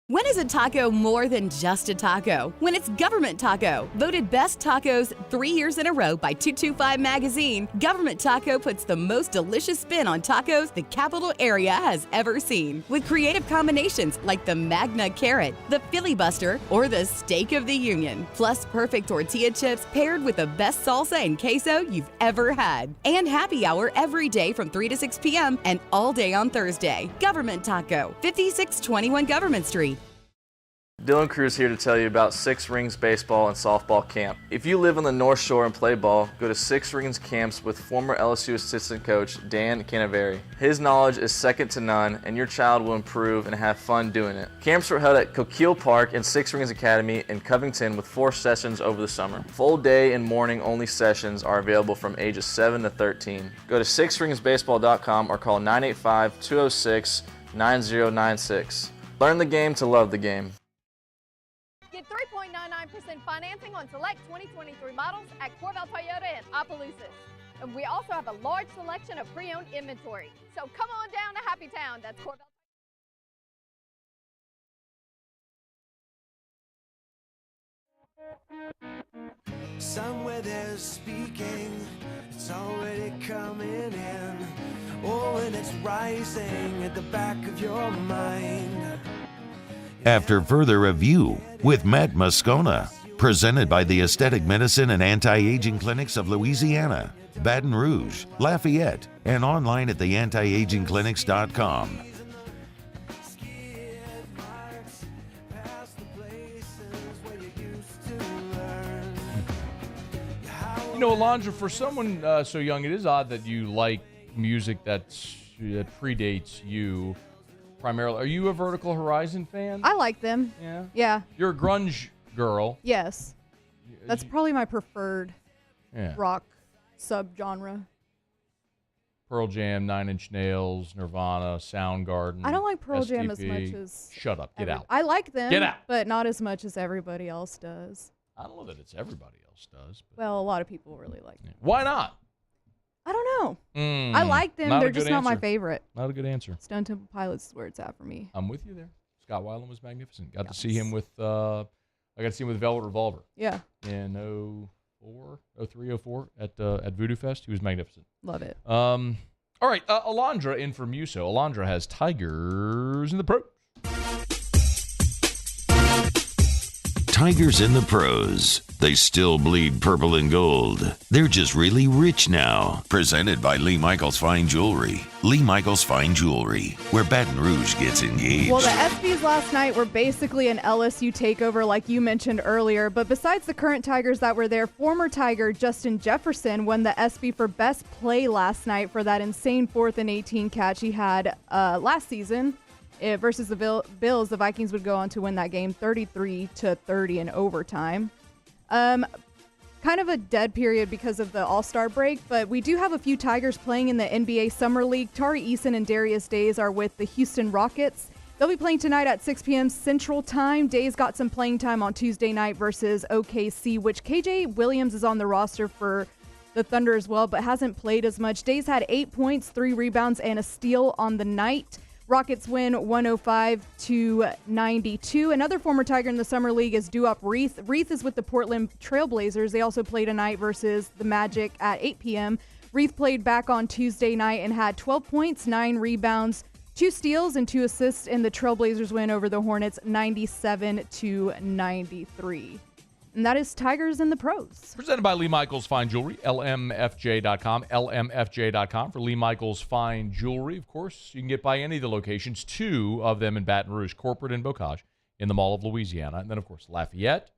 [SPEAKER 14] When is a taco more than just a taco? When it's Government Taco. Voted best tacos 3 years in a row by 225 Magazine, Government Taco puts the most delicious spin on tacos the capital area has ever seen. With creative combinations like the Magna Carrot, the Filibuster, or the Steak of the Union. Plus perfect tortilla chips paired with the best salsa and queso you've ever had. And happy hour every day from 3 to 6 p.m. and all day on Thursday. Government Taco, 5621 Government Street.
[SPEAKER 21] Dylan Cruz here to tell you about Six Rings Baseball and Softball Camp. If you live on the North Shore and play ball, go to Six Rings Camps with former LSU assistant coach Dan Canaveri. His knowledge is second to none, and your child will improve and have fun doing it. Camps were held at Coquille Park and Six Rings Academy in Covington with 4 sessions over the summer. Full day and morning only sessions are available from ages 7 to 13. Go to sixringsbaseball.com or call 985-206-9096. Learn the game to love the game.
[SPEAKER 3] Get 3.99% financing on select 2023 models at Corval Toyota in Opelousas. And we also have a large selection of pre-owned inventory. So come on down to Happy Town. That's Corval.
[SPEAKER 9] Somewhere there's speaking, it's already coming in. Oh, and it's rising at the back of your mind.
[SPEAKER 4] After further review with Matt Moscona, presented by the Aesthetic Medicine and Anti-Aging Clinics of Louisiana, Baton Rouge, Lafayette, and online at theantiagingclinics.com.
[SPEAKER 7] You know, Alondra, for someone so young, it is odd that you like music that predates you. Primarily, are you a Vertical Horizon fan?
[SPEAKER 6] I like them.
[SPEAKER 7] Yeah.
[SPEAKER 6] Yeah.
[SPEAKER 7] You're a grunge girl.
[SPEAKER 6] Yes. That's probably my preferred rock subgenre.
[SPEAKER 7] Pearl Jam, 9 Inch Nails, Nirvana, Soundgarden.
[SPEAKER 6] I don't like Pearl Jam as
[SPEAKER 7] STP.
[SPEAKER 6] much as.
[SPEAKER 7] Shut up. Get out.
[SPEAKER 6] I like them.
[SPEAKER 7] Get out.
[SPEAKER 6] But not as much as everybody else does.
[SPEAKER 7] I don't know that it's everybody else does. But
[SPEAKER 6] Well, a lot of people really like them.
[SPEAKER 7] why not?
[SPEAKER 6] I don't know.
[SPEAKER 7] Mm,
[SPEAKER 6] I like them.
[SPEAKER 7] not a
[SPEAKER 6] They're
[SPEAKER 7] good
[SPEAKER 6] just not my
[SPEAKER 7] answer.
[SPEAKER 6] favorite.
[SPEAKER 7] Not a good answer.
[SPEAKER 6] Stone Temple Pilots is where it's at for me.
[SPEAKER 7] I'm with you there. Scott Weiland was magnificent. Got to see him with I got to see him with Velvet Revolver.
[SPEAKER 6] Yeah.
[SPEAKER 7] In 03, 04 at Voodoo Fest. He was magnificent.
[SPEAKER 6] Love it.
[SPEAKER 7] All right, Alondra in from Muso. Alondra has Tigers in the Pros.
[SPEAKER 4] Tigers in the Pros. They still bleed purple and gold. They're just really rich now. Presented by Lee Michaels Fine Jewelry. Lee Michaels Fine Jewelry, where Baton Rouge gets engaged.
[SPEAKER 6] Well, the ESPYs last night were basically an LSU takeover like you mentioned earlier, but besides the current Tigers that were there, former Tiger Justin Jefferson won the ESPY for best play last night for that insane 4th and 18 catch he had last season. Versus the Bills, the Vikings would go on to win that game 33-30 in overtime. Kind of a dead period because of the All-Star break, but we do have a few Tigers playing in the NBA Summer League. Tari Eason and Darius Days are with the Houston Rockets. They'll be playing tonight at 6 p.m. Central Time. Days got some playing time on Tuesday night versus OKC, which KJ Williams is on the roster for the Thunder as well, but hasn't played as much. Days had 8 points, 3 rebounds, and a steal on the night. Rockets win 105-92. Another former Tiger in the Summer League is Duop Reith. Reith is with the Portland Trailblazers. They also play tonight versus the Magic at 8 p.m. Reith played back on Tuesday night and had 12 points, 9 rebounds, 2 steals, and 2 assists in the Trailblazers win over the Hornets 97-93. And that is Tigers in the Pros.
[SPEAKER 7] Presented by Lee Michaels Fine Jewelry, lmfj.com, lmfj.com for Lee Michaels Fine Jewelry. Of course, you can get by any of the locations, 2 of them in Baton Rouge, corporate and Bocage, in the Mall of Louisiana. And then, of course, Lafayette,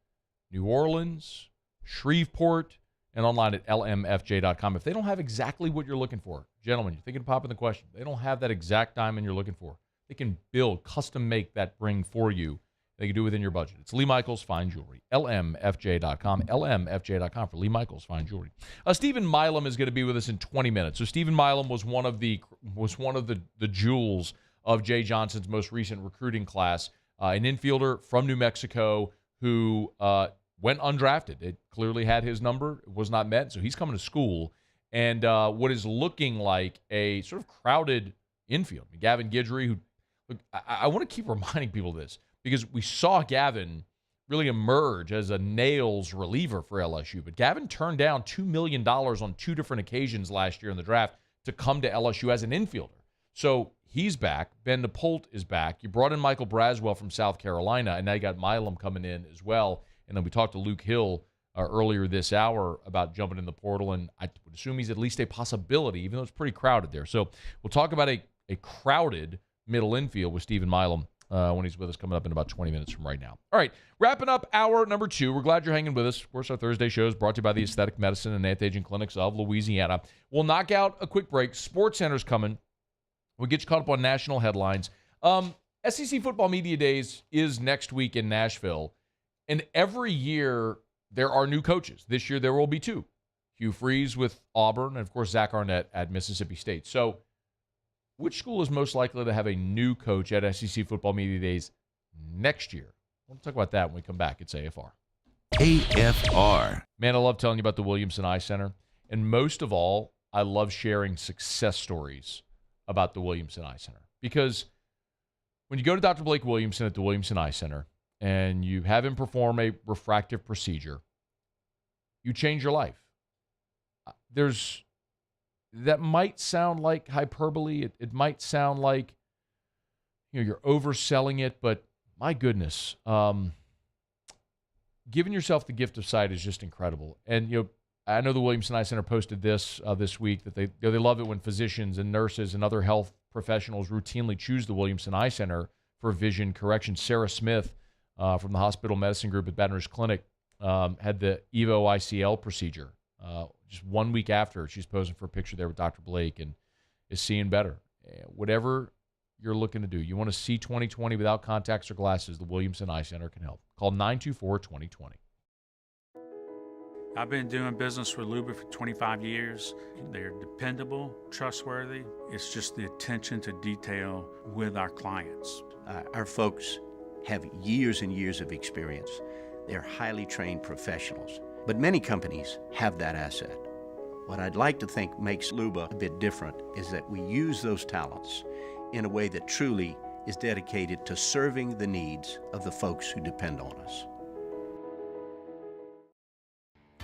[SPEAKER 7] New Orleans, Shreveport, and online at lmfj.com. If they don't have exactly what you're looking for, gentlemen, you're thinking of popping the question, they don't have that exact diamond you're looking for. They can build, custom make that ring for you They can do it within your budget. It's Lee Michaels Fine Jewelry. LMFJ.com. LMFJ.com for Lee Michaels Fine Jewelry. Stephen Milam is going to be with us in 20 minutes. So Stephen Milam was one of the jewels of Jay Johnson's most recent recruiting class. An infielder from New Mexico who went undrafted. It clearly had his number. It was not met, so he's coming to school. And what is looking like a sort of crowded infield. Gavin Guidry, who, look, I want to keep reminding people of this because we saw Gavin really emerge as a nails reliever for LSU. But Gavin turned down $2 million on 2 different occasions last year in the draft to come to LSU as an infielder. So he's back. Ben Napolt is back. You brought in Michael Braswell from South Carolina, and now you got Milam coming in as well. And then we talked to Luke Hill earlier this hour about jumping in the portal, and I would assume he's at least a possibility, even though it's pretty crowded there. So we'll talk about a crowded middle infield with Stephen Milam when he's with us coming up in about 20 minutes from right now. All right, wrapping up hour number 2. We're glad you're hanging with us. Of course, our Thursday show is brought to you by the Aesthetic Medicine and Anti-Aging Clinics of Louisiana. We'll knock out a quick break. Sports Center's coming. We'll get you caught up on national headlines. SEC Football Media Days is next week in Nashville, and every year there are new coaches. This year there will be 2. Hugh Freeze with Auburn, and of course Zach Arnett at Mississippi State. So which school is most likely to have a new coach at SEC Football Media Days next year? We'll talk about that when we come back. It's AFR.
[SPEAKER 4] AFR.
[SPEAKER 7] Man, I love telling you about the Williamson Eye Center. And most of all, I love sharing success stories about the Williamson Eye Center. Because when you go to Dr. Blake Williamson at the Williamson Eye Center and you have him perform a refractive procedure, you change your life. That might sound like hyperbole. It might sound like you're overselling it, but my goodness, giving yourself the gift of sight is just incredible. And I know the Williamson Eye Center posted this week that they love it when physicians and nurses and other health professionals routinely choose the Williamson Eye Center for vision correction. Sarah Smith from the Hospital Medicine Group at Baton Rouge Clinic had the EVO ICL procedure. Just 1 week after, she's posing for a picture there with Dr. Blake and is seeing better. Whatever you're looking to do, you want to see 20/20 without contacts or glasses, the Williamson Eye Center can help. Call 924-2020.
[SPEAKER 26] I've been doing business with Luba for 25 years. They're dependable, trustworthy. It's just the attention to detail with our clients.
[SPEAKER 27] Our folks have years and years of experience. They're highly trained professionals. But many companies have that asset. What I'd like to think makes Luba a bit different is that we use those talents in a way that truly is dedicated to serving the needs of the folks who depend on us.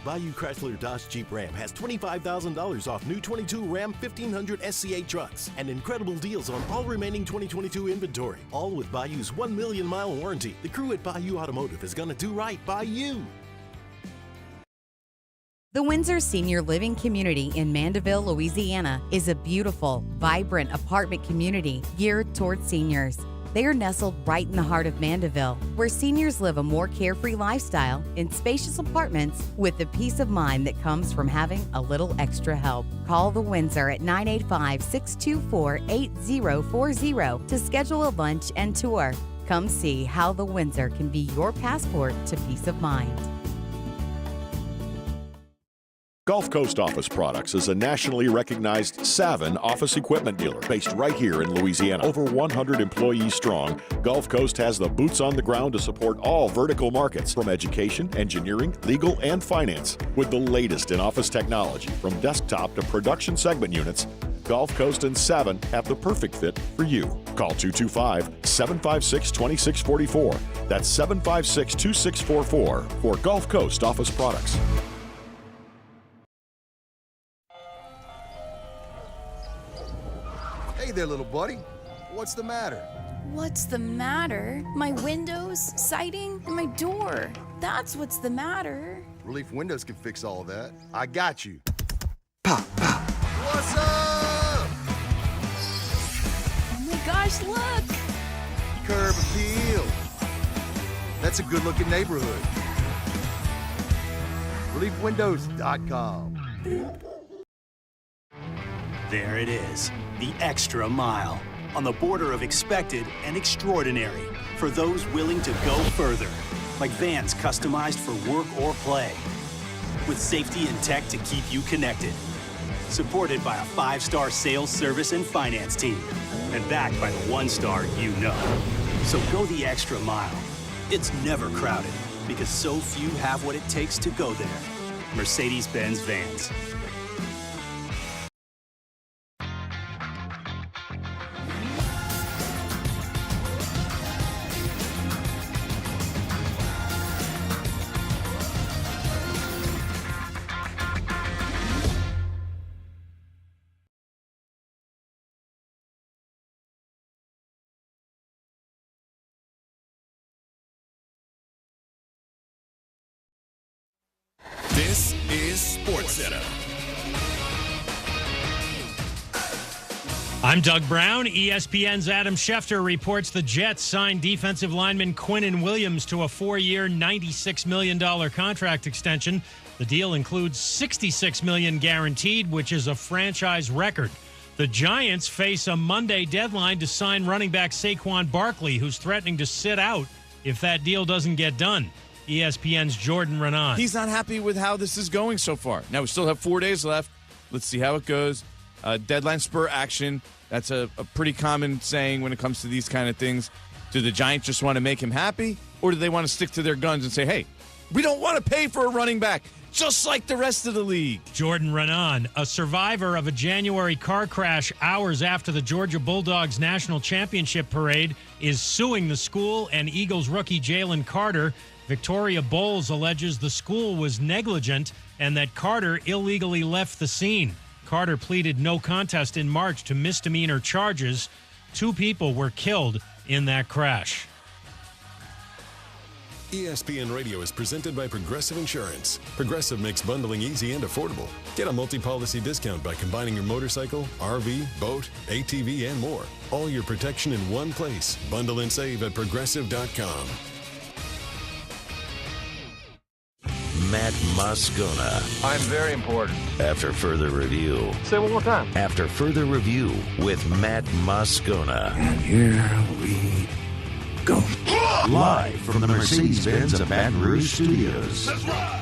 [SPEAKER 12] Bayou Chrysler Dodge Jeep Ram has $25,000 off new 22 Ram 1500 SCA trucks and incredible deals on all remaining 2022 inventory, all with Bayou's 1 million mile warranty. The crew at Bayou Automotive is going to do right by you.
[SPEAKER 14] The Windsor Senior Living Community in Mandeville, Louisiana is a beautiful, vibrant apartment community geared towards seniors. They are nestled right in the heart of Mandeville, where seniors live a more carefree lifestyle in spacious apartments with the peace of mind that comes from having a little extra help. Call the Windsor at 985-624-8040 to schedule a lunch and tour. Come see how the Windsor can be your passport to peace of mind.
[SPEAKER 2] Gulf Coast Office Products is a nationally recognized Savin office equipment dealer based right here in Louisiana. Over 100 employees strong, Gulf Coast has the boots on the ground to support all vertical markets from education, engineering, legal, and finance. With the latest in office technology from desktop to production segment units, Gulf Coast and Savin have the perfect fit for you. Call 225-756-2644. That's 756-2644 for Gulf Coast Office Products.
[SPEAKER 10] Hey there, little buddy. What's the matter?
[SPEAKER 11] What's the matter? My windows, siding, and my door. That's what's the matter.
[SPEAKER 10] Relief Windows can fix all that. I got you. Pop, pop. What's up?
[SPEAKER 11] Oh my gosh, look!
[SPEAKER 10] Curb appeal. That's a good-looking neighborhood. ReliefWindows.com.
[SPEAKER 20] There it is, the extra mile. on the border of expected and extraordinary for those willing to go further, like vans customized for work or play, with safety and tech to keep you connected. Supported by a 5-star sales, service, and finance team, and backed by the 1-star you know. So go the extra mile. It's never crowded, because so few have what it takes to go there. Mercedes-Benz Vans.
[SPEAKER 5] This is SportsCenter.
[SPEAKER 8] I'm Doug Brown. ESPN's Adam Schefter reports the Jets signed defensive lineman Quinnen Williams to a 4-year, $96 million contract extension. The deal includes $66 million guaranteed, which is a franchise record. The Giants face a Monday deadline to sign running back Saquon Barkley, who's threatening to sit out if that deal doesn't get done. ESPN's Jordan Renan.
[SPEAKER 16] He's not happy with how this is going so far. Now, we still have 4 days left. Let's see how it goes. Deadline spur action. That's a pretty common saying when it comes to these kind of things. Do the Giants just want to make him happy, or do they want to stick to their guns and say, hey, we don't want to pay for a running back, just like the rest of the league?
[SPEAKER 8] Jordan Renan, a survivor of a January car crash hours after the Georgia Bulldogs national championship parade, is suing the school and Eagles rookie Jalen Carter. Victoria Bowles alleges the school was negligent and that Carter illegally left the scene. Carter pleaded no contest in March to misdemeanor charges. 2 people were killed in that crash.
[SPEAKER 5] ESPN Radio is presented by Progressive Insurance. Progressive makes bundling easy and affordable. Get a multi-policy discount by combining your motorcycle, RV, boat, ATV, and more. All your protection in one place. Bundle and save at Progressive.com.
[SPEAKER 4] Matt Moscona.
[SPEAKER 18] I'm very important.
[SPEAKER 4] After further review.
[SPEAKER 18] Say it one more time.
[SPEAKER 4] After further review with Matt Moscona.
[SPEAKER 18] And here we go.
[SPEAKER 4] Live from the Mercedes-Benz of Baton Rouge Studios.
[SPEAKER 18] Let's ride.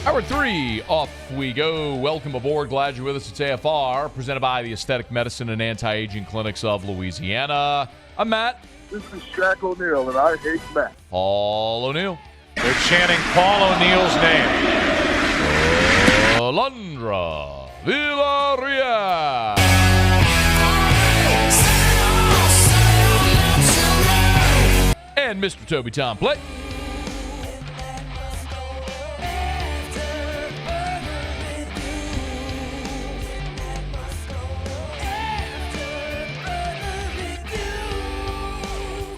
[SPEAKER 7] Hour 3, off we go. Welcome aboard. Glad you're with us. It's AFR, presented by the Aesthetic Medicine and Anti-Aging Clinics of Louisiana. I'm Matt.
[SPEAKER 19] This is Shaq O'Neal, and I hate Matt.
[SPEAKER 7] Paul O'Neal.
[SPEAKER 23] They're chanting Paul O'Neal's name.
[SPEAKER 7] Alondra Villarreal. And Mr. Toby Tom Play.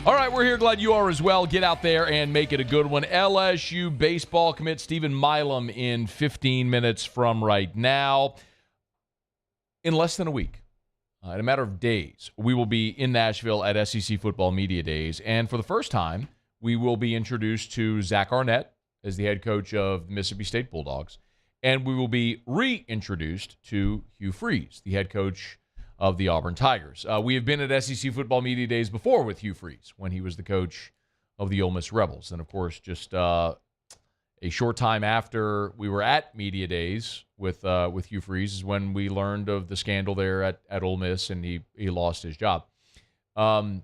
[SPEAKER 7] All right, we're here. Glad you are as well. Get out there and make it a good one. LSU baseball commit Stephen Milam in 15 minutes from right now. In less than a week, in a matter of days, we will be in Nashville at SEC Football Media Days. And for the first time, we will be introduced to Zach Arnett as the head coach of the Mississippi State Bulldogs. And we will be reintroduced to Hugh Freeze, the head coach of the Auburn Tigers. We have been at SEC Football Media Days before with Hugh Freeze when he was the coach of the Ole Miss Rebels. And, of course, just a short time after we were at Media Days with Hugh Freeze is when we learned of the scandal there at Ole Miss, and he lost his job. A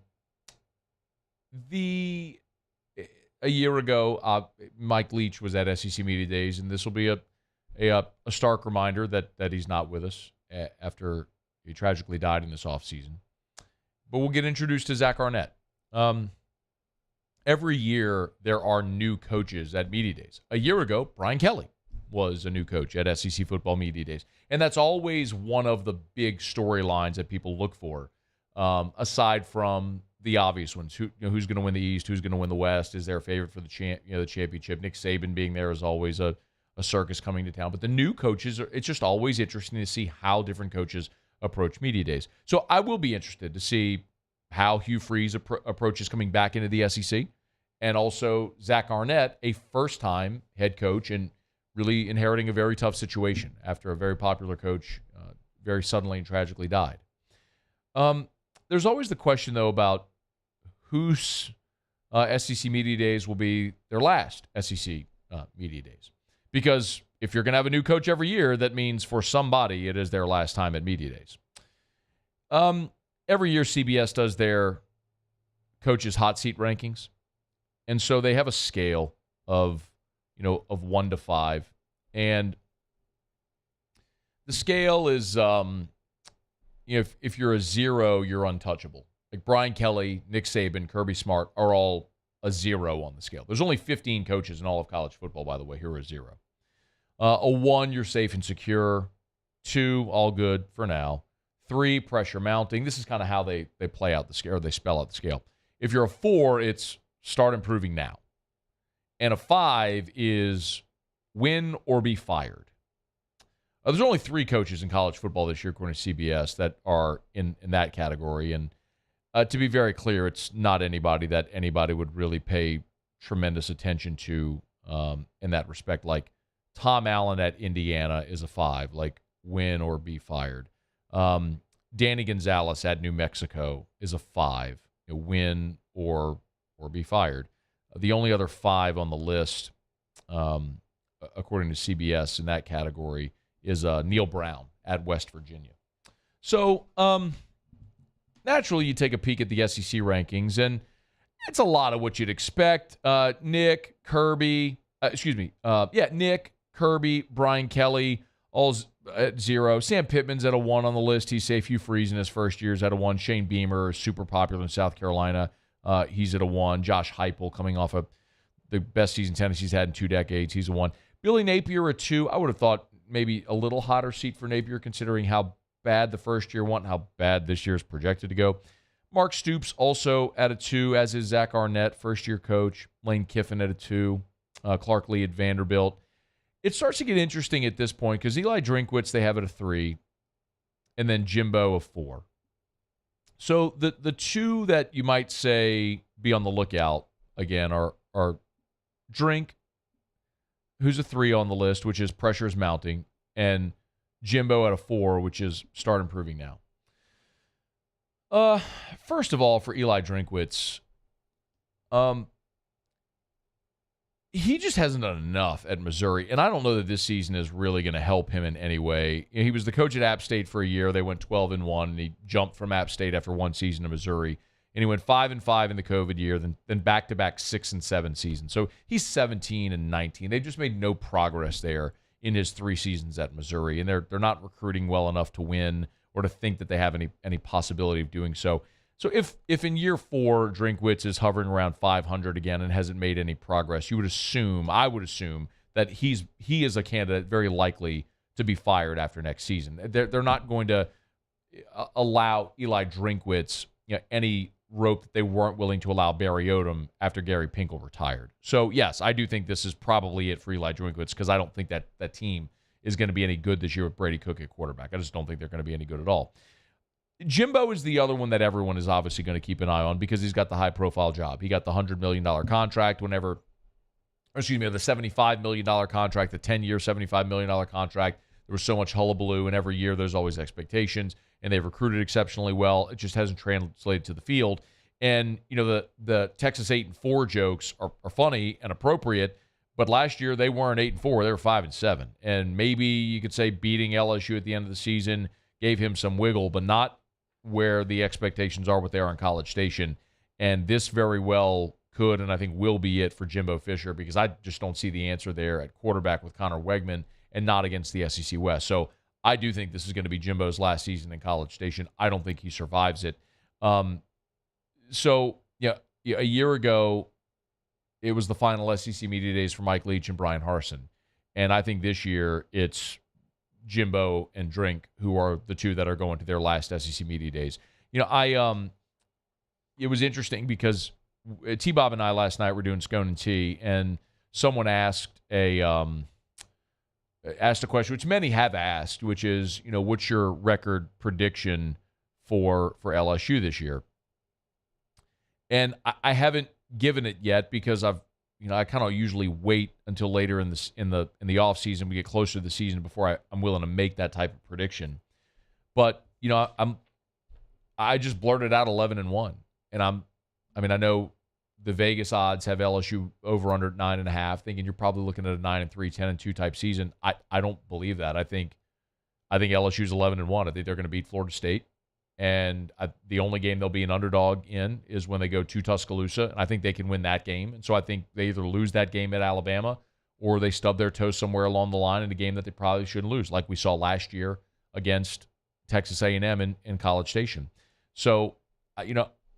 [SPEAKER 7] year ago, Mike Leach was at SEC Media Days, and this will be a stark reminder that he's not with us after he tragically died in this offseason. But we'll get introduced to Zach Arnett. Every year, there are new coaches at Media Days. A year ago, Brian Kelly was a new coach at SEC Football Media Days. And that's always one of the big storylines that people look for, aside from the obvious ones. Who's going to win the East? Who's going to win the West? Is there a favorite for the championship? Nick Saban being there is always a circus coming to town. But the new coaches, it's just always interesting to see how different coaches approach Media Days. So I will be interested to see how Hugh Freeze approaches coming back into the SEC, and also Zach Arnett, a first-time head coach and really inheriting a very tough situation after a very popular coach very suddenly and tragically died. There's always the question, though, about whose SEC Media Days will be their last SEC Media Days. Because if you're going to have a new coach every year, that means for somebody it is their last time at Media Days. Every year CBS does their coaches' hot seat rankings. And so they have a scale of 1 to 5. And the scale is, if you're a 0, you're untouchable. Like Brian Kelly, Nick Saban, Kirby Smart are all a 0 on the scale. There's only 15 coaches in all of college football, by the way, who are a 0. A 1, you're safe and secure. 2, all good for now. 3, pressure mounting. This is kind of how they play out the scale, or they spell out the scale. If you're a 4, it's start improving now. And a 5 is win or be fired. There's only 3 coaches in college football this year, according to CBS, that are in that category. And to be very clear, it's not anybody that anybody would really pay tremendous attention to in that respect. Like Tom Allen at Indiana is a 5, like win or be fired. Danny Gonzalez at New Mexico is a 5, win or be fired. The only other 5 on the list, according to CBS in that category, is Neil Brown at West Virginia. So naturally, you take a peek at the SEC rankings, and it's a lot of what you'd expect. Nick, Kirby, Brian Kelly, all's at 0. Sam Pittman's at a 1 on the list. He's safe. Hugh Freeze in his first year is at a 1. Shane Beamer is super popular in South Carolina. He's at a 1. Josh Heupel, coming off of the best season Tennessee's had in 2 decades, he's a 1. Billy Napier a 2. I would have thought maybe a little hotter seat for Napier, considering how bad the first year went and how bad this year is projected to go. Mark Stoops also at a 2, as is Zach Arnett, first-year coach. Lane Kiffin at a 2. Clark Lee at Vanderbilt. It starts to get interesting at this point because Eli Drinkwitz they have at a 3, and then Jimbo a 4. So the 2 that you might say be on the lookout, again, are Drink, who's a 3 on the list, which is pressure is mounting, and Jimbo at a 4, which is start improving now. First of all, for Eli Drinkwitz, he just hasn't done enough at Missouri, and I don't know that this season is really going to help him in any way. He was the coach at App State for a year. They went 12-1, and he jumped from App State after 1 season to Missouri. And he went 5-5 in the COVID year, then back-to-back 6-7 seasons. So he's 17-19. They've just made no progress there in his 3 seasons at Missouri, and they're not recruiting well enough to win or to think that they have any possibility of doing so. So if in year 4 Drinkwitz is hovering around 500 again and hasn't made any progress, I would assume that he is a candidate very likely to be fired after next season. They're not going to allow Eli Drinkwitz any rope that they weren't willing to allow Barry Odom after Gary Pinkel retired. So, yes, I do think this is probably it for Eli Drinkwitz because I don't think that team is going to be any good this year with Brady Cook at quarterback. I just don't think they're going to be any good at all. Jimbo is the other one that everyone is obviously going to keep an eye on because he's got the high-profile job. He got the $100 million contract the $75 million contract, the 10-year $75 million contract. There was so much hullabaloo, and every year there's always expectations, and they've recruited exceptionally well. It just hasn't translated to the field. And, the Texas 8-4 jokes are funny and appropriate, but last year they weren't 8-4. They were 5-7. And maybe you could say beating LSU at the end of the season gave him some wiggle, but not where the expectations are what they are in College Station. And this very well could and I think will be it for Jimbo Fisher because I just don't see the answer there at quarterback with Connor Wegman and not against the SEC West. So I do think this is going to be Jimbo's last season in College Station. I don't think he survives it. A year ago, it was the final SEC Media Days for Mike Leach and Brian Harsin. And I think this year it's Jimbo and Drink who are the 2 that are going to their last SEC Media Days. It was interesting because T-Bob and I last night were doing Scone and Tea, and someone asked a question, which many have asked, which is, what's your record prediction for LSU this year? And I haven't given it yet because I kind of usually wait until later in the off season, we get closer to the season before I'm willing to make that type of prediction. But I just blurted out 11-1, and I know the Vegas odds have LSU over under 9.5, thinking you're probably looking at a 9-3, 10-2 type season. I don't believe that. I think LSU's 11-1. I think they're going to beat Florida State. And the only game they'll be an underdog in is when they go to Tuscaloosa, and I think they can win that game. And so I think they either lose that game at Alabama or they stub their toe somewhere along the line in a game that they probably shouldn't lose, like we saw last year against Texas A&M in College Station. So,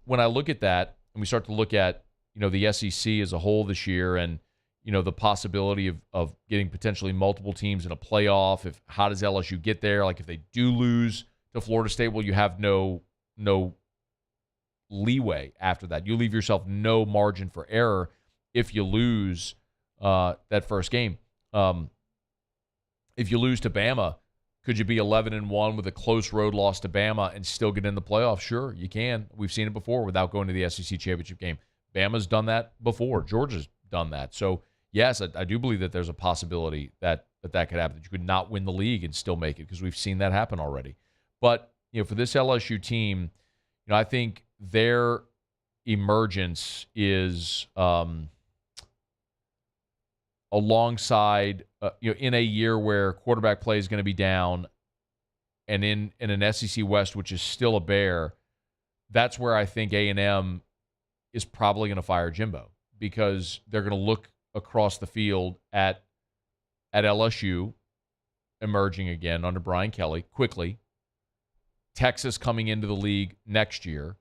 [SPEAKER 7] when I look at that and we start to look at, the SEC as a whole this year and, the possibility of getting potentially multiple teams in a playoff, how does LSU get there? Like if they do lose to Florida State, well, you have no leeway after that. You leave yourself no margin for error if you lose that first game. If you lose to Bama, could you be 11-1 with a close road loss to Bama and still get in the playoffs? Sure, you can. We've seen it before without going to the SEC championship game. Bama's done that before. Georgia's done that. So, yes, I do believe that there's a possibility that could happen, that you could not win the league and still make it, because we've seen that happen already. But, for this LSU team, I think their emergence is alongside, in a year where quarterback play is going to be down and in an SEC West, which is still a bear, that's where I think A&M is probably going to fire Jimbo, because they're going to look across the field at LSU emerging again under Brian Kelly quickly, Texas coming into the league next year,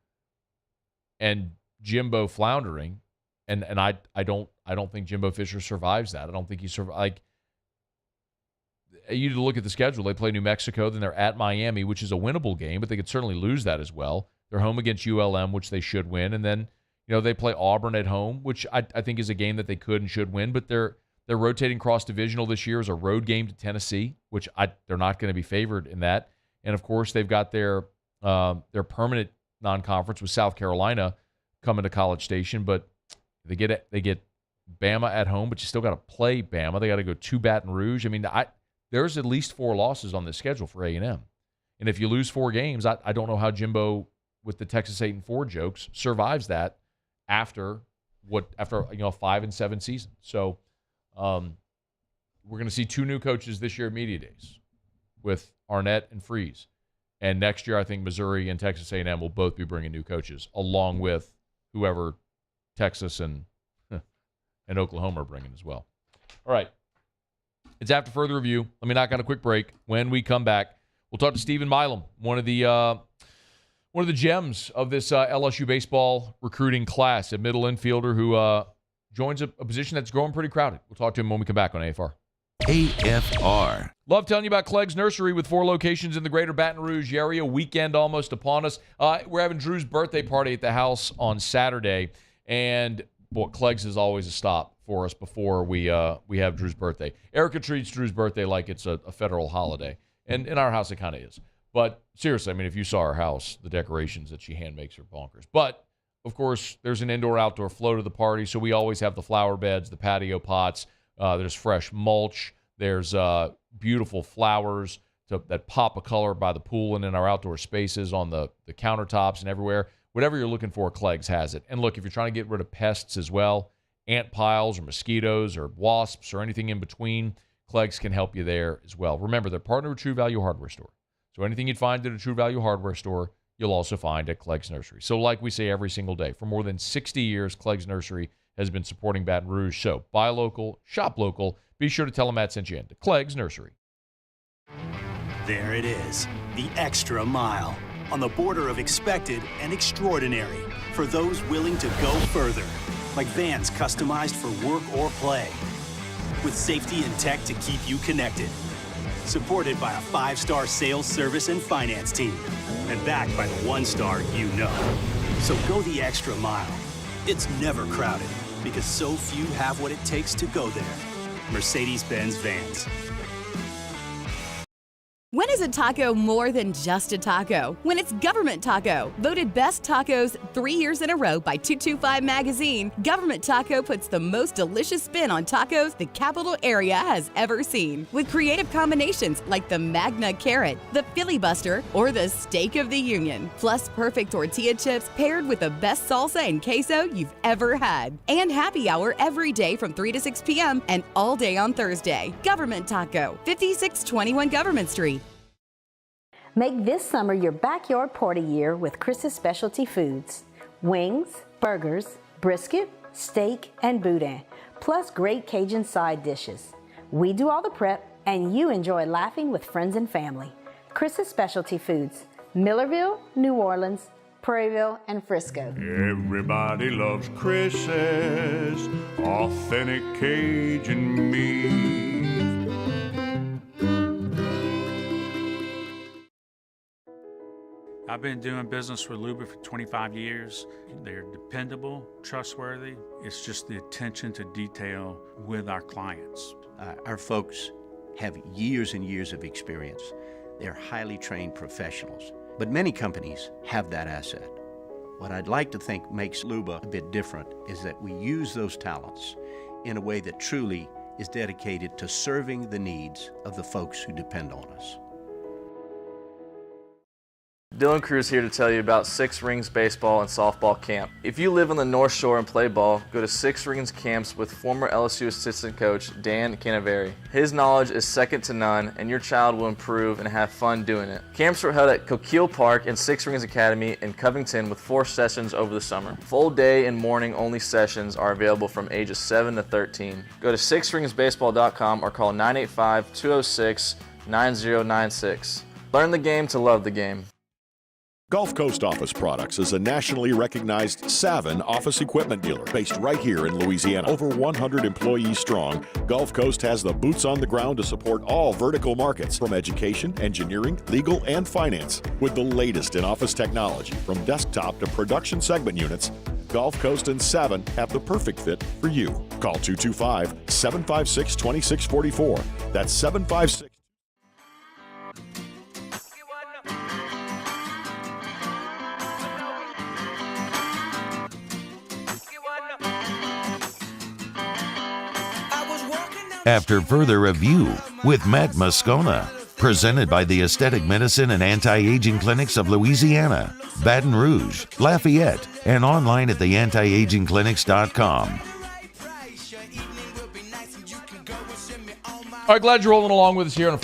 [SPEAKER 7] and Jimbo floundering, and I don't think Jimbo Fisher survives that. I don't think he survives. Like, you look at the schedule. They play New Mexico, then they're at Miami, which is a winnable game, but they could certainly lose that as well. They're home against ULM, which they should win, and then they play Auburn at home, which I think is a game that they could and should win. But they're rotating cross-divisional this year as a road game to Tennessee, which they're not going to be favored in that. And, of course, they've got their permanent non-conference with South Carolina coming to College Station. But they get Bama at home, but you still got to play Bama. They got to go to Baton Rouge. I mean, there's at least 4 losses on this schedule for A&M. And if you lose 4 games, I don't know how Jimbo, with the Texas 8-4 jokes, survives that after a 5-7 season. So we're going to see 2 new coaches this year at Media Days with Arnett and Freeze. And next year, I think Missouri and Texas A&M will both be bringing new coaches, along with whoever Texas and Oklahoma are bringing as well. All right. It's after further review. Let me knock on a quick break. When we come back, we'll talk to Stephen Milam, one of the gems of this LSU baseball recruiting class, a middle infielder who joins a position that's growing pretty crowded. We'll talk to him when we come back on AFR.
[SPEAKER 4] AFR.
[SPEAKER 7] Love telling you about Clegg's Nursery with 4 locations in the greater Baton Rouge area. Weekend almost upon us. We're having Drew's birthday party at the house on Saturday. And, Clegg's is always a stop for us before we have Drew's birthday. Erica treats Drew's birthday like it's a federal holiday. And in our house, it kind of is. But seriously, I mean, if you saw our house, the decorations that she hand makes are bonkers. But, of course, there's an indoor-outdoor flow to the party, so we always have the flower beds, the patio pots. There's fresh mulch. There's beautiful flowers that pop a color by the pool and in our outdoor spaces on the countertops and everywhere. Whatever you're looking for, Clegg's has it. And look, if you're trying to get rid of pests as well, ant piles or mosquitoes or wasps or anything in between, Clegg's can help you there as well. Remember, they're partnered with True Value Hardware Store. So anything you'd find at a True Value Hardware Store, you'll also find at Clegg's Nursery. So like we say every single day, for more than 60 years, Clegg's Nursery has been supporting Baton Rouge. So buy local, shop local. Be sure to tell them Matt sent you in to Clegg's Nursery.
[SPEAKER 20] There it is, the extra mile, on the border of expected and extraordinary, for those willing to go further, like vans customized for work or play, with safety and tech to keep you connected, supported by a 5-star sales, service, and finance team, and backed by the 1-star you know. So go the extra mile. It's never crowded, because so few have what it takes to go there. Mercedes-Benz Vans.
[SPEAKER 14] When is a taco more than just a taco? When it's Government Taco. Voted best tacos 3 years in a row by 225 Magazine, Government Taco puts the most delicious spin on tacos the capital area has ever seen. With creative combinations like the Magna Carrot, the Filibuster, or the Steak of the Union. Plus perfect tortilla chips paired with the best salsa and queso you've ever had. And happy hour every day from 3 to 6 p.m. and all day on Thursday. Government Taco, 5621 Government Street.
[SPEAKER 1] Make this summer your backyard party year with Chris's Specialty Foods. Wings, burgers, brisket, steak, and boudin, plus great Cajun side dishes. We do all the prep, and you enjoy laughing with friends and family. Chris's Specialty Foods, Millerville, New Orleans, Prairieville, and Frisco.
[SPEAKER 13] Everybody loves Chris's authentic Cajun meat.
[SPEAKER 26] I've been doing business with Luba for 25 years. They're dependable, trustworthy. It's just the attention to detail with our clients.
[SPEAKER 27] Our folks have years and years of experience. They're highly trained professionals. But many companies have that asset. What I'd like to think makes Luba a bit different is that we use those talents in a way that truly is dedicated to serving the needs of the folks who depend on us.
[SPEAKER 21] Dylan Cruz here to tell you about Six Rings Baseball and Softball Camp. If you live on the North Shore and play ball, go to Six Rings Camps with former LSU assistant coach Dan Canaveri. His knowledge is second to none, and your child will improve and have fun doing it. Camps were held at Coquille Park and Six Rings Academy in Covington with 4 sessions over the summer. Full day and morning only sessions are available from ages 7 to 13. Go to sixringsbaseball.com or call 985-206-9096. Learn the game to love the game.
[SPEAKER 2] Gulf Coast Office Products is a nationally recognized Savin office equipment dealer based right here in Louisiana. Over 100 employees strong, Gulf Coast has the boots on the ground to support all vertical markets from education, engineering, legal, and finance. With the latest in office technology from desktop to production segment units, Gulf Coast and Savin have the perfect fit for you. Call 225-756-2644. That's 756.
[SPEAKER 4] After further review with Matt Moscona, presented by the Aesthetic Medicine and Anti-Aging Clinics of Louisiana, Baton Rouge, Lafayette, and online at theantiagingclinics.com.
[SPEAKER 7] All right, glad you're rolling along with us here on a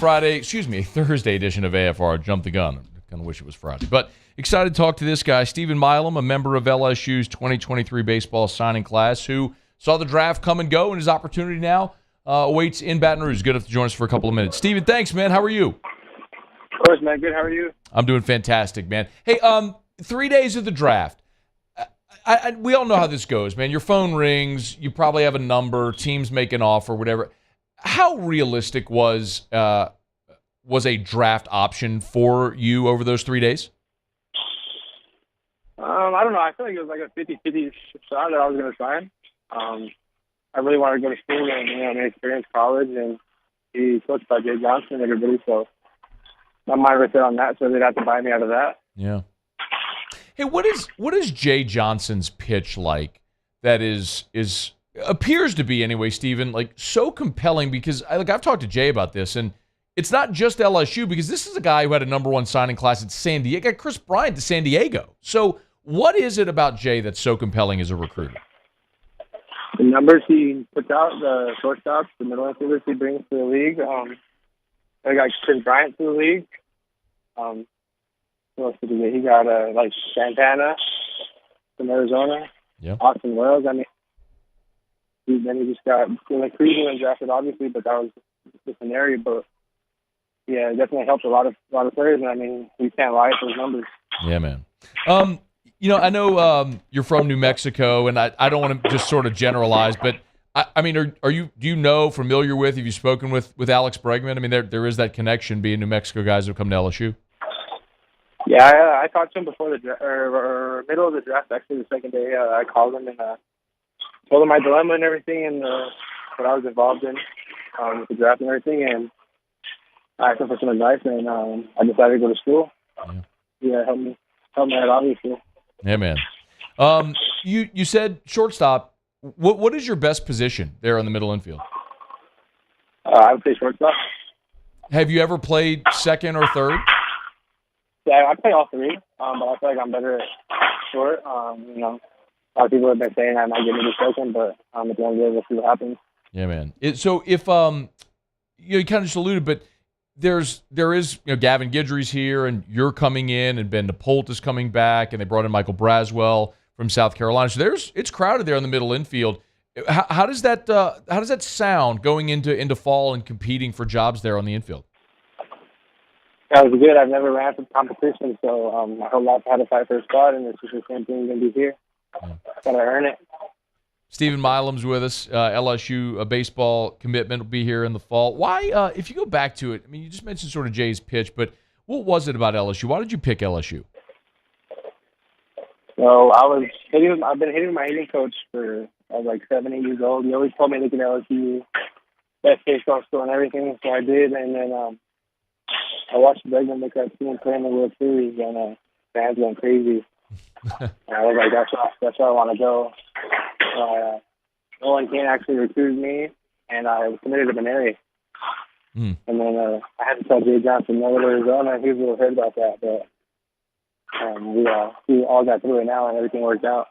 [SPEAKER 7] Thursday edition of AFR. Jump the gun. I kind of wish it was Friday. But excited to talk to this guy, Stephen Milam, a member of LSU's 2023 baseball signing class, who saw the draft come and go, and his opportunity now awaits in Baton Rouge. Good enough to join us for a couple of minutes. Stephen, thanks, man. How are you?
[SPEAKER 15] Of course, man. Good. How are you?
[SPEAKER 7] I'm doing fantastic, man. Hey, 3 days of the draft. We all know how this goes, man. Your phone rings. You probably have a number. Teams make an offer, whatever. How realistic was a draft option for you over those 3 days?
[SPEAKER 15] I don't know. I feel like it was like a 50-50 shot that I was going to sign. I really wanted to go to school and experience college and be coached by Jay Johnson and everybody. So my mind was set on that, so they'd have to buy me out of that.
[SPEAKER 7] Yeah. Hey, what is Jay Johnson's pitch like? That is appears to be anyway, Stephen, like so compelling because I've talked to Jay about this, and it's not just LSU because this is a guy who had a number 1 signing class at San Diego, got Chris Bryant to San Diego. So what is it about Jay that's so compelling as a recruiter?
[SPEAKER 15] The numbers he puts out, the shortstops, the middle infielders he brings to the league. I got Chris Bryant to the league. What else did he get? He got like Santana from Arizona.
[SPEAKER 7] Yeah.
[SPEAKER 15] Austin Wells. I mean, then he just got Cleveland drafted, obviously, but that was the scenario. But yeah, it definitely helped a lot of players. And I mean, we can't lie at those numbers.
[SPEAKER 7] Yeah, man. I know you're from New Mexico, and I don't want to just sort of generalize, but I mean, do you know, familiar with, have you spoken with Alex Bregman? I mean, there is that connection being New Mexico guys who come to LSU.
[SPEAKER 15] Yeah, I talked to him before the middle of the draft, actually the second day. I called him and told him my dilemma and everything and what I was involved in with the draft and everything. And I asked him for some advice, and I decided to go to school. Yeah, help me out, obviously.
[SPEAKER 7] Yeah, man. You said shortstop. What is your best position there in the middle infield?
[SPEAKER 15] I would say shortstop.
[SPEAKER 7] Have you ever played second or third?
[SPEAKER 15] Yeah, I play all three, but I feel like I'm better at short. You know, a lot of people have been saying I might get into second, but at the end of the day, we'll see what happens.
[SPEAKER 7] Yeah, man. So if you kind of just alluded, but there is Gavin Guidry's here, and you're coming in, and Ben DePolt is coming back, and they brought in Michael Braswell from South Carolina. So it's crowded there in the middle infield. How does that sound going into fall and competing for jobs there on the infield?
[SPEAKER 15] That was good. I've never ran for competition, so my whole life I had to fight for a spot, and it's just the same thing going to be here. Gotta earn it.
[SPEAKER 7] Stephen Milam's with us. LSU baseball commitment will be here in the fall. Why, if you go back to it, I mean, you just mentioned sort of Jay's pitch, but what was it about LSU? Why did you pick LSU?
[SPEAKER 15] So I've been hitting my hitting coach for I was like 7, 8 years old. He always told me to look at LSU, best baseball school and everything, so I did. And then I watched Bregman make that team play in the World Series, and fans went crazy. And I was like, that's where I want to go. Nolan Kane actually recruited me, and I was committed to Demario. And then I had to tell Jay Johnson, no, Arizona. He was a little hurt about that, but we all got through it now, and everything worked out.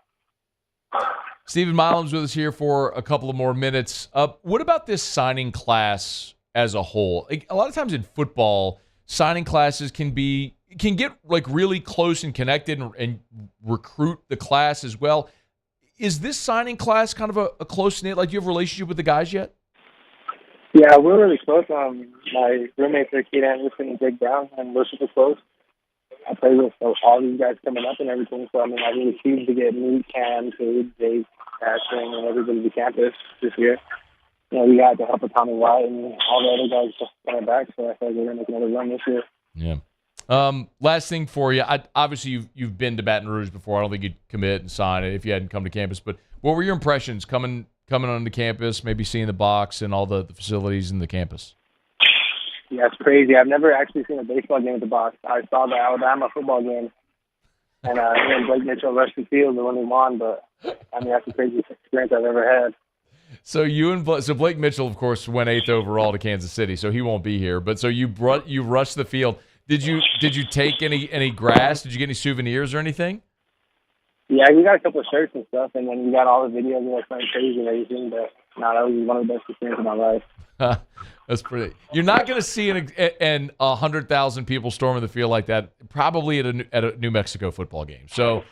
[SPEAKER 7] Stephen Milam's with us here for a couple of more minutes. What about this signing class as a whole? Like, a lot of times in football, signing classes can get like really close and connected and recruit the class as well. Is this signing class kind of a close-knit, like, do you have a relationship with the guys yet?
[SPEAKER 15] Yeah, we're really close. My roommates are Keith Anderson and Jake Brown, and we're super close. I play with all these guys coming up and everything, so I mean, I really choose to get me, Cam, Cade, Jake, Ashton, and everybody to campus this year. You know, we got the help of Tommy White and all the other guys just coming back, so I feel like we're going to make another run this year.
[SPEAKER 7] Yeah. Last thing for you. Obviously, you've been to Baton Rouge before. I don't think you'd commit and sign it if you hadn't come to campus. But what were your impressions coming onto campus, maybe seeing the box and all the facilities in the campus?
[SPEAKER 15] Yeah, it's crazy. I've never actually seen a baseball game at the box. I saw the Alabama football game, and me and Blake Mitchell rushed the field when we won. But I mean, that's the craziest experience I've ever had.
[SPEAKER 7] So Blake Mitchell, of course, went 8th overall to Kansas City, so he won't be here. But so you rushed the field. Did you take any grass? Did you get any souvenirs or anything?
[SPEAKER 15] Yeah, we got a couple of shirts and stuff, and then we got all the videos of us going crazy and everything. But no, that was one of the best experiences of my life.
[SPEAKER 7] That's pretty. You're not going to see 100,000 people storming the field like that, probably at a New Mexico football game. So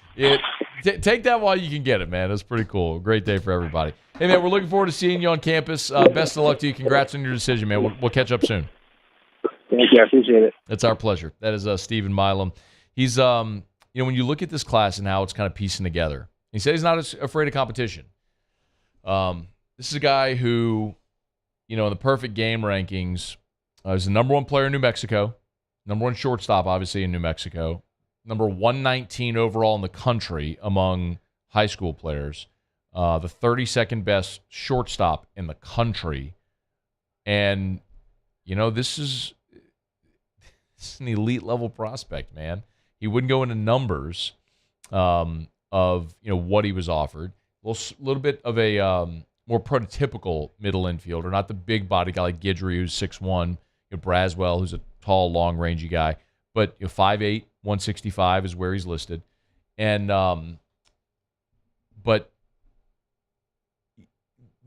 [SPEAKER 7] take that while you can get it, man. That's pretty cool. Great day for everybody. Hey, man, we're looking forward to seeing you on campus. Best of luck to you. Congrats on your decision, man. We'll catch up soon.
[SPEAKER 15] Thank you. I appreciate it.
[SPEAKER 7] It's our pleasure. That is Stephen Milam. He's, when you look at this class and how it's kind of piecing together, he said he's not afraid of competition. This is a guy who, in the perfect game rankings, is the number 1 player in New Mexico, number 1 shortstop, obviously, in New Mexico, number 119 overall in the country among high school players, the 32nd best shortstop in the country. And, this is an elite level prospect, man. He wouldn't go into numbers of what he was offered. A little bit of a more prototypical middle infielder, not the big body guy like Guidry, who's 6'1", Braswell, who's a tall, long rangey guy, but 5'8", 165 is where he's listed, and but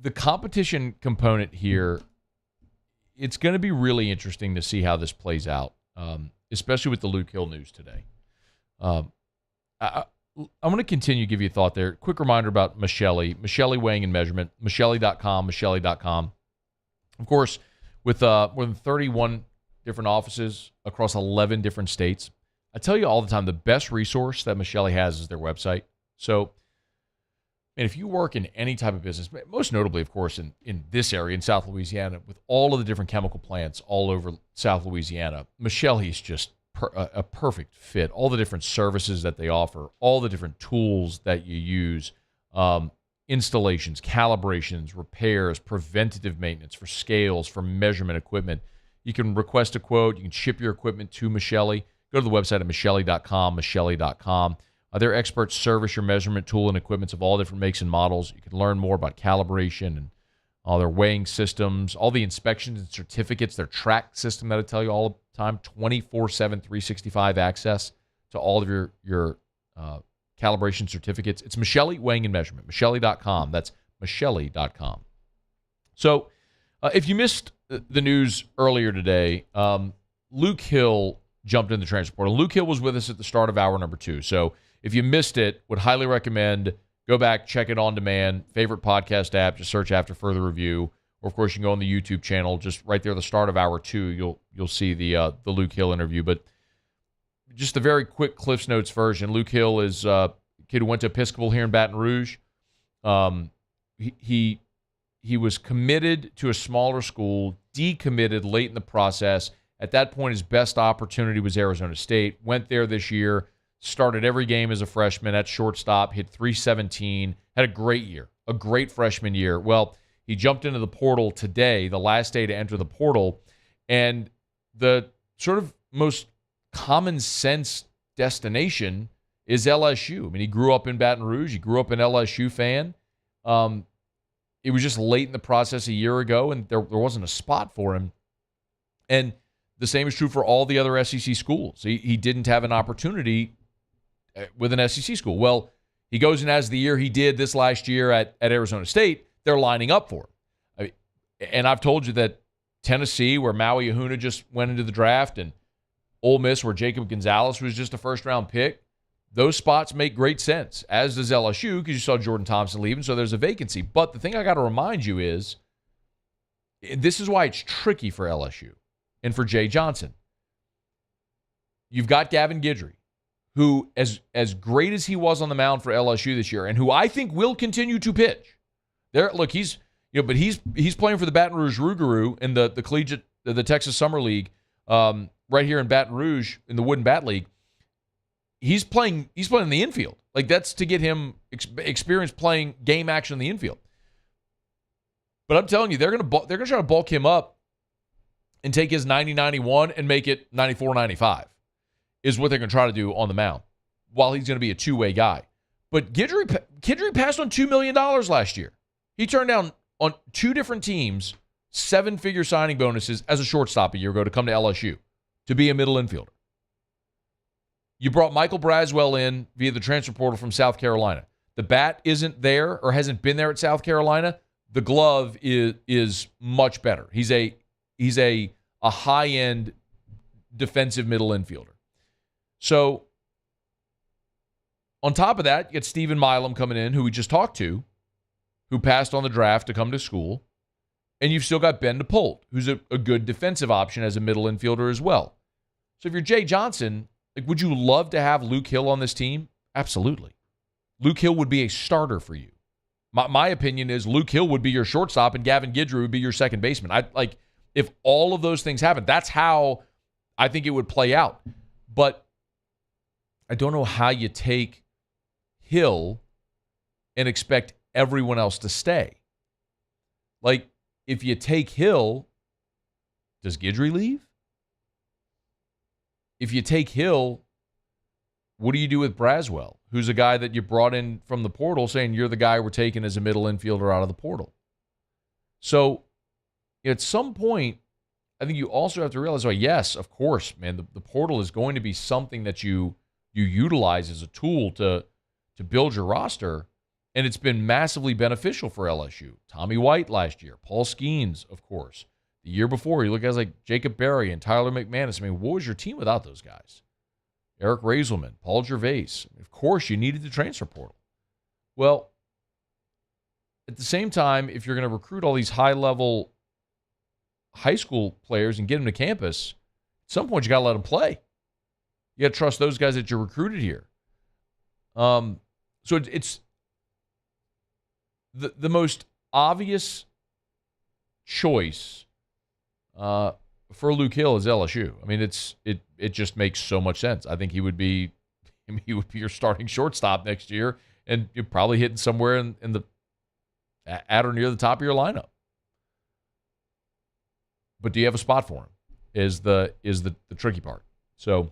[SPEAKER 7] the competition component here, it's going to be really interesting to see how this plays out. Especially with the Luke Hill news today. I'm going to continue to give you a thought there. Quick reminder about Michelli Weighing and Measurement, Michelli.com. Of course, with more than 31 different offices across 11 different states, I tell you all the time, the best resource that Michelli has is their website. So, and if you work in any type of business, most notably, of course, in this area, in South Louisiana, with all of the different chemical plants all over South Louisiana, Michelli is just a perfect fit. All the different services that they offer, all the different tools that you use, installations, calibrations, repairs, preventative maintenance for scales, for measurement equipment. You can request a quote. You can ship your equipment to Michelli. Go to the website at michelli.com, michelli.com. Their experts service your measurement tool and equipments of all different makes and models. You can learn more about calibration and all their weighing systems, all the inspections and certificates, their track system that I tell you all the time, 24/7, 365 access to all of your calibration certificates. It's Michelli Weighing and Measurement, michelli.com. That's michelli.com. So if you missed the news earlier today, Luke Hill jumped in the transfer portal. Luke Hill was with us at the start of hour number 2. So if you missed it, would highly recommend go back, check it on demand, favorite podcast app, just search After Further Review. Or, of course, you can go on the YouTube channel, just right there at the start of hour 2, you'll see the Luke Hill interview. But just the very quick Cliff's Notes version. Luke Hill is a kid who went to Episcopal here in Baton Rouge. He was committed to a smaller school, decommitted late in the process. At that point, his best opportunity was Arizona State. Went there this year, started every game as a freshman at shortstop, hit .317, had a great year, a great freshman year. Well, he jumped into the portal today, the last day to enter the portal, and the sort of most common sense destination is LSU. I mean, he grew up in Baton Rouge. He grew up an LSU fan. It was just late in the process a year ago, and there wasn't a spot for him. And the same is true for all the other SEC schools. He didn't have an opportunity with an SEC school. Well, he goes and has the year he did this last year at Arizona State. They're lining up for him. And I've told you that Tennessee, where Maui Ahuna just went into the draft, and Ole Miss, where Jacob Gonzalez was just a first-round pick, those spots make great sense, as does LSU, because you saw Jordan Thompson leaving, so there's a vacancy. But the thing I got to remind you is, this is why it's tricky for LSU and for Jay Johnson. You've got Gavin Guidry, who, as great as he was on the mound for LSU this year, and who I think will continue to pitch. Look, he's playing for the Baton Rouge Rougarou in the collegiate, the Texas Summer League, right here in Baton Rouge in the Wooden Bat League. He's playing in the infield. Like, that's to get him experience playing game action in the infield. But I'm telling you, they're gonna try to bulk him up and take his 90-91 and make it 94-95 is what they're going to try to do on the mound, while he's going to be a two-way guy. But Guidry passed on $2 million last year. He turned down on 2 different teams 7-figure signing bonuses as a shortstop a year ago to come to LSU to be a middle infielder. You brought Michael Braswell in via the transfer portal from South Carolina. The bat isn't there or hasn't been there at South Carolina. The glove is much better. He's a high-end defensive middle infielder. So, on top of that, you get Stephen Milam coming in, who we just talked to, who passed on the draft to come to school. And you've still got Ben DePolt, who's a good defensive option as a middle infielder as well. So if you're Jay Johnson, would you love to have Luke Hill on this team? Absolutely. Luke Hill would be a starter for you. My opinion is Luke Hill would be your shortstop and Gavin Guidry would be your second baseman. If all of those things happen, that's how I think it would play out. But I don't know how you take Hill and expect everyone else to stay. Like, if you take Hill, does Guidry leave? If you take Hill, what do you do with Braswell, who's a guy that you brought in from the portal saying you're the guy we're taking as a middle infielder out of the portal? So at some point, I think you also have to realize, yes, of course, man, the portal is going to be something that you utilize as a tool to build your roster, and it's been massively beneficial for LSU. Tommy White last year, Paul Skeens, of course. The year before, you look at guys like Jacob Berry and Tyler McManus. I mean, what was your team without those guys? Eric Razelman, Paul Gervais. Of course, you needed the transfer portal. Well, at the same time, if you're going to recruit all these high-level high school players and get them to campus, at some point you got to let them play. You got to trust those guys that you recruited here. So it's the most obvious choice for Luke Hill is LSU. I mean, it just makes so much sense. I think he would be your starting shortstop next year, and you're probably hitting somewhere in the at or near the top of your lineup. But do you have a spot for him? is the tricky part. So,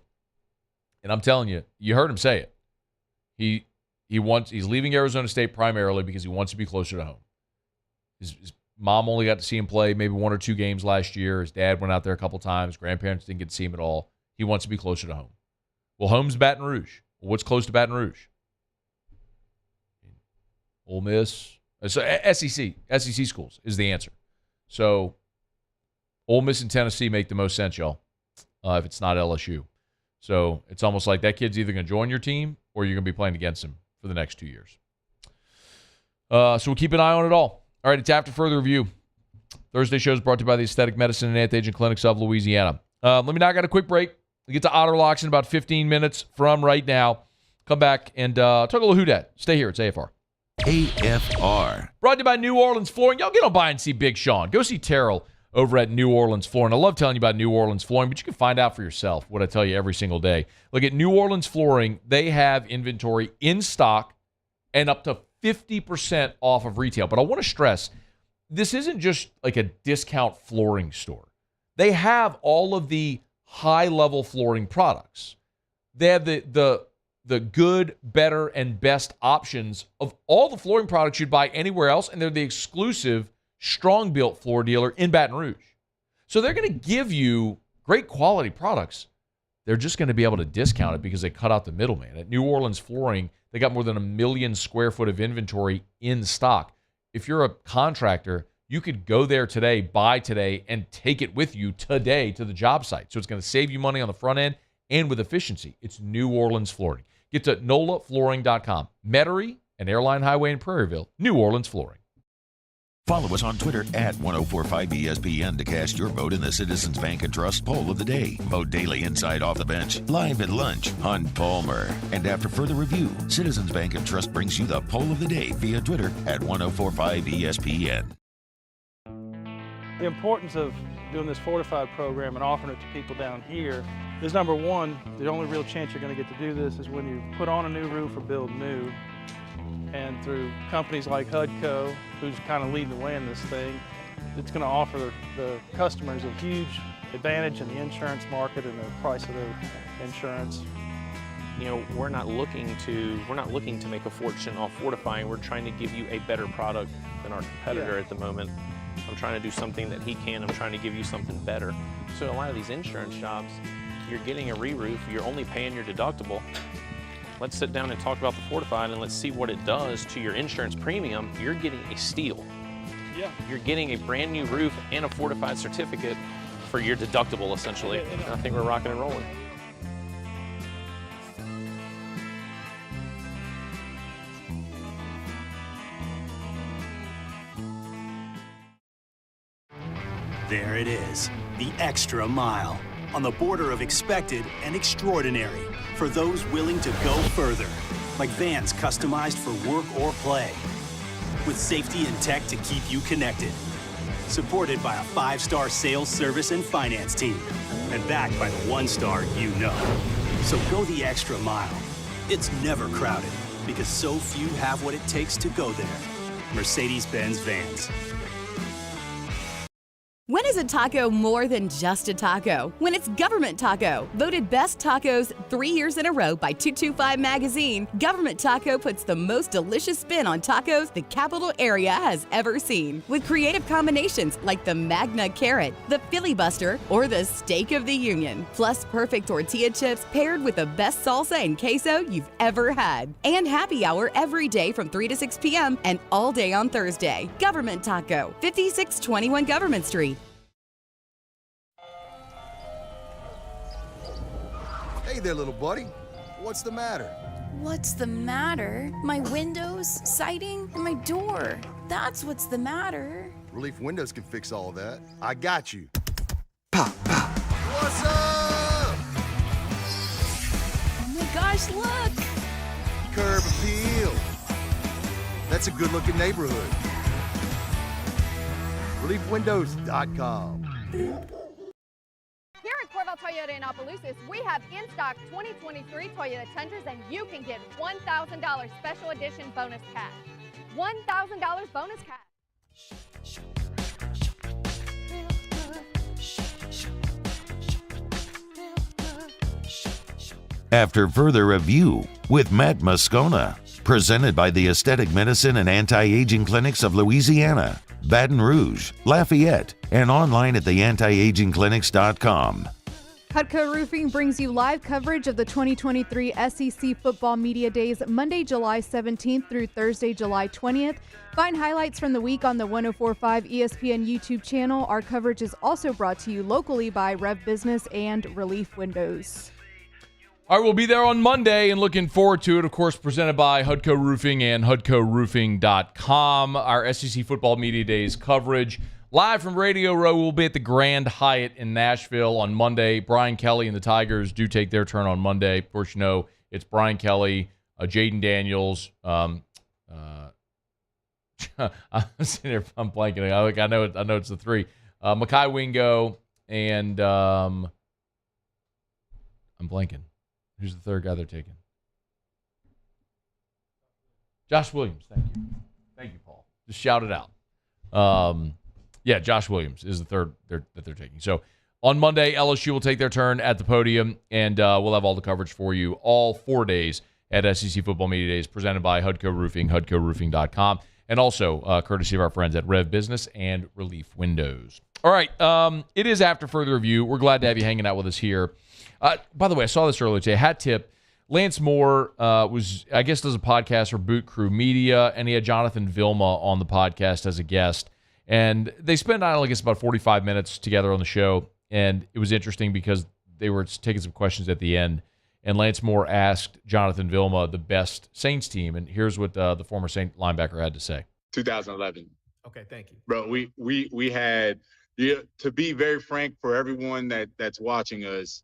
[SPEAKER 7] and I'm telling you, you heard him say it. He's leaving Arizona State primarily because he wants to be closer to home. His mom only got to see him play maybe 1 or 2 games last year. His dad went out there a couple times. Grandparents didn't get to see him at all. He wants to be closer to home. Well, home's Baton Rouge. Well, what's close to Baton Rouge? Ole Miss. So SEC schools is the answer. So Ole Miss and Tennessee make the most sense, y'all, if it's not LSU. So it's almost like that kid's either going to join your team or you're going to be playing against him for the next 2 years. So we'll keep an eye on it all. All right, it's After Further Review. Thursday show is brought to you by the Aesthetic Medicine and Anti-Aging Clinics of Louisiana. Let me knock out a quick break. We get to Otter Locks in about 15 minutes from right now. Come back and talk a little Who Dat. Stay here. It's AFR.
[SPEAKER 4] AFR.
[SPEAKER 7] Brought to you by New Orleans Flooring. Y'all get on by and see Big Sean. Go see Terrell over at New Orleans Flooring. I love telling you about New Orleans Flooring, but you can find out for yourself what I tell you every single day. Look at New Orleans Flooring. They have inventory in stock and up to 50% off of retail. But I want to stress, this isn't just like a discount flooring store. They have all of the high-level flooring products. They have the good, better, and best options of all the flooring products you'd buy anywhere else, and they're the exclusive strong-built floor dealer in Baton Rouge. So they're going to give you great quality products. They're just going to be able to discount it because they cut out the middleman. At New Orleans Flooring, they got more than 1 million square foot of inventory in stock. If you're a contractor, you could go there today, buy today, and take it with you today to the job site. So it's going to save you money on the front end and with efficiency. It's New Orleans Flooring. Get to NOLAFlooring.com. Metairie and Airline Highway in Prairieville, New Orleans Flooring.
[SPEAKER 4] Follow us on Twitter at 1045ESPN to cast your vote in the Citizens Bank and Trust poll of the day. Vote daily inside Off the Bench, live at lunch on Palmer. And after further review, Citizens Bank and Trust brings you the poll of the day via Twitter at 1045ESPN.
[SPEAKER 3] The importance of doing this fortified program and offering it to people down here is, number one, the only real chance you're going to get to do this is when you put on a new roof or build new. And through companies like HUDCO, who's kind of leading the way in this thing, it's going to offer the customers a huge advantage in the insurance market and the price of their insurance.
[SPEAKER 6] You know, we're not looking to make a fortune off fortifying. We're trying to give you a better product than our competitor at the moment. I'm trying to do something that he can. I'm trying to give you something better. So a lot of these insurance jobs, you're getting a re-roof, you're only paying your deductible. Let's sit down and talk about the fortified and let's see what it does to your insurance premium. You're getting a steal.
[SPEAKER 3] Yeah.
[SPEAKER 6] You're getting a brand new roof and a fortified certificate for your deductible, essentially. And I think we're rocking and rolling.
[SPEAKER 20] There it is, the extra mile, on the border of expected and extraordinary, for those willing to go further, like vans customized for work or play, with safety and tech to keep you connected, supported by a 5-star sales, service, and finance team, and backed by the 1-star you know. So go the extra mile. It's never crowded, because so few have what it takes to go there. Mercedes-Benz Vans.
[SPEAKER 14] When is a taco more than just a taco? When it's Government Taco. Voted best tacos 3 years in a row by 225 Magazine, Government Taco puts the most delicious spin on tacos the capital area has ever seen. With creative combinations like the Magna Carrot, the Filibuster, or the Steak of the Union. Plus perfect tortilla chips paired with the best salsa and queso you've ever had. And happy hour every day from 3 to 6 p.m. and all day on Thursday. Government Taco, 5621 Government Street.
[SPEAKER 10] Hey there, little buddy. What's the matter?
[SPEAKER 11] What's the matter? My windows, siding, and my door. That's what's the matter.
[SPEAKER 10] Relief Windows can fix all that. I got you. Pop, pop. What's up?
[SPEAKER 11] Oh my gosh, look!
[SPEAKER 10] Curb appeal. That's a good-looking neighborhood. ReliefWindows.com.
[SPEAKER 9] Here at Corval Toyota in Opelousas, we have in stock 2023 Toyota Tundras, and you can get $1,000 special edition bonus cash. $1,000 bonus cash.
[SPEAKER 4] After Further Review with Matt Moscona. Presented by the Aesthetic Medicine and Anti-Aging Clinics of Louisiana, Baton Rouge, Lafayette, and online at theantiagingclinics.com.
[SPEAKER 8] Hutco Roofing brings you live coverage of the 2023 SEC Football Media Days, Monday, July 17th through Thursday, July 20th. Find highlights from the week on the 104.5 ESPN YouTube channel. Our coverage is also brought to you locally by Rev Business and Relief Windows.
[SPEAKER 7] All right, we'll be there on Monday and looking forward to it. Of course, presented by Hutco Roofing and HutcoRoofing.com. Our SEC Football Media Days coverage. Live from Radio Row, we'll be at the Grand Hyatt in Nashville on Monday. Brian Kelly and the Tigers do take their turn on Monday. Of course, you know it's Brian Kelly, Jaden Daniels. I'm sitting here, I'm blanking. I know it's the three. Mekhi Wingo and I'm blanking. Who's the third guy they're taking? Josh Williams. Thank you. Thank you, Paul. Just shout it out. Yeah, Josh Williams is the third that they're taking. So on Monday, LSU will take their turn at the podium, and we'll have all the coverage for you all 4 days at SEC Football Media Days, presented by Hutco Roofing, HutcoRoofing.com, and also courtesy of our friends at Rev Business and Relief Windows. All right, it is After Further Review. We're glad to have you hanging out with us here. By the way, I saw this earlier today. Hat tip. Lance Moore does a podcast for Boot Crew Media, and he had Jonathan Vilma on the podcast as a guest. And they spent, about 45 minutes together on the show. And it was interesting because they were taking some questions at the end. And Lance Moore asked Jonathan Vilma the best Saints team. And here's what the former Saint linebacker had to say.
[SPEAKER 12] 2011.
[SPEAKER 16] Okay, thank you.
[SPEAKER 12] Bro, we had, to be very frank for everyone that's watching us,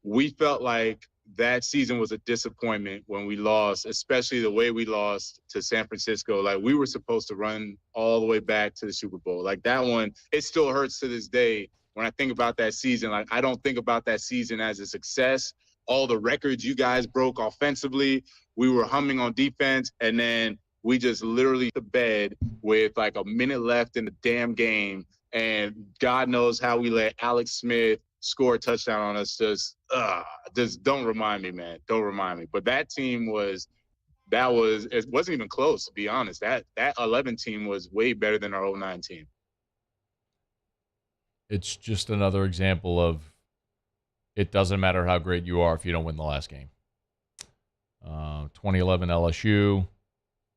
[SPEAKER 12] we felt like that season was a disappointment when we lost, especially the way we lost to San Francisco. Like, we were supposed to run all the way back to the Super Bowl. Like, that one, it still hurts to this day when I think about that season. Like, I don't think about that season as a success. All the records you guys broke offensively, we were humming on defense, and then we just literally to bed with like a minute left in the damn game, and God knows how we let Alex Smith score a touchdown on us. Just don't remind me, man. Don't remind me. But that team it wasn't even close, to be honest. That 11 team was way better than our 09 team.
[SPEAKER 7] It's just another example of it doesn't matter how great you are if you don't win the last game. 2011 LSU,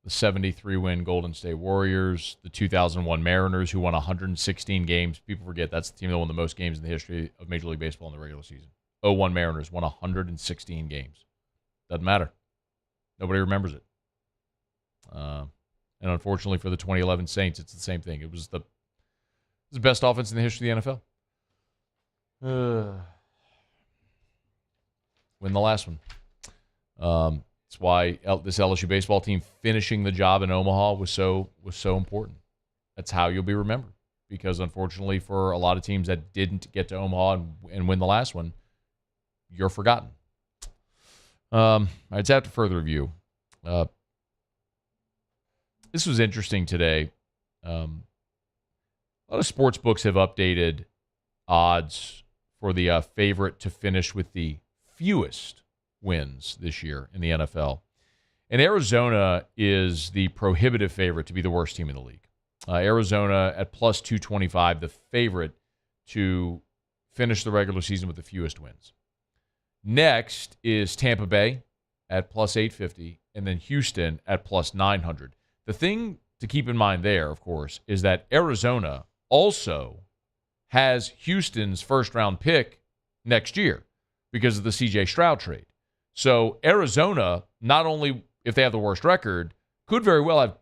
[SPEAKER 7] the 73-win Golden State Warriors, the 2001 Mariners, who won 116 games. People forget that's the team that won the most games in the history of Major League Baseball in the regular season. 01 Mariners won 116 games. Doesn't matter. Nobody remembers it. And unfortunately for the 2011 Saints, it's the same thing. It was the best offense in the history of the NFL. Win the last one. That's why this LSU baseball team finishing the job in Omaha was so important. That's how you'll be remembered. Because unfortunately for a lot of teams that didn't get to Omaha and win the last one, you're forgotten. It's After Further Review. This was interesting today. A lot of sports books have updated odds for the favorite to finish with the fewest wins this year in the NFL. And Arizona is the prohibitive favorite to be the worst team in the league. Arizona at plus 225, the favorite to finish the regular season with the fewest wins. Next is Tampa Bay at plus 850, and then Houston at plus 900. The thing to keep in mind there, of course, is that Arizona also has Houston's first-round pick next year because of the C.J. Stroud trade. So Arizona, not only if they have the worst record, could very well have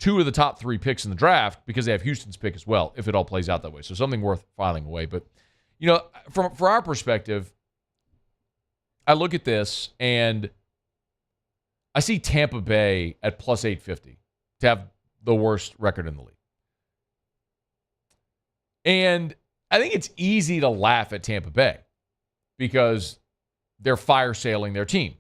[SPEAKER 7] two of the top three picks in the draft because they have Houston's pick as well, if it all plays out that way. So something worth filing away. But, from our perspective, I look at this and I see Tampa Bay at plus 850 to have the worst record in the league. And I think it's easy to laugh at Tampa Bay because they're fire sailing their team.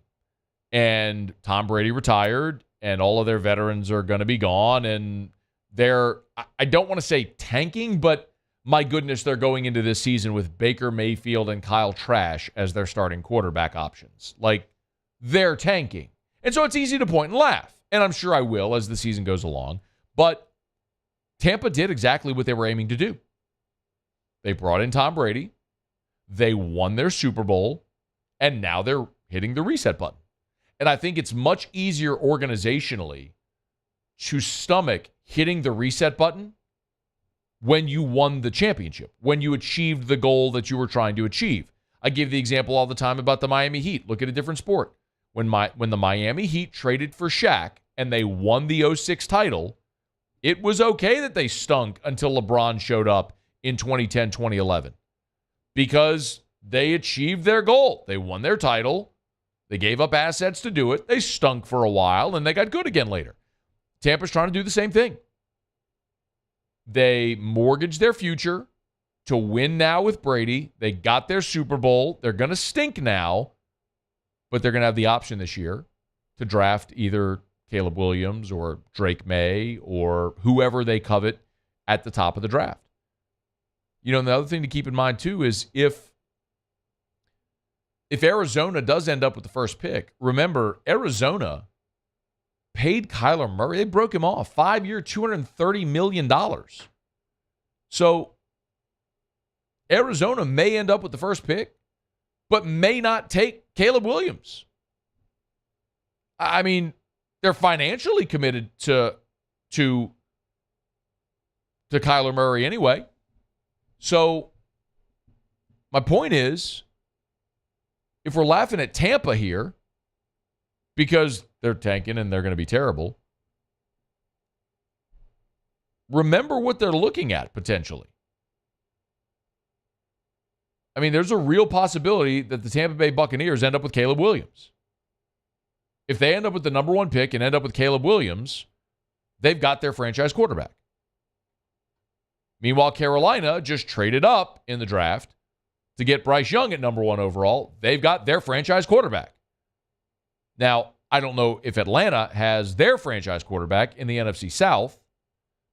[SPEAKER 7] And Tom Brady retired, and all of their veterans are going to be gone. And they're, I don't want to say tanking, but my goodness, they're going into this season with Baker Mayfield and Kyle Trask as their starting quarterback options. Like, they're tanking. And so it's easy to point and laugh. And I'm sure I will as the season goes along. But Tampa did exactly what they were aiming to do. They brought in Tom Brady. They won their Super Bowl. And now they're hitting the reset button. And I think it's much easier organizationally to stomach hitting the reset button when you won the championship, when you achieved the goal that you were trying to achieve. I give the example all the time about the Miami Heat. Look at a different sport. When the Miami Heat traded for Shaq and they won the 06 title, it was okay that they stunk until LeBron showed up in 2010, 2011. Because they achieved their goal. They won their title. They gave up assets to do it. They stunk for a while, and they got good again later. Tampa's trying to do the same thing. They mortgaged their future to win now with Brady. They got their Super Bowl. They're going to stink now, but they're going to have the option this year to draft either Caleb Williams or Drake May or whoever they covet at the top of the draft. You know, and the other thing to keep in mind, too, is if Arizona does end up with the first pick, remember, Arizona paid Kyler Murray. They broke him off. 5-year, $230 million. So Arizona may end up with the first pick, but may not take Caleb Williams. I mean, they're financially committed to Kyler Murray anyway. So my point is, if we're laughing at Tampa here because they're tanking and they're going to be terrible, remember what they're looking at potentially. I mean, there's a real possibility that the Tampa Bay Buccaneers end up with Caleb Williams. If they end up with the number 1 pick and end up with Caleb Williams, they've got their franchise quarterback. Meanwhile, Carolina just traded up in the draft to get Bryce Young at number 1 overall. They've got their franchise quarterback. Now, I don't know if Atlanta has their franchise quarterback in the NFC South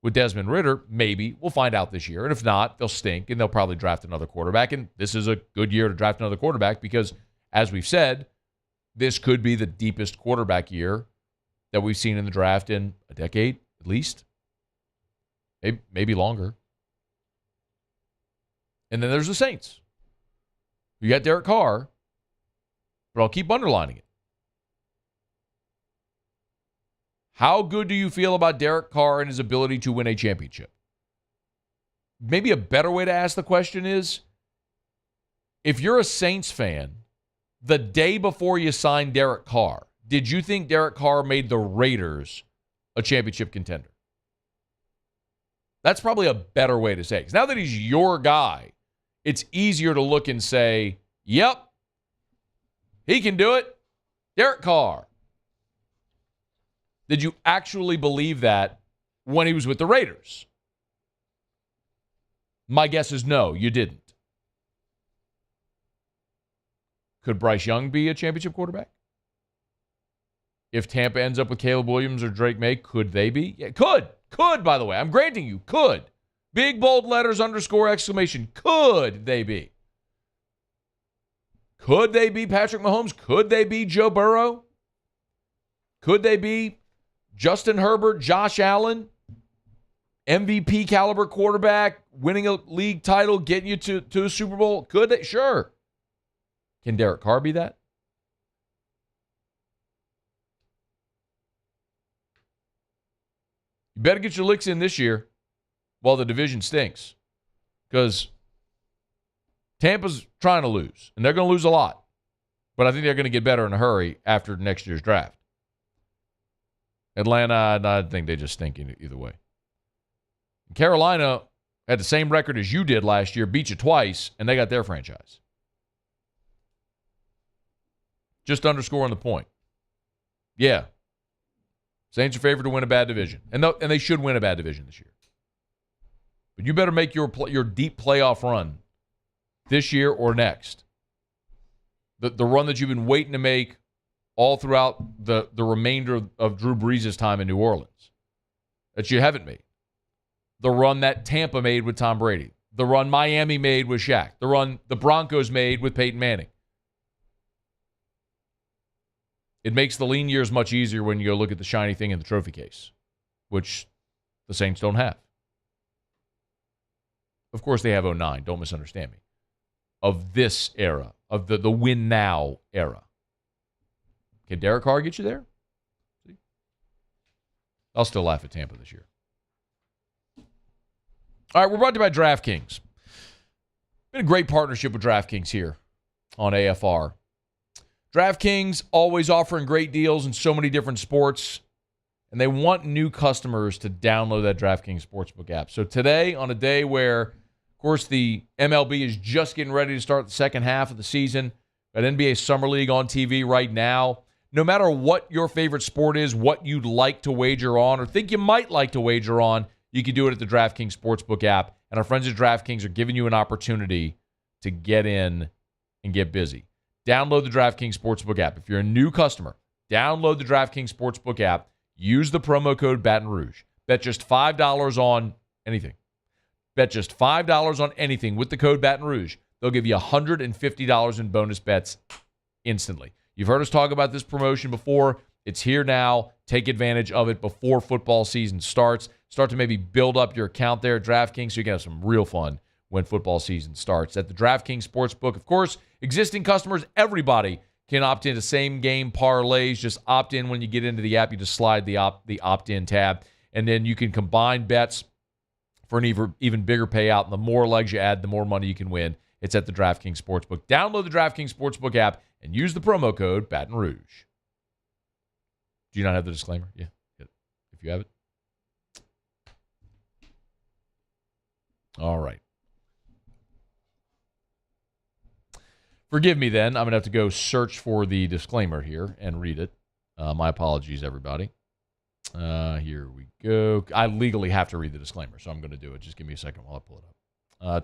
[SPEAKER 7] with Desmond Ridder. Maybe. We'll find out this year. And if not, they'll stink and they'll probably draft another quarterback. And this is a good year to draft another quarterback because, as we've said, this could be the deepest quarterback year that we've seen in the draft in a decade, at least. Maybe longer. And then there's the Saints. You got Derek Carr, but I'll keep underlining it. How good do you feel about Derek Carr and his ability to win a championship? Maybe a better way to ask the question is, if you're a Saints fan, the day before you signed Derek Carr, did you think Derek Carr made the Raiders a championship contender? That's probably a better way to say it. Because now that he's your guy, it's easier to look and say, yep, he can do it. Derek Carr. Did you actually believe that when he was with the Raiders? My guess is no, you didn't. Could Bryce Young be a championship quarterback? If Tampa ends up with Caleb Williams or Drake May, could they be? Yeah, could. Could, by the way. I'm granting you, could. Big, bold letters, underscore, exclamation. Could they be? Could they be Patrick Mahomes? Could they be Joe Burrow? Could they be Justin Herbert, Josh Allen, MVP caliber quarterback, winning a league title, getting you to a Super Bowl? Could they? Sure. Can Derek Carr be that? You better get your licks in this year while the division stinks. Because Tampa's trying to lose, and they're going to lose a lot. But I think they're going to get better in a hurry after next year's draft. Atlanta, I think they just stink either way. Carolina had the same record as you did last year, beat you twice, and they got their franchise. Just underscoring the point. Yeah. Saints are favored to win a bad division. And they should win a bad division this year. But you better make your deep playoff run this year or next. The run that you've been waiting to make all throughout the remainder of Drew Brees' time in New Orleans. That you haven't made. The run that Tampa made with Tom Brady. The run Miami made with Shaq. The run the Broncos made with Peyton Manning. It makes the lean years much easier when you go look at the shiny thing in the trophy case, which the Saints don't have. Of course, they have 09. Don't misunderstand me. Of this era, of the win now era. Can Derek Carr get you there? See? I'll still laugh at Tampa this year. All right, we're brought to you by DraftKings. Been a great partnership with DraftKings here on AFR. DraftKings always offering great deals in so many different sports, and they want new customers to download that DraftKings Sportsbook app. So today, on a day where, of course, the MLB is just getting ready to start the second half of the season, at NBA Summer League on TV right now, no matter what your favorite sport is, what you'd like to wager on or think you might like to wager on, you can do it at the DraftKings Sportsbook app. And our friends at DraftKings are giving you an opportunity to get in and get busy. Download the DraftKings Sportsbook app. If you're a new customer, download the DraftKings Sportsbook app. Use the promo code Baton Rouge. Bet just $5 on anything. Bet just $5 on anything with the code Baton Rouge. They'll give you $150 in bonus bets instantly. You've heard us talk about this promotion before. It's here now. Take advantage of it before football season starts. Start to maybe build up your account there at DraftKings so you can have some real fun when football season starts. At the DraftKings Sportsbook, of course, existing customers, everybody can opt into same-game parlays. Just opt in when you get into the app. You just slide the opt-in tab, and then you can combine bets for an even bigger payout. And the more legs you add, the more money you can win. It's at the DraftKings Sportsbook. Download the DraftKings Sportsbook app and use the promo code Baton Rouge. Do you not have the disclaimer? Yeah. If you have it. All right. Forgive me then. I'm going to have to go search for the disclaimer here and read it. My apologies, everybody. Here we go. I legally have to read the disclaimer, so I'm going to do it. Just give me a second while I pull it up.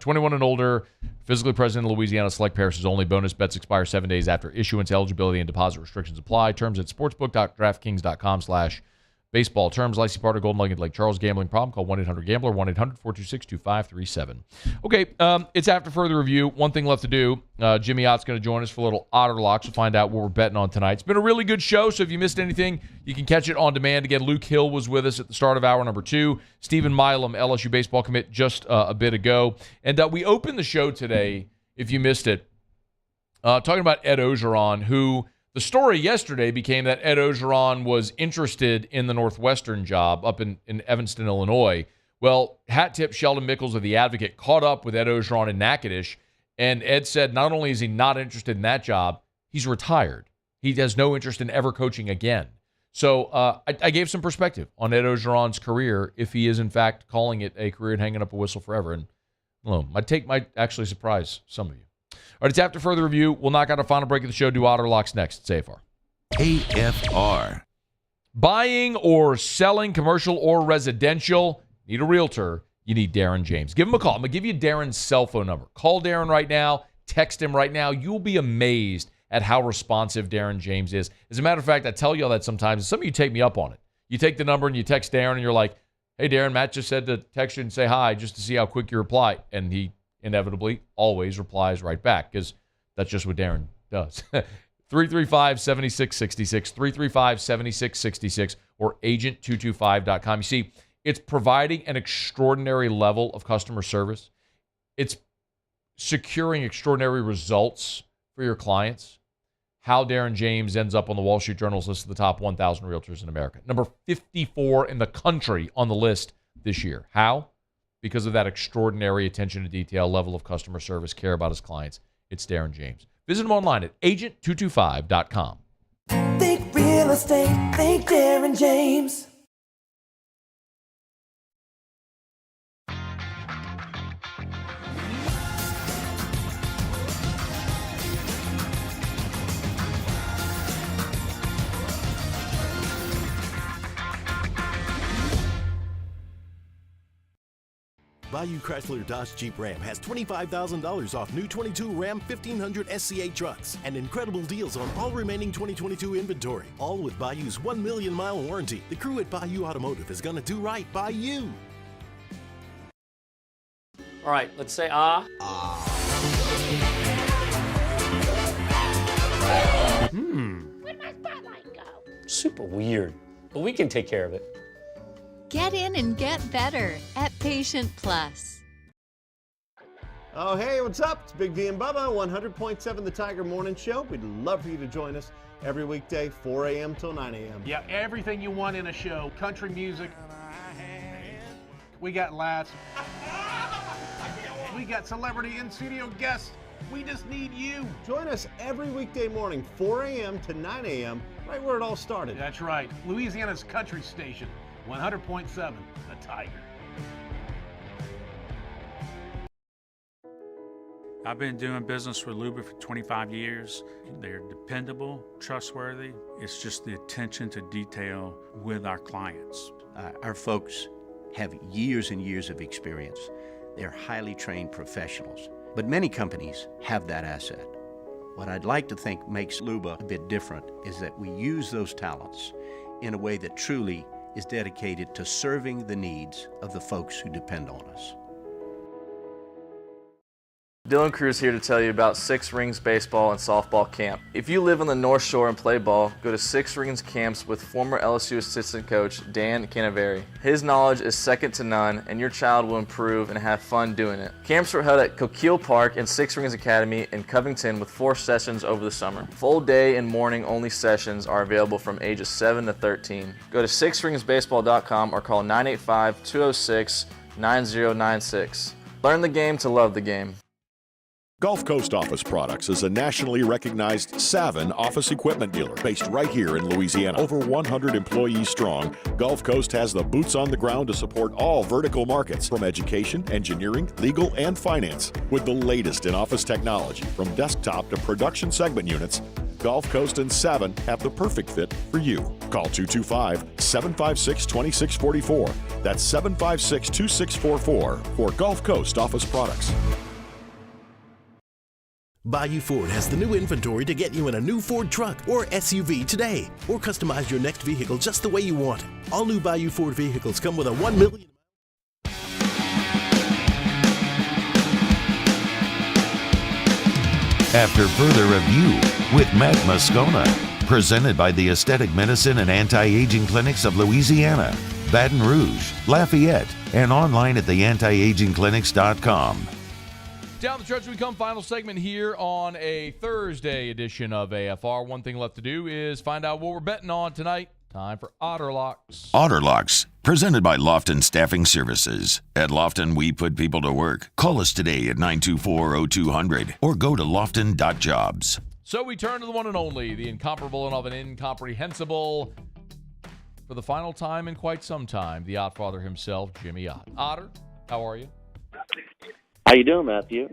[SPEAKER 7] 21 and older, physically present in Louisiana, select parishes only. Bonus bets expire 7 days after issuance. Eligibility and deposit restrictions apply. Terms at sportsbook.draftkings.com/baseball. Terms, licensed partner, Golden Nugget Lake Charles. Gambling problem? Call 1-800-GAMBLER, 1-800-426-2537. Okay, it's after further review. One thing left to do. Jimmy Ott's going to join us for a little Otter Locks. We'll find out what we're betting on tonight. It's been a really good show, so if you missed anything, you can catch it on demand. Again, Luke Hill was with us at the start of hour number 2. Stephen Milam, LSU baseball commit, just a bit ago. And we opened the show today, if you missed it, talking about Ed Orgeron, who... The story yesterday became that Ed Orgeron was interested in the Northwestern job up in Evanston, Illinois. Well, hat tip Sheldon Mickles of The Advocate caught up with Ed Orgeron in Natchitoches, and Ed said not only is he not interested in that job, he's retired. He has no interest in ever coaching again. So I gave some perspective on Ed Orgeron's career if he is, in fact, calling it a career and hanging up a whistle forever. And my take might actually surprise some of you. All right, it's after further review. We'll knock out a final break of the show. Do Otter Locks next. It's AFR.
[SPEAKER 4] AFR.
[SPEAKER 7] Buying or selling commercial or residential. Need a realtor. You need Darren James. Give him a call. I'm going to give you Darren's cell phone number. Call Darren right now. Text him right now. You'll be amazed at how responsive Darren James is. As a matter of fact, I tell you all that sometimes. Some of you take me up on it. You take the number and you text Darren and you're like, hey, Darren, Matt just said to text you and say hi just to see how quick you reply. And he inevitably always replies right back because that's just what Darren does. 335-7666, 335-7666, or agent225.com. You see, it's providing an extraordinary level of customer service. It's securing extraordinary results for your clients. How Darren James ends up on the Wall Street Journal's list of the top 1,000 realtors in America. Number 54 in the country on the list this year. How? Because of that extraordinary attention to detail, level of customer service, care about his clients. It's Darren James. Visit him online at agent225.com.
[SPEAKER 5] Think real estate, think Darren James.
[SPEAKER 16] Bayou Chrysler Dodge Jeep Ram has $25,000 off new 22 Ram 1500 SCA trucks and incredible deals on all remaining 2022 inventory, all with Bayou's 1 million mile warranty. The crew at Bayou Automotive is going to do right by you.
[SPEAKER 17] All right, let's say ah.
[SPEAKER 18] Where'd my spotlight go?
[SPEAKER 17] Super weird, but we can take care of it.
[SPEAKER 19] Get in and get better at Patient Plus.
[SPEAKER 22] Oh, hey, what's up? It's Big V and Bubba, 100.7 The Tiger Morning Show. We'd love for you to join us every weekday, 4 a.m. till 9 a.m.
[SPEAKER 23] Yeah, everything you want in a show. Country music. We got laughs. We got celebrity in-studio guests. We just need you.
[SPEAKER 22] Join us every weekday morning, 4 a.m. to 9 a.m., right where it all started.
[SPEAKER 23] That's right. Louisiana's country station, 100.7 The Tiger.
[SPEAKER 26] I've been doing business with Luba for 25 years. They're dependable, trustworthy. It's just the attention to detail with our clients.
[SPEAKER 27] Our folks have years and years of experience. They're highly trained professionals. But many companies have that asset. What I'd like to think makes Luba a bit different is that we use those talents in a way that truly is dedicated to serving the needs of the folks who depend on us.
[SPEAKER 21] Dylan Cruz here to tell you about Six Rings Baseball and Softball Camp. If you live on the North Shore and play ball, go to Six Rings Camps with former LSU assistant coach Dan Canaveri. His knowledge is second to none, and your child will improve and have fun doing it. Camps were held at Coquille Park and Six Rings Academy in Covington with 4 sessions over the summer. Full day and morning only sessions are available from ages 7 to 13. Go to sixringsbaseball.com or call 985-206-9096. Learn the game to love the game.
[SPEAKER 2] Gulf Coast Office Products is a nationally recognized Savin office equipment dealer based right here in Louisiana. Over 100 employees strong, Gulf Coast has the boots on the ground to support all vertical markets, from education, engineering, legal, and finance. With the latest in office technology, from desktop to production segment units, Gulf Coast and Savin have the perfect fit for you. Call 225-756-2644. That's 756-2644 for Gulf Coast Office Products.
[SPEAKER 16] Bayou Ford has the new inventory to get you in a new Ford truck or SUV today, or customize your next vehicle just the way you want it. All new Bayou Ford vehicles come with a $1 million.
[SPEAKER 4] After further review with Matt Moscona, presented by the Aesthetic Medicine and Anti-Aging Clinics of Louisiana, Baton Rouge, Lafayette, and online at theantiagingclinics.com.
[SPEAKER 7] Down the stretch we come, final segment here on a Thursday edition of AFR. One thing left to do is find out what we're betting on tonight. Time for Otter Locks.
[SPEAKER 4] Otter Locks, presented by Lofton Staffing Services. At Lofton, we put people to work. Call us today at 924-0200 or go to lofton.jobs.
[SPEAKER 7] So we turn to the one and only, the incomparable and of an incomprehensible, for the final time in quite some time, the Ottfather himself, Jimmy Ott. Otter, how are you?
[SPEAKER 24] How you doing, Matthew?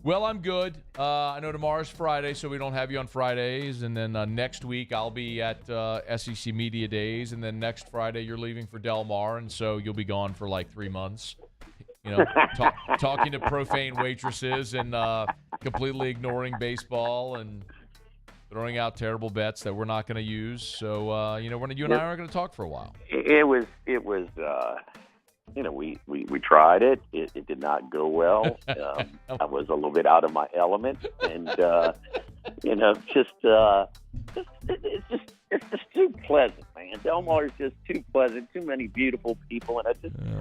[SPEAKER 7] Well, I'm good. I know tomorrow's Friday, so we don't have you on Fridays. And then next week I'll be at SEC Media Days. And then next Friday you're leaving for Del Mar, and so you'll be gone for like 3 months. You know, talking to profane waitresses and completely ignoring baseball and throwing out terrible bets that we're not going to use. So, you and I are going to talk for a while.
[SPEAKER 24] It was. We tried it. It did not go well. I was a little bit out of my element, and it's just too pleasant, man. Del Mar is just too pleasant. Too many beautiful people, and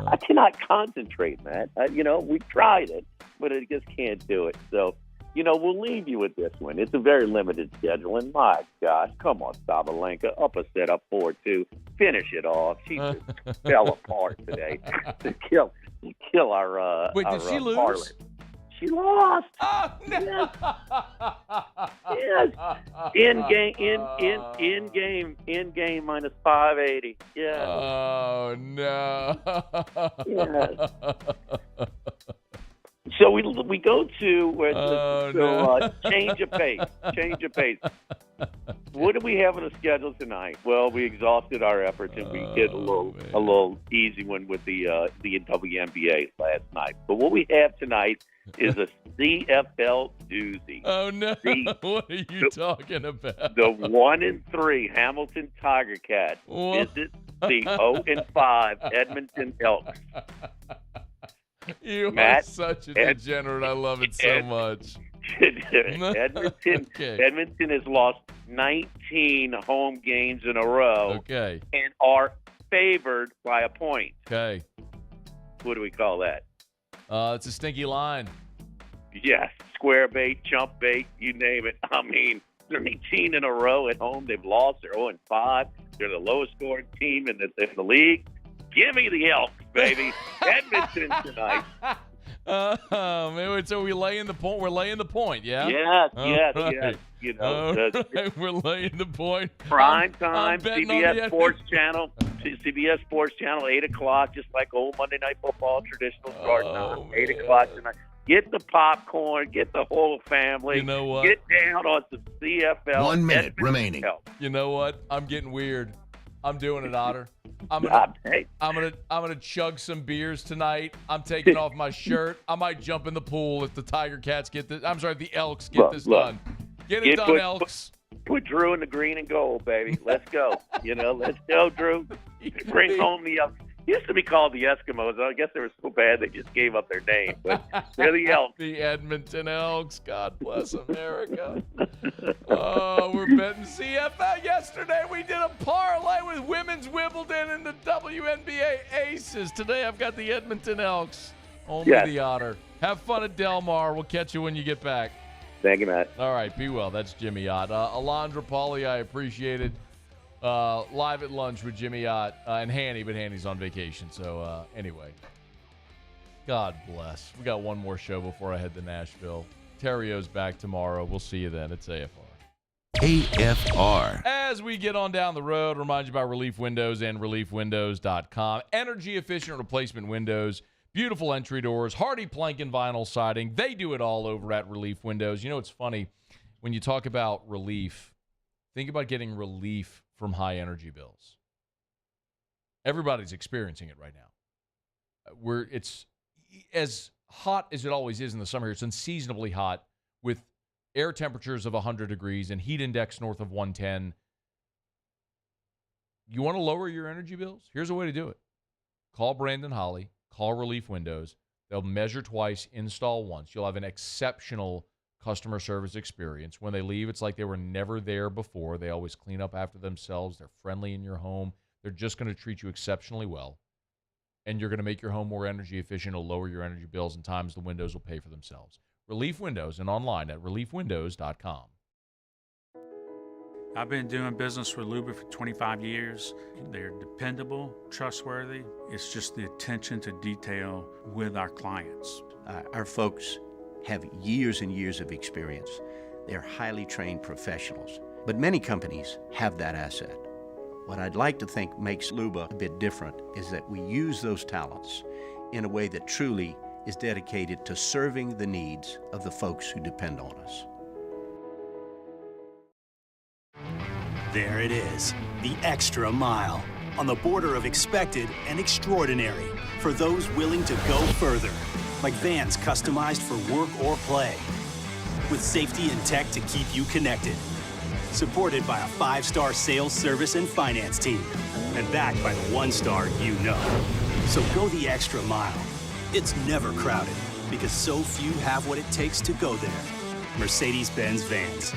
[SPEAKER 24] I cannot concentrate, man. We tried it, but I just can't do it. So, we'll leave you with this one. It's a very limited schedule, and my gosh, come on, Sabalenka, up a set, up 4-2, finish it off. She just fell apart today to kill our.
[SPEAKER 7] Wait, did she lose?
[SPEAKER 24] Parlay. She lost.
[SPEAKER 7] Oh, no.
[SPEAKER 24] Yes. In game minus 580. Yeah.
[SPEAKER 7] Oh no.
[SPEAKER 24] Yes. So we go to change of pace. What do we have on the schedule tonight? Well, we exhausted our efforts and we did a little easy one with the WNBA last night. But what we have tonight is a CFL doozy.
[SPEAKER 7] Oh no! What are you talking about?
[SPEAKER 24] The 1-3 Hamilton Tiger Cats visit the 0-5 Edmonton Elks.
[SPEAKER 7] You
[SPEAKER 24] Matt,
[SPEAKER 7] are such a degenerate. I love it so much.
[SPEAKER 24] Edmonton has lost 19 home games in a row.
[SPEAKER 7] Okay.
[SPEAKER 24] And are favored by a point.
[SPEAKER 7] Okay.
[SPEAKER 24] What do we call that?
[SPEAKER 7] It's a stinky line.
[SPEAKER 24] Yes, square bait, jump bait, you name it. I mean, 13 in a row at home. They've lost. They're 0-5. They're the lowest scoring team in the league. Give me the Elks, baby. Edmonton tonight.
[SPEAKER 7] Man, so we're laying the point. We're laying the point, yeah?
[SPEAKER 24] Yes. You know,
[SPEAKER 7] right. We're laying the point.
[SPEAKER 24] Prime time,
[SPEAKER 7] CBS
[SPEAKER 24] Sports Channel. CBS Sports Channel, 8 o'clock, just like old Monday Night Football traditional start time. 8 o'clock tonight. Get the popcorn. Get the whole family.
[SPEAKER 7] You know what?
[SPEAKER 24] Get down on some CFL.
[SPEAKER 2] 1 minute remaining.
[SPEAKER 7] You know what? I'm getting weird. I'm doing it, Otter. I'm gonna chug some beers tonight. I'm taking off my shirt. I might jump in the pool if the Tiger Cats get this. I'm sorry, if the Elks get this done. Get it done, Elks.
[SPEAKER 24] Put Drew in the green and gold, baby. Let's go. Let's go, Drew. Bring home the Elks. Used to be called the Eskimos. I guess they were so bad they just gave up their name. But they're the Elks.
[SPEAKER 7] The Edmonton Elks. God bless America. Oh, we're betting CFL. Yesterday we did a parlay with Women's Wimbledon and the WNBA Aces. Today I've got the Edmonton Elks. Only the Otter. Have fun at Del Mar. We'll catch you when you get back.
[SPEAKER 24] Thank you, Matt.
[SPEAKER 7] All right, be well. That's Jimmy Ott. Alondra Pauly, I appreciate it. Live at lunch with Jimmy Ott and Hanny, but Hanny's on vacation. So anyway, God bless. We got one more show before I head to Nashville. Terrio's back tomorrow. We'll see you then. It's AFR.
[SPEAKER 4] AFR.
[SPEAKER 7] As we get on down the road, remind you about Relief Windows and ReliefWindows.com. Energy efficient replacement windows, beautiful entry doors, hardy plank and vinyl siding. They do it all over at Relief Windows. You know, it's funny when you talk about relief. Think about getting relief from high energy bills. Everybody's experiencing it right now. It's as hot as it always is in the summer. It's unseasonably hot with air temperatures of 100 degrees and heat index north of 110. You want to lower your energy bills? Here's a way to do it. Call Brandon Holly. Call Relief Windows. They'll measure twice, install once. You'll have an exceptional customer service experience. When they leave, it's like they were never there before. They always clean up after themselves. They're friendly in your home. They're just going to treat you exceptionally well. And you're going to make your home more energy efficient. It'll lower your energy bills, and times the windows will pay for themselves. Relief Windows and online at reliefwindows.com.
[SPEAKER 26] I've been doing business with Luba for 25 years. They're dependable, trustworthy. It's just the attention to detail with our clients.
[SPEAKER 27] Our folks have years and years of experience. They're highly trained professionals. But many companies have that asset. What I'd like to think makes Luba a bit different is that we use those talents in a way that truly is dedicated to serving the needs of the folks who depend on us.
[SPEAKER 1] There it is, the extra mile, on the border of expected and extraordinary for those willing to go further, like vans customized for work or play, with safety and tech to keep you connected, supported by a 5-star sales, service, and finance team, and backed by the 1-star you know. So go the extra mile. It's never crowded, because so few have what it takes to go there. Mercedes-Benz Vans.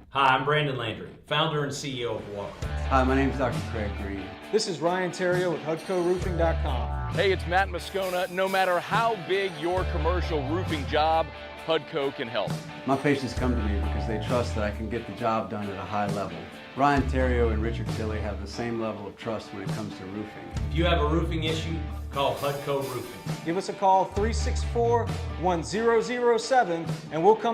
[SPEAKER 3] Hi, I'm Brandon Landry, founder and CEO of Walker.
[SPEAKER 6] Hi, my name is Dr. Craig Green.
[SPEAKER 13] This is Ryan Terrio with HUDCORoofing.com.
[SPEAKER 15] Hey, it's Matt Moscona. No matter how big your commercial roofing job, HUDCO can help.
[SPEAKER 6] My patients come to me because they trust that I can get the job done at a high level. Ryan Terrio and Richard Tilley have the same level of trust when it comes to roofing.
[SPEAKER 3] If you have a roofing issue, call HUDCO Roofing.
[SPEAKER 13] Give us a call, 364-1007, and we'll come to